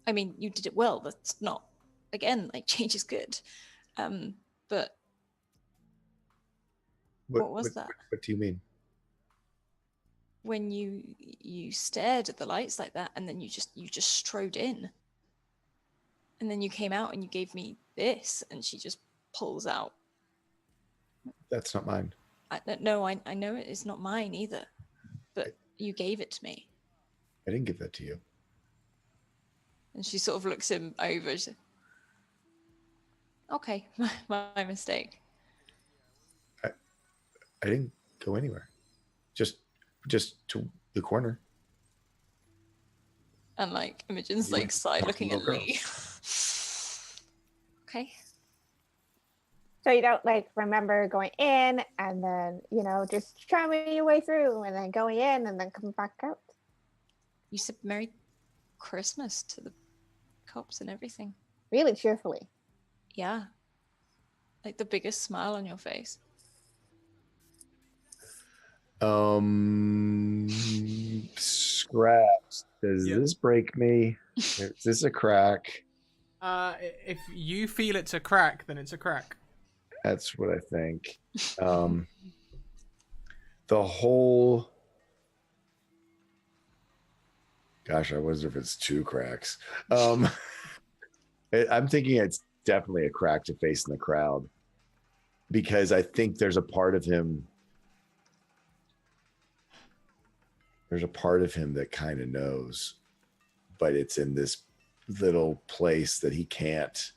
I mean, you did it well. That's not, again, change is good. But what was that? What do you mean? When you stared at the lights like that, and then you just strode in, and then you came out and you gave me this, and she just pulls out. That's not mine. No, I know it is not mine either, but you gave it to me. I didn't give that to you. And she sort of looks him over. She's like, okay, my mistake. I didn't go anywhere. Just to the corner. And Imogen's side looking at Lee. Okay. So you don't remember going in and then, just traveling your way through and then going in and then coming back out. You said Merry Christmas to the cops and everything. Really cheerfully. Yeah. The biggest smile on your face. Scraps. Does this break me? Is this a crack? If you feel it's a crack, then it's a crack. That's what I think. The whole. Gosh, I wonder if it's 2 cracks. I'm thinking it's definitely a crack to face in the crowd, because I think there's a part of him. There's a part of him that kind of knows, but it's in this little place that he can't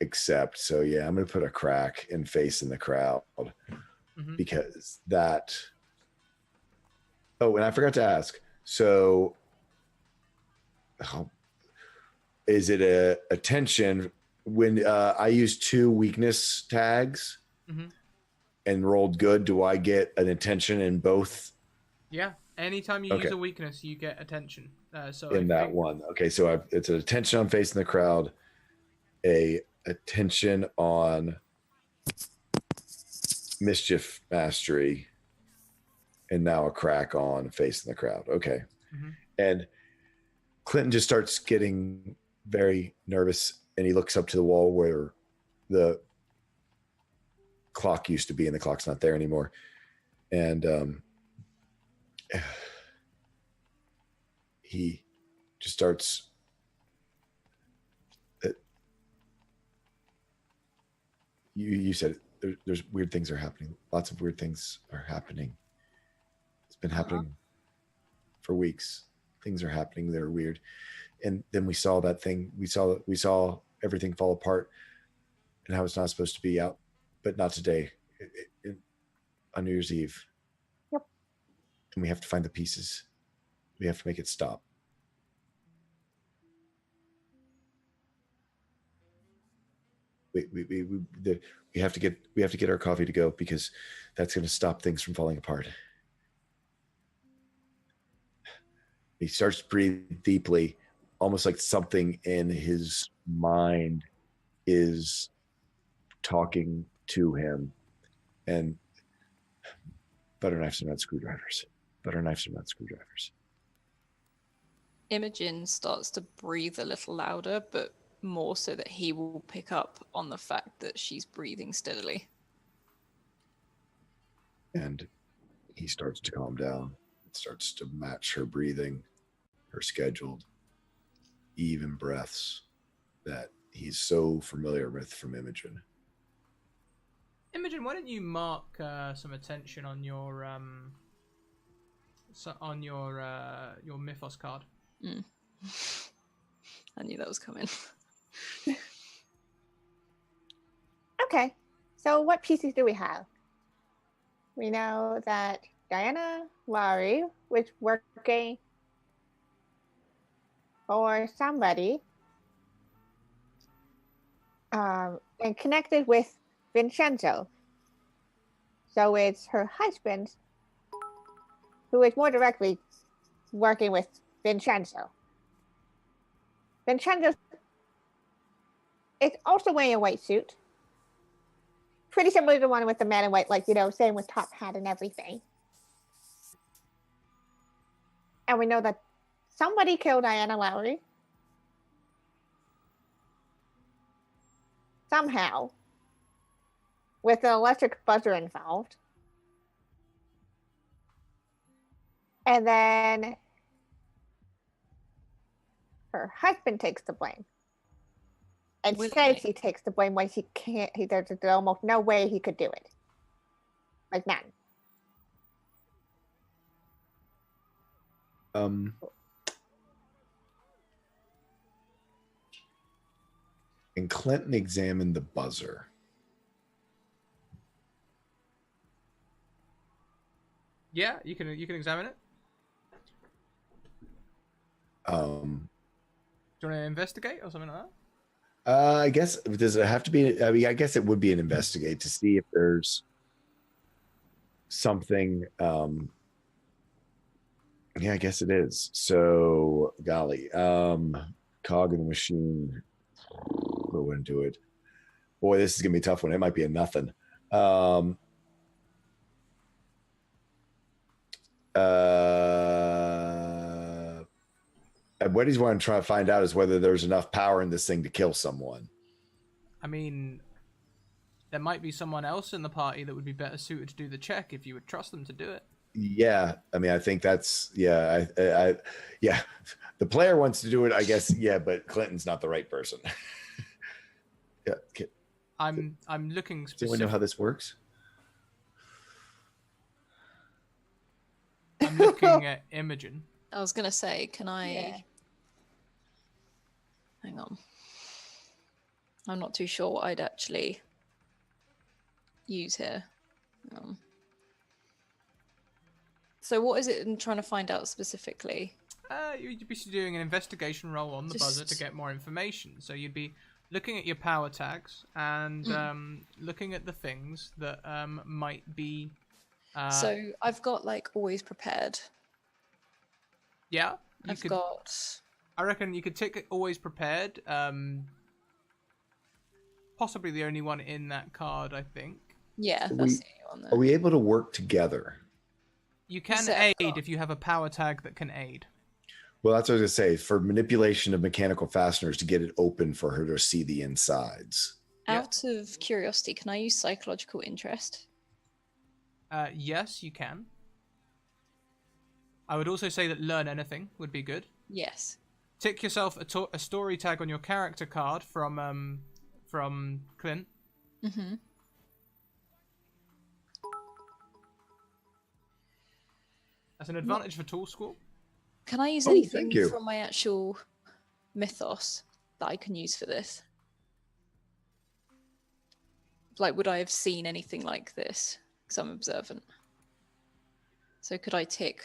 accept. So yeah, I'm going to put a crack in face in the crowd, because that. Oh, and I forgot to ask. So, is it a tension when I use 2 weakness tags Mhm. and rolled good, do I get an attention in both Yeah. Anytime you use a weakness, you get attention. So in I that think, one? Okay, so it's an attention on facing the crowd, a attention on mischief mastery, and now a crack on facing the crowd. Okay. Mhm. And Clinton just starts getting very nervous, and he looks up to the wall where the clock used to be, and the clock's not there anymore. And he just starts. You said there's weird things are happening. Lots of weird things are happening. It's been happening for weeks. Things are happening that are weird. And then we saw that thing. We saw everything fall apart, and how it's not supposed to be out, but not today. On New Year's Eve. Yep. And we have to find the pieces. We have to make it stop. We have to get our coffee to go, because that's going to stop things from falling apart. He starts to breathe deeply, almost like something in his mind is talking to him. And butter knives are not screwdrivers. Butter knives are not screwdrivers. Imogen starts to breathe a little louder, but more so that he will pick up on the fact that she's breathing steadily. And he starts to calm down. It starts to match her breathing, her scheduled, even breaths that he's so familiar with from Imogen. Imogen, why don't you mark some attention on your your Mythos card? I knew that was coming. Okay, so what pieces do we have? We know that Diana Lowry was working for somebody and connected with Vincenzo. So it's her husband who is more directly working with Vincenzo. Vincenzo is also wearing a white suit. Pretty similar to the one with the man in white, like, same with top hat and everything. And we know that somebody killed Diana Lowry. Somehow. With an electric buzzer involved. And then her husband takes the blame. And says he takes the blame when he can't. There's almost no way he could do it. Like none. And Clinton examined the buzzer. Yeah, you can examine it. Do you want to investigate or something like that? I guess, does it have to be? I mean, I guess it would be an investigate to see if there's something. Yeah, I guess it is. So, golly, cog in the machine. Go into it. Boy, this is gonna be a tough one. It might be a nothing. What he's wanting to try to find out is whether there's enough power in this thing to kill someone. I mean, there might be someone else in the party that would be better suited to do the check if you would trust them to do it. Yeah, I mean, I think that's yeah. Yeah, the player wants to do it, I guess. Yeah, but Clinton's not the right person. Yeah, I'm looking specific. Do you know how this works? I'm looking at Imogen. I was gonna say, can I? Yeah. Hang on. I'm not too sure what I'd actually use here. So what is it I'm trying to find out specifically? You'd be doing an investigation roll on the buzzer to Just- get more information. So you'd be looking at your power tags and looking at the things that might be. So I've got like always prepared. Yeah, I've got. I reckon you could tick always prepared. Possibly the only one in that card, I think. Yeah, Are that's we- the only one Are there. we able to work together? You can So I've aid got- if you have a power tag that can aid. Well, that's what I was going to say. For manipulation of mechanical fasteners to get it open for her to see the insides. Yeah. Out of curiosity, can I use psychological interest? Yes, you can. I would also say that learn anything would be good. Yes. Tick yourself a story tag on your character card from Clint. Mm-hmm. That's an advantage for tool school. Can I use Oh, anything thank you. from my actual mythos that I can use for this? Like, would I have seen anything like this? Because I'm observant. So could I tick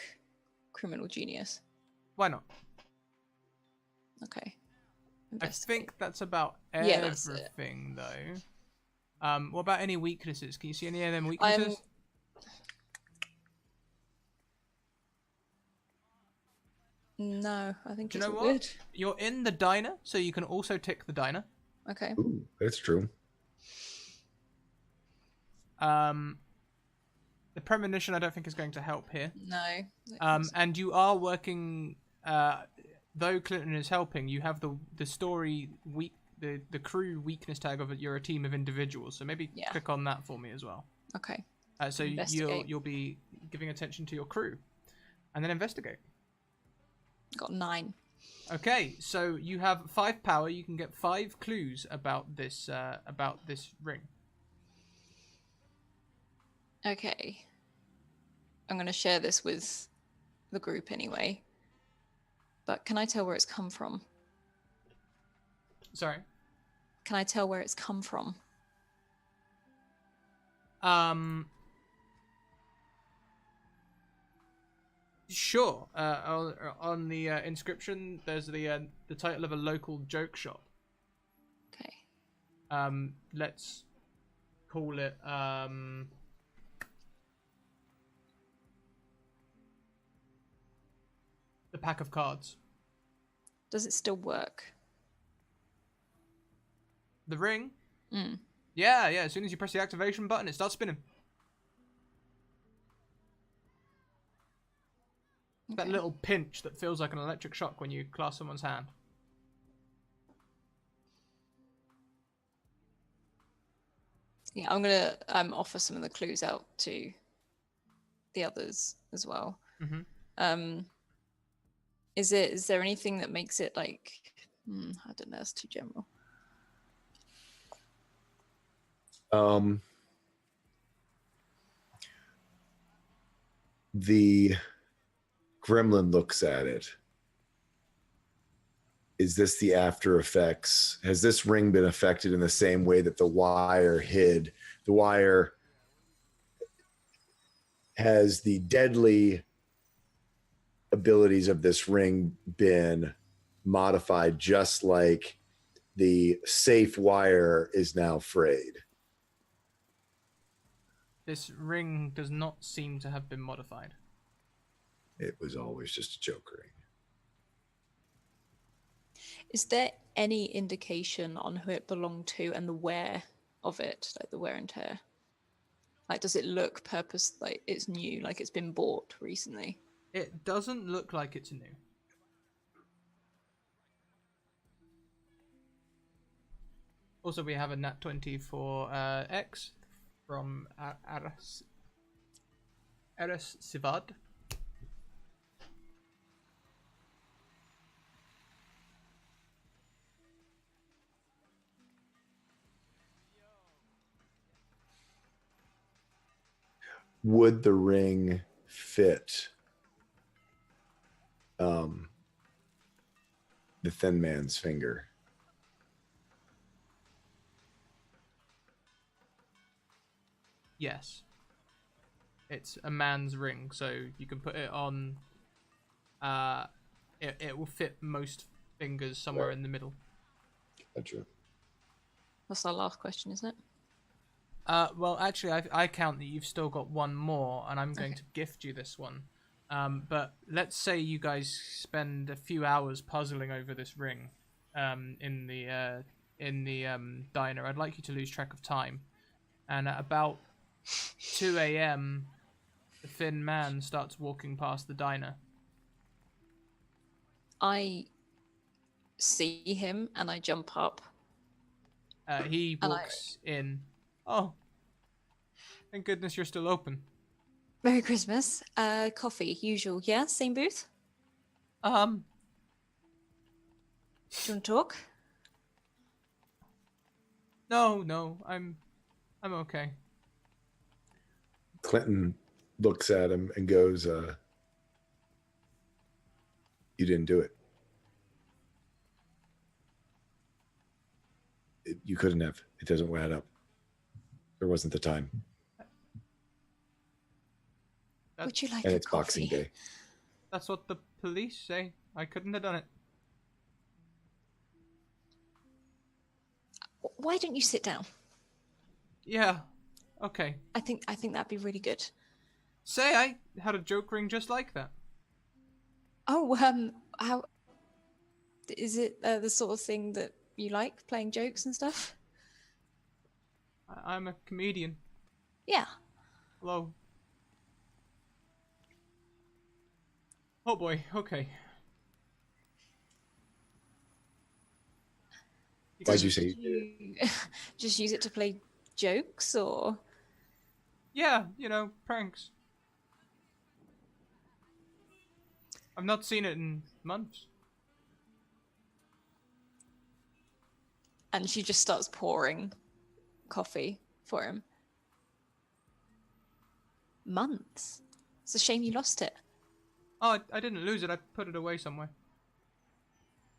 criminal genius? Why not? Okay. I Investigate. think that's about Yeah, that's it. everything, though. What about any weaknesses? Can you see any of them weaknesses? No, I think Do you it's know all what? good. You're in the diner, so you can also tick the diner. Okay. Ooh, that's true. The premonition I don't think is going to help here. No. And you are working. Though Clinton is helping, you have the story weak the crew weakness tag of it. You're a team of individuals, so maybe Yeah. click on that for me as well. Okay. So Investigate. you'll be giving attention to your crew, and then investigate. Got 9. Okay, so you have 5 power. You can get 5 clues about this ring. Okay. I'm going to share this with the group anyway. But can I tell where it's come from? Sorry. Can I tell where it's come from? Sure. On the inscription, there's the title of a local joke shop. Okay. Let's call it the Pack of Cards. Does it still work? The ring. Mm. Yeah. As soon as you press the activation button, it starts spinning. That Okay. little pinch that feels like an electric shock when you clasp someone's hand. Yeah, I'm gonna offer some of the clues out to the others as well. Mhm. Is there anything that makes it like? I don't know. That's too general. The gremlin looks at it. Is this the after effects? Has this ring been affected in the same way that the wire hid? The wire has the deadly abilities of this ring been modified just like the safe wire is now frayed? This ring does not seem to have been modified. It was always just a joke ring. Is there any indication on who it belonged to and the wear of it, like the wear and tear? Like, does it look like it's new, like it's been bought recently? It doesn't look like it's new. Also, we have a nat 20 for X from Eres Sivad. Would the ring fit the thin man's finger? Yes. It's a man's ring, so you can put it on. It will fit most fingers somewhere in the middle. Gotcha. That's our last question, isn't it? Well, actually, I count that you've still got one more, and I'm going Okay. to gift you this one. But let's say you guys spend a few hours puzzling over this ring, in the diner. I'd like you to lose track of time, and at about 2 a.m., the thin man starts walking past the diner. I see him and I jump up. He And walks in. Oh, thank goodness you're still open. Merry Christmas. Coffee, usual. Yeah, same booth. Um, Do you want to talk? no, I'm okay. Clinton looks at him and goes, "You didn't do it. You couldn't have. It doesn't add up. There wasn't the time, Would you like and a it's coffee? Boxing Day." That's what the police say. I couldn't have done it. Why don't you sit down? Yeah, okay. I think that'd be really good. Say I had a joke ring just like that. Oh, how is it the sort of thing that you like, playing jokes and stuff? I'm a comedian. Yeah. Hello. Oh boy, okay. Why'd you say you Did did it? you just use it to play jokes, or? Yeah, pranks. I've not seen it in months. And she just starts pouring coffee for him. Months. It's a shame you lost it. Oh, I didn't lose it. I put it away somewhere.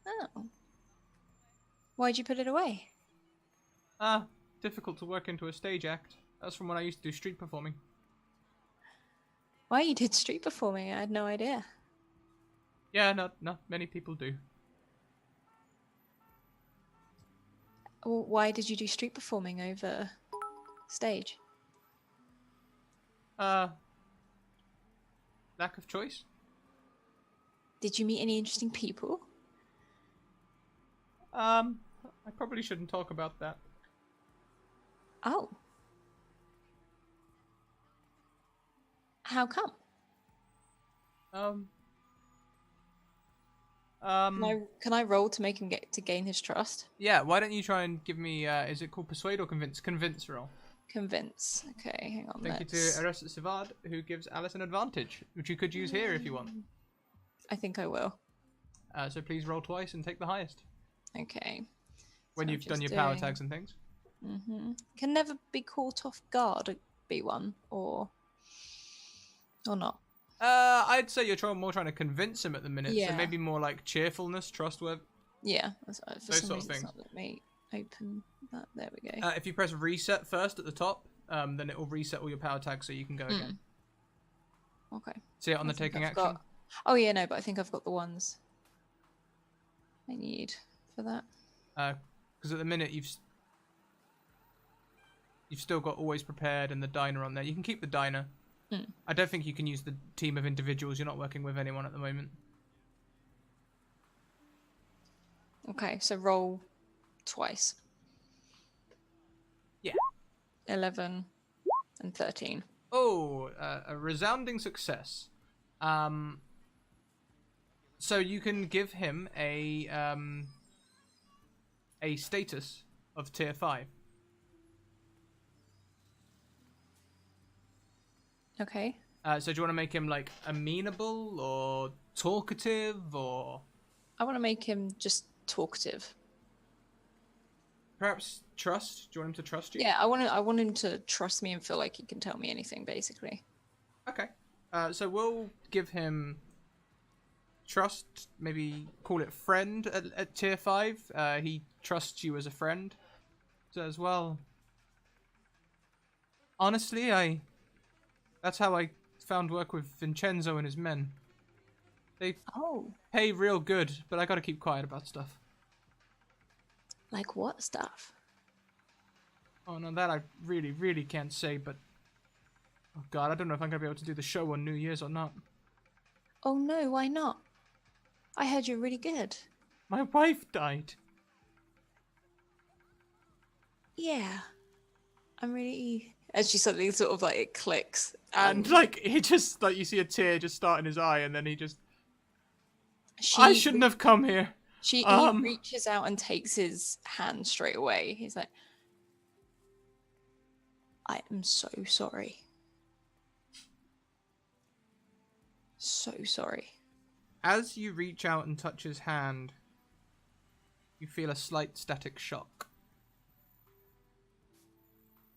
Oh. Why'd you put it away? Difficult to work into a stage act. That's from when I used to do street performing. Why you did street performing? I had no idea. Yeah, not many people do. Well, why did you do street performing over stage? Lack of choice? Did you meet any interesting people? I probably shouldn't talk about that. Oh. How come? Can I roll to make him gain his trust? Yeah, why don't you try and give me, is it called persuade or convince? Convince roll. Convince. Okay, hang on. Thank you to Arrested Savard, who gives Alice an advantage, which you could use here if you want. I think I will. So please roll twice and take the highest. Okay. When So you've I'm done your just power doing- tags and things. Can never be caught off guard, be one, or not. I'd say you're more trying to convince him at the minute, so Yeah. maybe more like cheerfulness, trustworthy. Yeah, for Those some sort of reason it's things. not let me open that. There we go. If you press reset first at the top, then it will reset all your power tags so you can go again. Okay. See it on I the think taking I've action? got- Oh yeah, no, but I think I've got the ones I need for that. Because at the minute you've still got always prepared and the diner on there. You can keep the diner. I don't think you can use the team of individuals. You're not working with anyone at the moment. Okay, so roll twice. Yeah. 11 and 13. Oh, a resounding success. So you can give him a status of tier 5. Okay. So do you want to make him like amenable or talkative or I want to make him just talkative. perhaps trust? Do you want him to trust you? Yeah, I want him to trust me and feel like he can tell me anything, basically. Okay. So we'll give him trust, maybe call it friend at tier 5. He trusts you as a friend. So as well. Honestly, that's how I found work with Vincenzo and his men. They Oh. pay real good, but I gotta keep quiet about stuff. Like what stuff? Oh no, that I really, really can't say, but... Oh god, I don't know if I'm gonna be able to do the show on New Year's or not. Oh no, why not? I heard you're really good. My wife died. Yeah. I'm really... And she suddenly sort of like, it clicks. And like, he just, like, you see a tear just start in his eye, and then he just... She, I shouldn't have come here. he Um, reaches out and takes his hand straight away. He's like, I am so sorry. So sorry. As you reach out and touch his hand, you feel a slight static shock.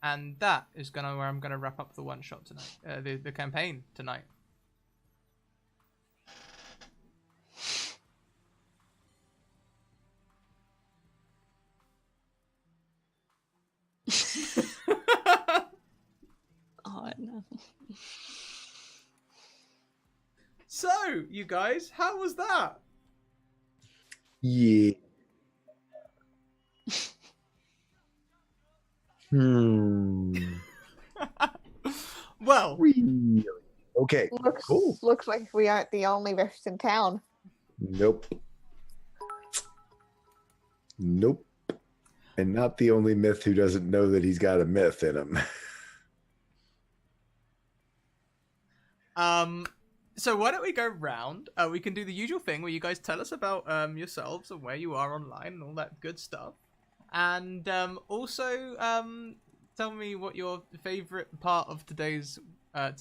And that is where I'm gonna wrap up the one shot tonight, the campaign tonight. Oh no. So, you guys, how was that? Yeah. Well, Really? Okay. Cool. Looks like we aren't the only rifts in town. Nope. Nope. And not the only myth who doesn't know that he's got a myth in him. So why don't we go round? We can do the usual thing where you guys tell us about yourselves and where you are online and all that good stuff. And also tell me what your favorite part of today's I've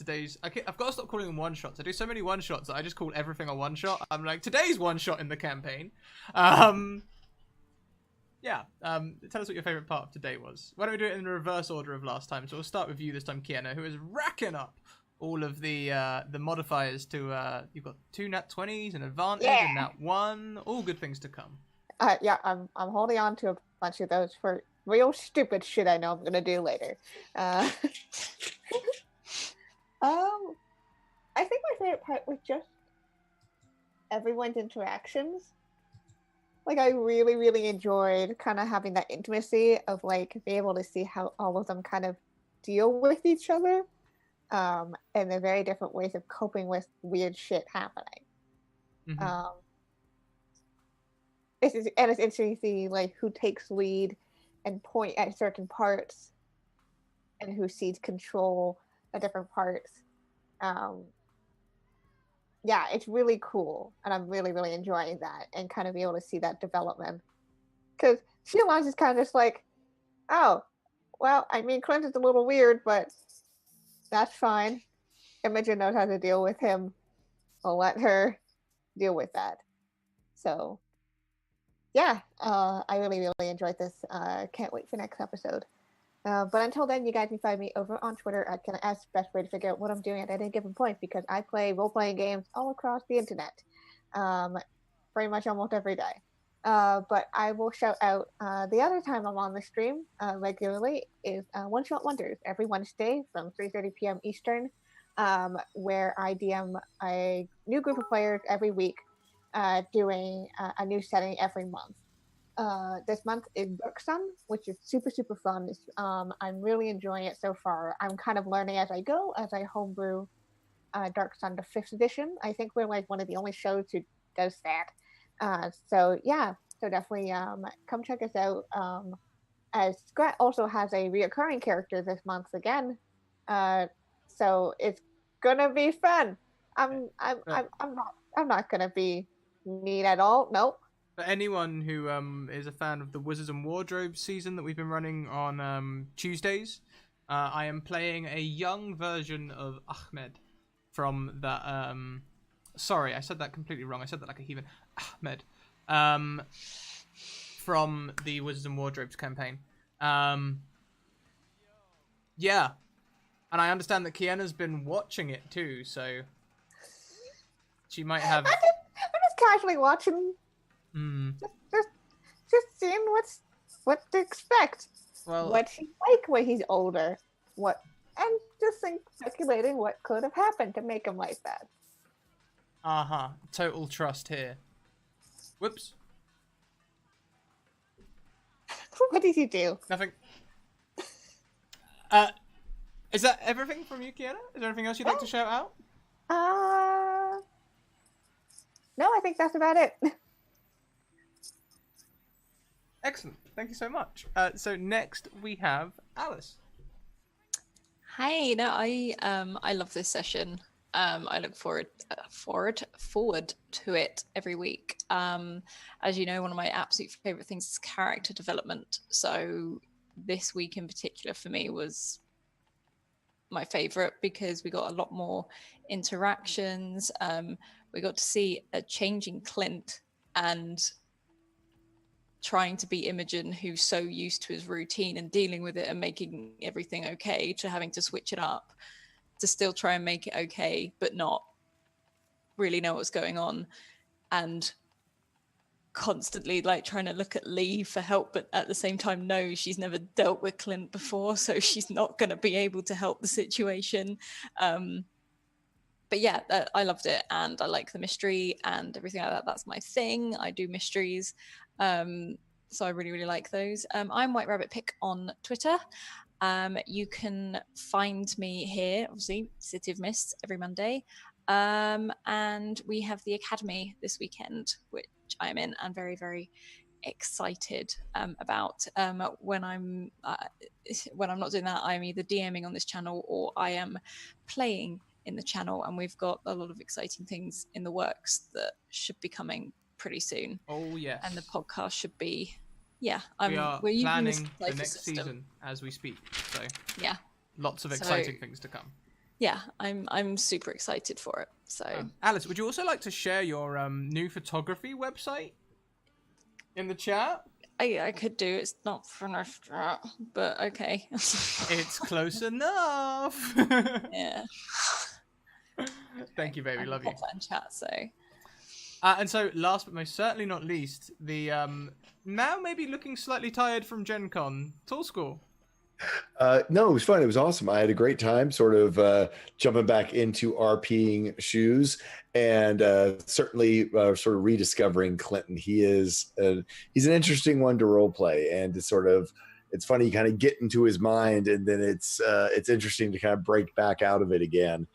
got to stop calling them one shots. I do so many one shots that I just call everything a one shot. I'm like, today's one shot in the campaign. Yeah. Tell us what your favorite part of today was. Why don't we do it in the reverse order of last time? So we'll start with you this time, Kiana, who is racking up all of the modifiers to you've got 2 nat 20s, an advantage, and nat 1, all good things to come. Yeah, I'm holding on to a bunch of those for real stupid shit I know I'm gonna do later. I think my favorite part was just everyone's interactions. Like, I really, really enjoyed kind of having that intimacy of like being able to see how all of them kind of deal with each other, and the very different ways of coping with weird shit happening. Mm-hmm. It's interesting to see like who takes lead and point at certain parts, and who sees control at different parts. Yeah, it's really cool, and I'm really, really enjoying that, and kind of be able to see that development. Because Sheila's is kind of just like, oh, well, I mean, Clint is a little weird, but that's fine. Imogen knows how to deal with him. I'll let her deal with that. So, yeah, I really, really enjoyed this. Can't wait for next episode. But until then, you guys can find me over on Twitter at KennaS. Best way to figure out what I'm doing at any given point, because I play role-playing games all across the internet, pretty much almost every day. But I will shout out the other time I'm on the stream regularly is One Shot Wonders every Wednesday from 3:30 p.m. Eastern, where I DM a new group of players every week, doing a new setting every month. This month is Dark Sun, which is super, super fun. I'm really enjoying it so far. I'm kind of learning as I go, as I homebrew Dark Sun, the 5th edition. I think we're like one of the only shows who does that. So yeah, so definitely come check us out. As Scrat also has a reoccurring character this month again, so it's gonna be fun. I'm not gonna be mean at all. Nope. For anyone who is a fan of the Wizards and Wardrobe season that we've been running on Tuesdays, I am playing a young version of Ahmed from that. Sorry, I said that completely wrong. I said that like a heathen. Ahmed, from the Wizards and Wardrobes campaign. Yeah, and I understand that Kiana's been watching it too, so she might have. I'm just casually watching. Just seeing what to expect. Well, what he's like when he's older. And just speculating what could have happened to make him like that. Total trust here. Whoops. What did you do? Nothing. Is that everything from you, Kiana? Is there anything else you'd like to shout out? No, I think that's about it. Excellent. Thank you so much. So next we have Alice. Hi, no, I love this session. I look forward to it every week. As you know, one of my absolute favorite things is character development. So this week in particular for me was my favorite because we got a lot more interactions. We got to see a changing Clint and trying to be Imogen, who's so used to his routine and dealing with it and making everything okay, to having to switch it up to still try and make it okay, but not really know what's going on, and constantly like trying to look at Lee for help, but at the same time, no, she's never dealt with Clint before, so she's not going to be able to help the situation. But yeah, I loved it, and I like the mystery and everything like that. That's my thing. I do mysteries. So I really, really like those. I'm White Rabbit Pick on Twitter. You can find me here, obviously, City of Mists, every Monday. And we have the Academy this weekend, which I'm in and very, very excited about. When I'm not doing that, I'm either DMing on this channel or I am playing in the channel, and we've got a lot of exciting things in the works that should be coming pretty soon. Oh yes. And the podcast should be, we're using planning this the Cypher next system season as we speak. So yeah, lots of exciting things to come. yeah, I'm super excited for it. So Alice, would you also like to share your new photography website in the chat? I could do. It's not finished yet, but okay. It's close enough. Yeah. Thank you, baby. Love you. Pop that in chat. So. And so, last but most certainly not least, the now maybe looking slightly tired from Gen Con, Tall School. No, it was fun. It was awesome. I had a great time sort of jumping back into RPing shoes, and certainly sort of rediscovering Clinton. He's an interesting one to role play, and to sort of, it's funny, you kind of get into his mind, and then it's interesting to kind of break back out of it again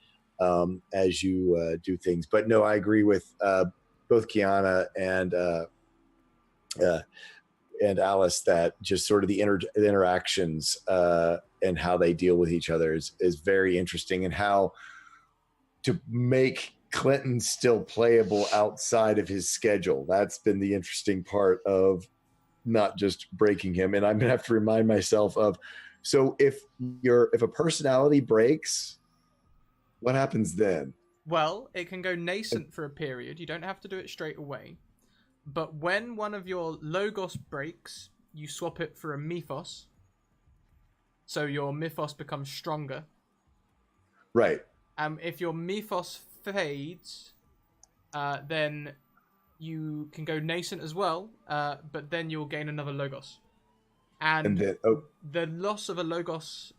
as you do things. But no, I agree with both Kiana and Alice that just sort of the interactions and how they deal with each other is very interesting, and how to make Clinton still playable outside of his schedule. That's been the interesting part of not just breaking him. And I'm gonna have to remind myself of, so if a personality breaks, what happens then? Well, it can go nascent for a period. You don't have to do it straight away. But when one of your Logos breaks, you swap it for a Mythos. So your Mythos becomes stronger. Right. If your Mythos fades, then you can go nascent as well, but then you'll gain another Logos. And then, the loss of a Logos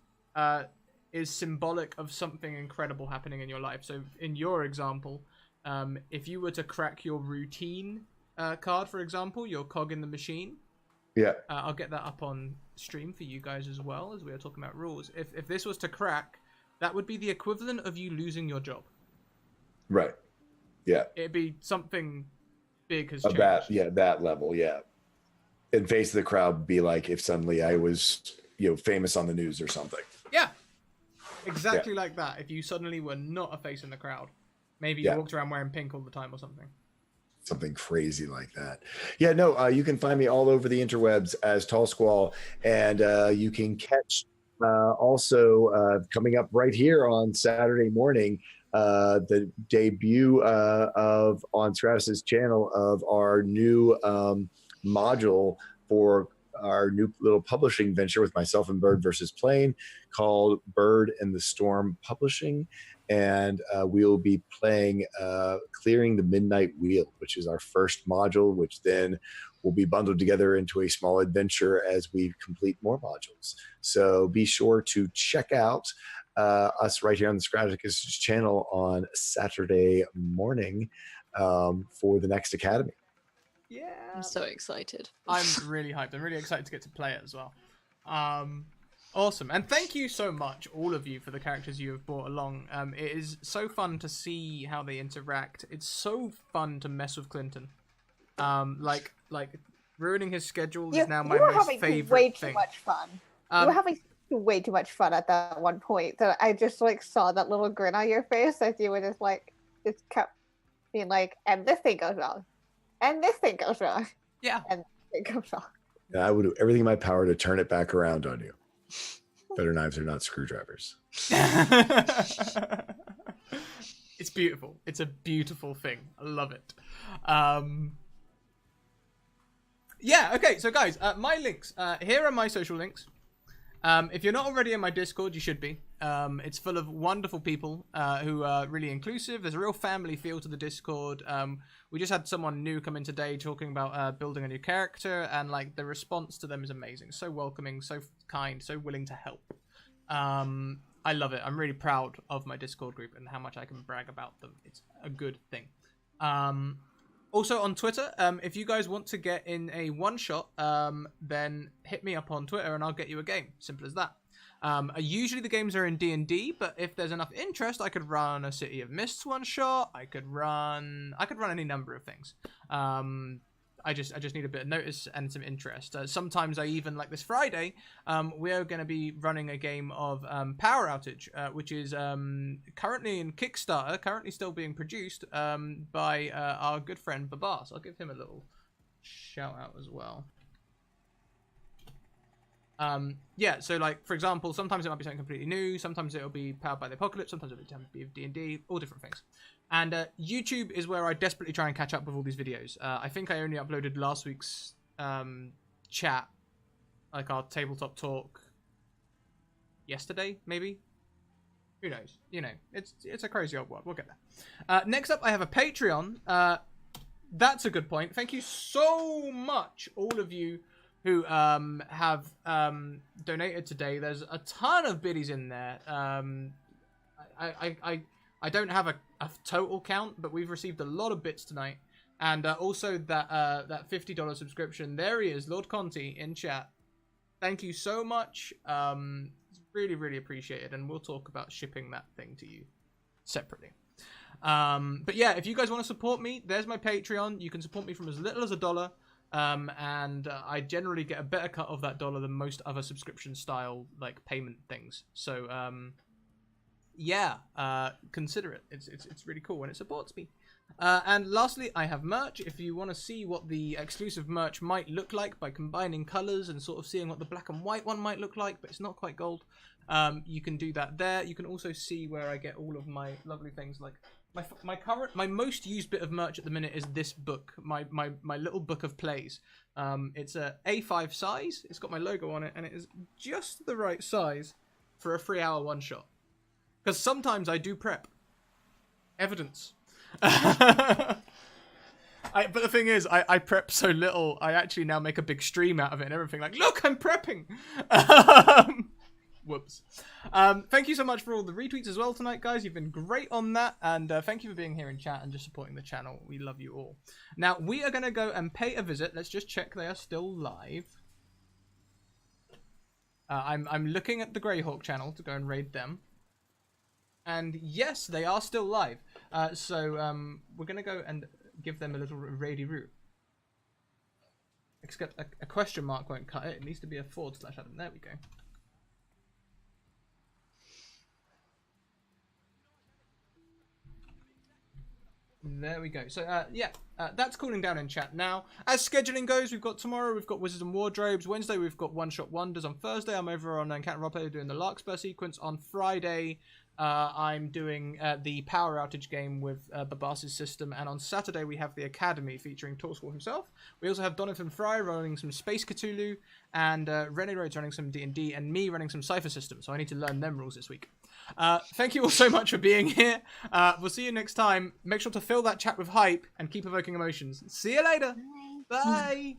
is symbolic of something incredible happening in your life. So in your example, if you were to crack your routine card, for example, your cog in the machine. Yeah. I'll get that up on stream for you guys as well, as we are talking about rules. If this was to crack, that would be the equivalent of you losing your job. Right. Yeah. It'd be something big has changed. That level, yeah. And face of the crowd would be like if suddenly I was, famous on the news or something. Yeah. Exactly like that. If you suddenly were not a face in the crowd. Maybe you walked around wearing pink all the time or something. Something crazy like that. Yeah, no, you can find me all over the interwebs as Tall Squall, and you can catch also coming up right here on Saturday morning, the debut of on Stratus's channel of our new module for our new little publishing venture with myself and Bird versus Plane, called Bird and the Storm Publishing. And we'll be playing Clearing the Midnight Wheel, which is our first module, which then will be bundled together into a small adventure as we complete more modules. So be sure to check out us right here on the Stratus channel on Saturday morning for the next Academy. Yeah. I'm so excited. I'm really hyped. I'm really excited to get to play it as well. Awesome. And thank you so much, all of you, for the characters you have brought along. It is so fun to see how they interact. It's so fun to mess with Clinton. Like ruining his schedule is now my most favorite way thing. too much fun. You were having way too much fun at that one point. So I just like saw that little grin on your face as you were just kept being like, and this thing goes wrong, and this thing goes wrong, Yeah. and this thing goes wrong. And I would do everything in my power to turn it back around on you. Better knives are not screwdrivers. It's beautiful. It's a beautiful thing. I love it. Yeah, okay, so guys, my links. Here are my social links. If you're not already in my Discord, you should be. It's full of wonderful people who are really inclusive. There's a real family feel to the Discord. We just had someone new come in today talking about building a new character, and like the response to them is amazing. So welcoming, so kind, so willing to help. I love it. I'm really proud of my Discord group and how much I can brag about them. It's a good thing. Also on Twitter, if you guys want to get in a one-shot, then hit me up on Twitter and I'll get you a game. Simple as that. Usually the games are in D&D, but if there's enough interest, I could run a City of Mists one-shot. I could run any number of things. I just need a bit of notice and some interest. Sometimes I even, like this Friday, we are going to be running a game of Power Outage, which is currently in Kickstarter, currently still being produced by our good friend Babas. I'll give him a little shout out as well. Yeah, so like, for example, sometimes it might be something completely new, sometimes it'll be Powered by the Apocalypse, sometimes it'll be D&D, all different things. And YouTube is where I desperately try and catch up with all these videos. I think I only uploaded last week's chat, like our tabletop talk, yesterday, maybe? Who knows? You know, it's a crazy old world. We'll get there. Next up, I have a Patreon. That's a good point. Thank you so much, all of you who have donated today. There's a ton of biddies in there. I don't have a total count, but we've received a lot of bits tonight. And also that $50 subscription. There he is, Lord Conti, in chat. Thank you so much. It's really, really appreciated. And we'll talk about shipping that thing to you separately. But yeah, if you guys want to support me, there's my Patreon. You can support me from as little as $1. And I generally get a better cut of that dollar than most other subscription style like payment things. So yeah, consider it. It's really cool and it supports me. And lastly, I have merch. If you want to see what the exclusive merch might look like by combining colors and sort of seeing what the black and white one might look like, but it's not quite gold, you can do that there. You can also see where I get all of my lovely things. Like my most used bit of merch at the minute is this book, my little book of plays. It's a A5 size. It's got my logo on it, and it is just the right size for a 3-hour one-shot. Because sometimes I do prep. Evidence. But the thing is, I prep so little, I actually now make a big stream out of it and everything. Like, look, I'm prepping! Whoops. Thank you so much for all the retweets as well tonight, guys. You've been great on that. And thank you for being here in chat and just supporting the channel. We love you all. Now, we are going to go and pay a visit. Let's just check they are still live. I'm looking at the Greyhawk channel to go and raid them. And yes, they are still live. So we're going to go and give them a little raidy-roo. Except a question mark won't cut it. It needs to be a / Adam. There we go. There we go. So, yeah, that's cooling down in chat now. As scheduling goes, we've got tomorrow, we've got Wizards and Wardrobes. Wednesday, we've got One Shot Wonders. On Thursday, I'm over on Encounter Roleplay doing the Larkspur sequence. On Friday, I'm doing the Power Outage game with Babas's system. And on Saturday, we have the Academy featuring Torskal himself. We also have Donathan Fry running some Space Cthulhu. And Renee Rhodes running some D&D. And me running some Cypher systems. So I need to learn them rules this week. Thank you all so much for being here. We'll see you next time. Make sure to fill that chat with hype and keep evoking emotions. See you later. Bye. Bye.